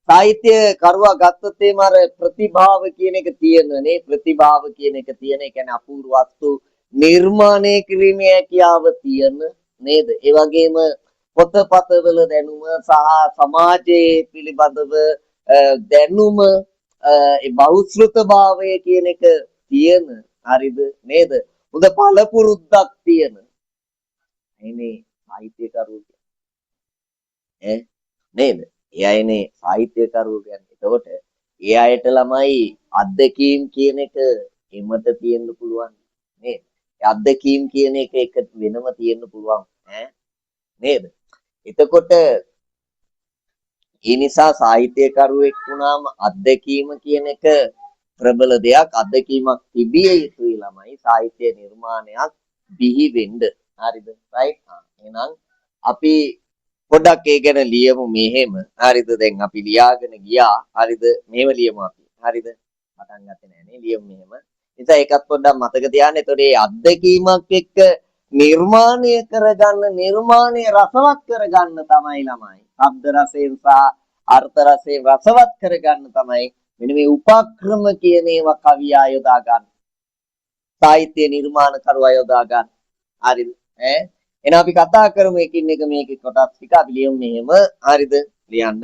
Speaker 1: සාහිත්‍ය කරුවා ගත්තොත් එimhe අර ප්‍රතිභාව කියන එක තියෙනනේ. ප්‍රතිභාව කියන එක තියෙන. ඒ කියන්නේ අපූර්ව වස්තු නිර්මාණය කිරීමේ හැකියාව තියෙන නේද? ඒ වගේම පොතපතවල දැනුම සහ සමාජයේ පිළිබඳව දැනුම ඒ බහුශ්‍රృతභාවය කියන එක තියෙන. හරිද? නේද? හොඳ පළපුරුද්දක් තියෙන. එනේ සාහිත්‍යකරුවෝ නේද? ඒ අයනේ සාහිත්‍යකරුවෝ කියන්නේ. එතකොට ඒ අයට ළමයි අත්දැකීම් කියන එක එමට තියෙන්න පුළුවන් නේද? අත්දැකීම් කියන එක වෙනම තියෙන්න පුළුවන් නේද? එතකොට ඒ නිසා සාහිත්‍යකරුවෙක් වුණාම අත්දැකීම කියන එක ප්‍රබල දෙයක්. අත්දැකීමක් තිබිය යුතුයි ළමයි සාහිත්‍ය නිර්මාණයක් බිහි වෙන්න. හරිද? රයිට්. එහෙනම් අපි පොඩ්ඩක් ඒ ගැන ලියමු මෙහෙම. හරිද? දැන් අපි ලියාගෙන ගියා. හරිද? මෙහෙම ලියමු අපි. හරිද? පටන් ගත්තේ නෑනේ. ලියමු මෙහෙම. නිසා ඒකත් පොඩ්ඩක් මතක තියාගන්න. එතකොට මේ අත්දැකීමක් එක්ක නිර්මාණය කරගන්න නිර්මාණය රසවත් කරගන්න තමයි ළමයි. ශබ්ද රසයෙන් සහ අර්ථ රසයෙන් රසවත් කරගන්න තමයි මෙන්න මේ උපක්‍රම කියන ඒවා කවියා යොදා ගන්න. සාහිත්‍ය නිර්මාණ කරුවා යොදා ගන්න. හරිද? එහෙනම් අපි කතා කරමු එකින් එක මේකේ කොටස් ටික අපි ලියමු මෙහෙම. හරිද? ලියන්න.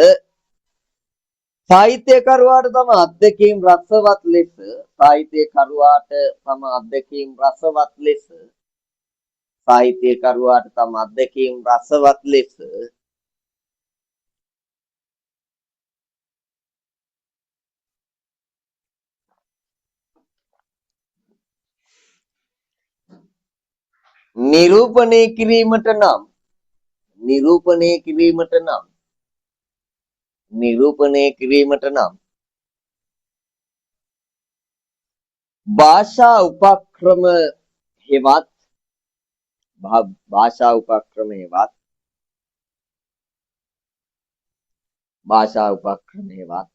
Speaker 1: සාහිත්‍යකරුවාට තම අත්දැකීම් රසවත් ලෙස සාහිත්‍යකරුවාට තම අත්දැකීම් රසවත් ලෙස සාහිත්‍යකරුවාට තම අත්දැකීම් රසවත් ලෙස නිරූපණය කිරීමට නම් නිරූපණය කිරීමට නම් නිරූපණය කිරීමට නම් භාෂා උපක්‍රම හෙවත් භාෂා උපක්‍රම හෙවත් භාෂා උපක්‍රම හෙවත්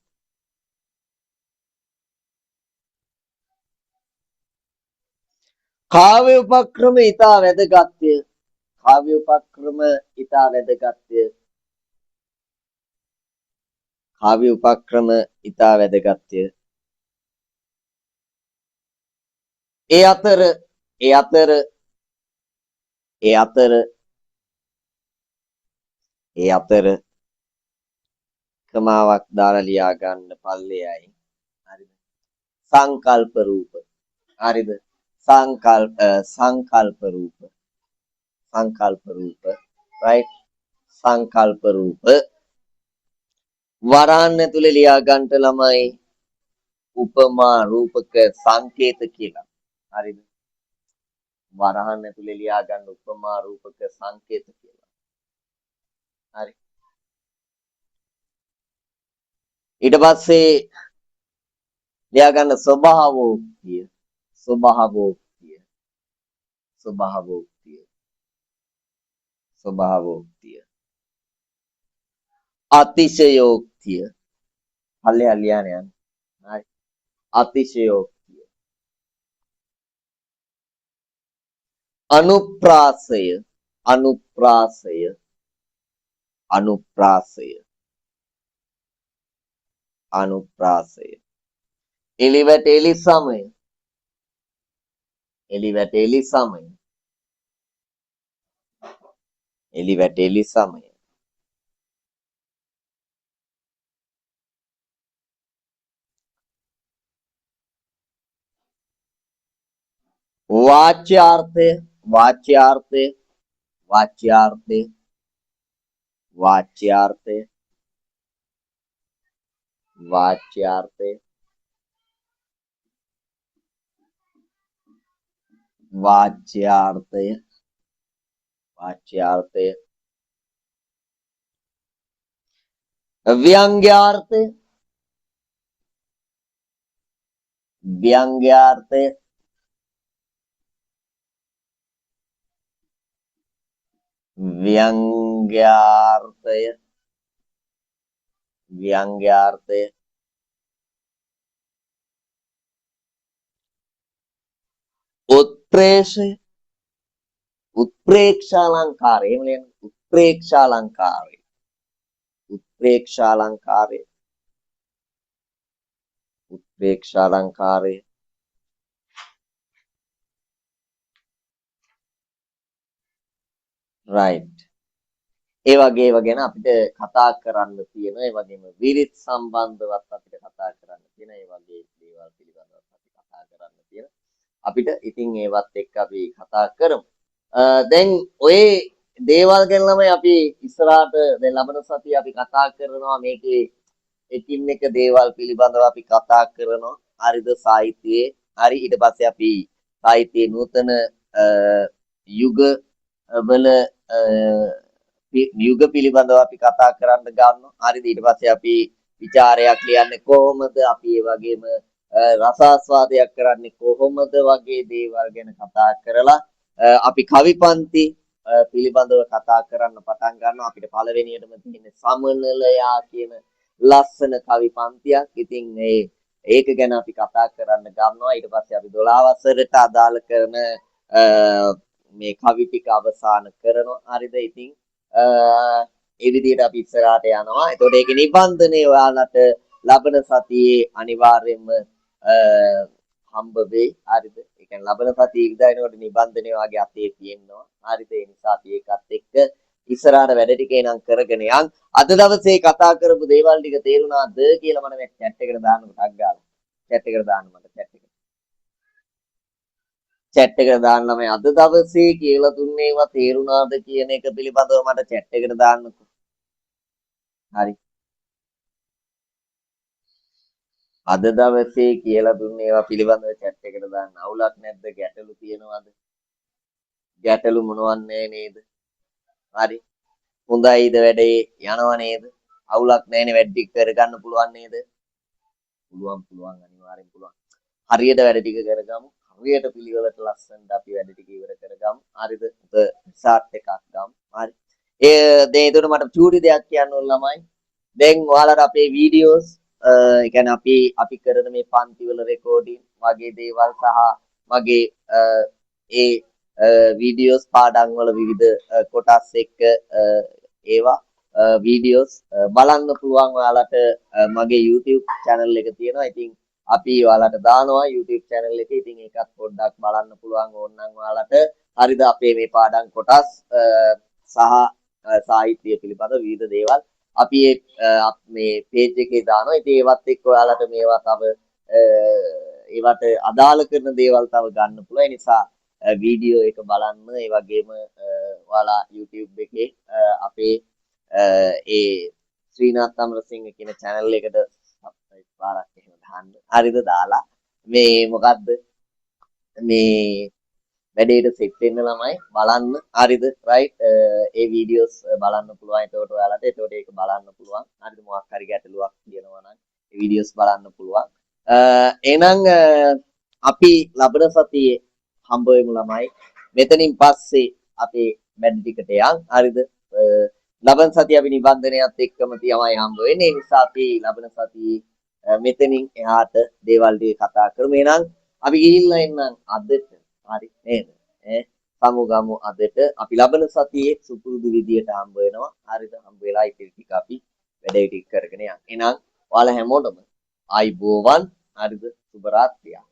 Speaker 1: කාව්‍ය උපක්‍රම ඉතා වැදගත්ය. කාව්‍ය උපක්‍රම ඉතා වැදගත්ය. කාව්‍ය උපක්‍රම ඉතා වැදගත්ය. ඒ අතර කමාවක් දාලා ලියා ගන්න පල්ලෙයයි. හරිද? සංකල්ප රූප. හරිද? සංකල්ප රූප. right? සංකල්ප රූප වරාන්න ඇතුලේ ලියා ගන්නට ළමයි උපමා රූපක සංකේත කියලා. හරිද? වරහන් ඇතුලේ ලියා ගන්න උපමා රූපක සංකේත කියලා. හරි. ඊට පස්සේ ලියා ගන්න ස්වභාවෝක්තිය. අතිශයෝක්තිය. පල්ලෙහා ලියන්න යන්න. හරි. අතිශයෝක්තිය. අනුප්‍රාසය. එලිවැටෙලි සමය. වාච්‍යාර්ථය. ව්‍යංග්‍යාර්ථය. උත්ප්‍රේක්ෂය. උත්ප්‍රේක්ෂාලංකාරය. එහෙම ලියන්න. උත්ප්‍රේක්ෂාලංකාරය. right. ඒ වගේ ඒවා ගැන අපිට කතා කරන්න තියෙන ඒ වගේම විරිත් සම්බන්ධවත් අපිට කතා කරන්න තියෙන ඒ වගේ දේවල් පිළිබඳව අපි කතා කරන්න තියෙන අපිට ඉතින් ඒවත් එක්ක අපි කතා කරමු. දැන් ඔය දේවල් ගැන ළමයි අපි ඉස්සරහට දැන් ලබන සතියේ අපි කතා කරනවා මේකේ එකින් එක දේවල් පිළිබඳව අපි කතා කරනවා. හරිද? සාහිත්‍යයේ හරි ඊට පස්සේ අපි සාහිත්‍යයේ නූතන යුග වල යුග පිළිබඳව අපි කතා කරන්න ගන්නවා. හරිද? ඊට පස්සේ අපි ਵਿਚාරයක් ලියන්නේ කොහොමද? අපි ඒ වගේම රසාස්වාදයක් කරන්නේ කොහොමද වගේ දේවල් ගැන කතා කරලා අපි කවිපන්ති පිළිබඳව කතා කරන්න පටන් ගන්නවා. අපිට පළවෙනියටම තියෙන සමනලයා කියන ලස්සන කවිපන්තියක්. ඉතින් ඒක ගැන අපි කතා කරන්න ගන්නවා. ඊට පස්සේ අපි 12 වසරට අදාළ කරන මේ කවි ටික අවසන් කරනවා. හරිද? ඉතින් ඒ විදිහට අපි ඉස්සරහට යනවා. එතකොට ඒකේ නිබන්ධනය ඔයාලට ලබන සතියේ අනිවාර්යයෙන්ම හම්බ වෙයි. හරිද? ඒ කියන්නේ ලබන සතියේ ඉඳිනකොට නිබන්ධනය වගේ අතේ තියෙනවා. හරිද? ඒ නිසා අපි ඒකත් එක්ක ඉස්සරහට වැඩ ටික එනම් කරගෙන යන්. අද දවසේ කතා කරපු දේවල් ටික තේරුණාද කියලා මම මේ chat එකට දාන්නකො ටක් ගාලා. chat එකට දාන්න මට chat එකට දාන්න මේ අද දවසේ කියලා දුන්නේ ඒවා තේරුණාද කියන එක පිළිබඳව මට chat එකට දාන්නකො. හරි. අද දවසේ කියලා දුන්නේ ඒවා පිළිබඳව chat එකට දාන්න. අවුලක් නැද්ද? ගැටලු තියෙනවද? ගැටලු මොනවත් නැහැ නේද? හරි. හොඳයිද වැඩේ යනව නේද? අවුලක් නැහැනේ වැඩ ටික කරගන්න පුළුවන් නේද? පුළුවන් අනිවාර්යෙන් පුළුවන්. හරියට වැඩ ටික කරගමු. හරියට පිළිවෙලට ලස්සනට අපි වැඩ ටික ඉවර කරගමු. හරිද? රිසාර්ට් එකක් ගමු. හරි. දැන් ඒකට මට චූටි දෙයක් කියන්න ඕන ළමයි. දැන් ඔයාලට අපේ වීඩියෝස් ඒ කියන්නේ අපි කරන මේ පන්තිවල රෙකෝඩින් වගේ දේවල් සහ මගේ ඒ වීඩියෝස් පාඩම් වල විවිධ කොටස් එක්ක ඒවා වීඩියෝස් බලන්න පුළුවන් ඔයාලට මගේ YouTube channel එක තියෙනවා. ඉතින් අපි ඔයාලට දානවා YouTube channel එකේ. ඉතින් ඒකත් පොඩ්ඩක් බලන්න පුළුවන් ඕනනම් ඔයාලට. හරිද? අපේ මේ පාඩම් කොටස් සහ සාහිත්‍ය පිළිබඳ විවිධ දේවල් අපි මේ page එකේ දානවා. ඉතින් ඒවත් එක්ක ඔයාලට මේවා තව ඒවට අදාළ කරන දේවල් තව ගන්න පුළුවන්. ඒ නිසා වීඩියෝ එක බලන්න. ඒ වගේම ඔයාලා YouTube එකේ අපේ ඒ ශ්‍රීනාත් අමරසිංහ කියන channel එකට subscribe පාරක් එහෙම දාන්න. හරිද? දාලා මේ මොකද්ද මේ වැඩේට සෙට් වෙන්න ළමයි බලන්න. හරිද? right ඒ වීඩියෝස් බලන්න පුළුවන්. එතකොට ඔයාලට ඒක බලන්න පුළුවන්. හරිද? මොකක් හරි ගැටලුවක් තියෙනවා නම් ඒ වීඩියෝස් බලන්න පුළුවන්. එහෙනම් අපි ලබන සතියේ හම්බ වෙමු ළමයි. මෙතනින් පස්සේ අපේ වැඩ ටිකට යන්. හරිද? ලබන සතිය අපි නිබන්ධනයත් එක්කම තමයි හම්බ වෙන්නේ. ඒ නිසා අපි ලබන සතියේ මෙතනින් එහාට දේවල් ටික කතා කරමු. එහෙනම් අපි ගිහිල්ලා එන්නම් අදට. හරි නේද? සමුගමු අදට. අපි ලබන සතියේ සුපුරුදු විදියට හම්බ වෙනවා. හරිද? හම්බ වෙලා ඉතින් ටික අපි වැඩේ ටික කරගෙන යන්න. එහෙනම් ඔයාලා හැමෝටම ආයිබෝවන්. හරිද? සුබ රාත්‍රියක්.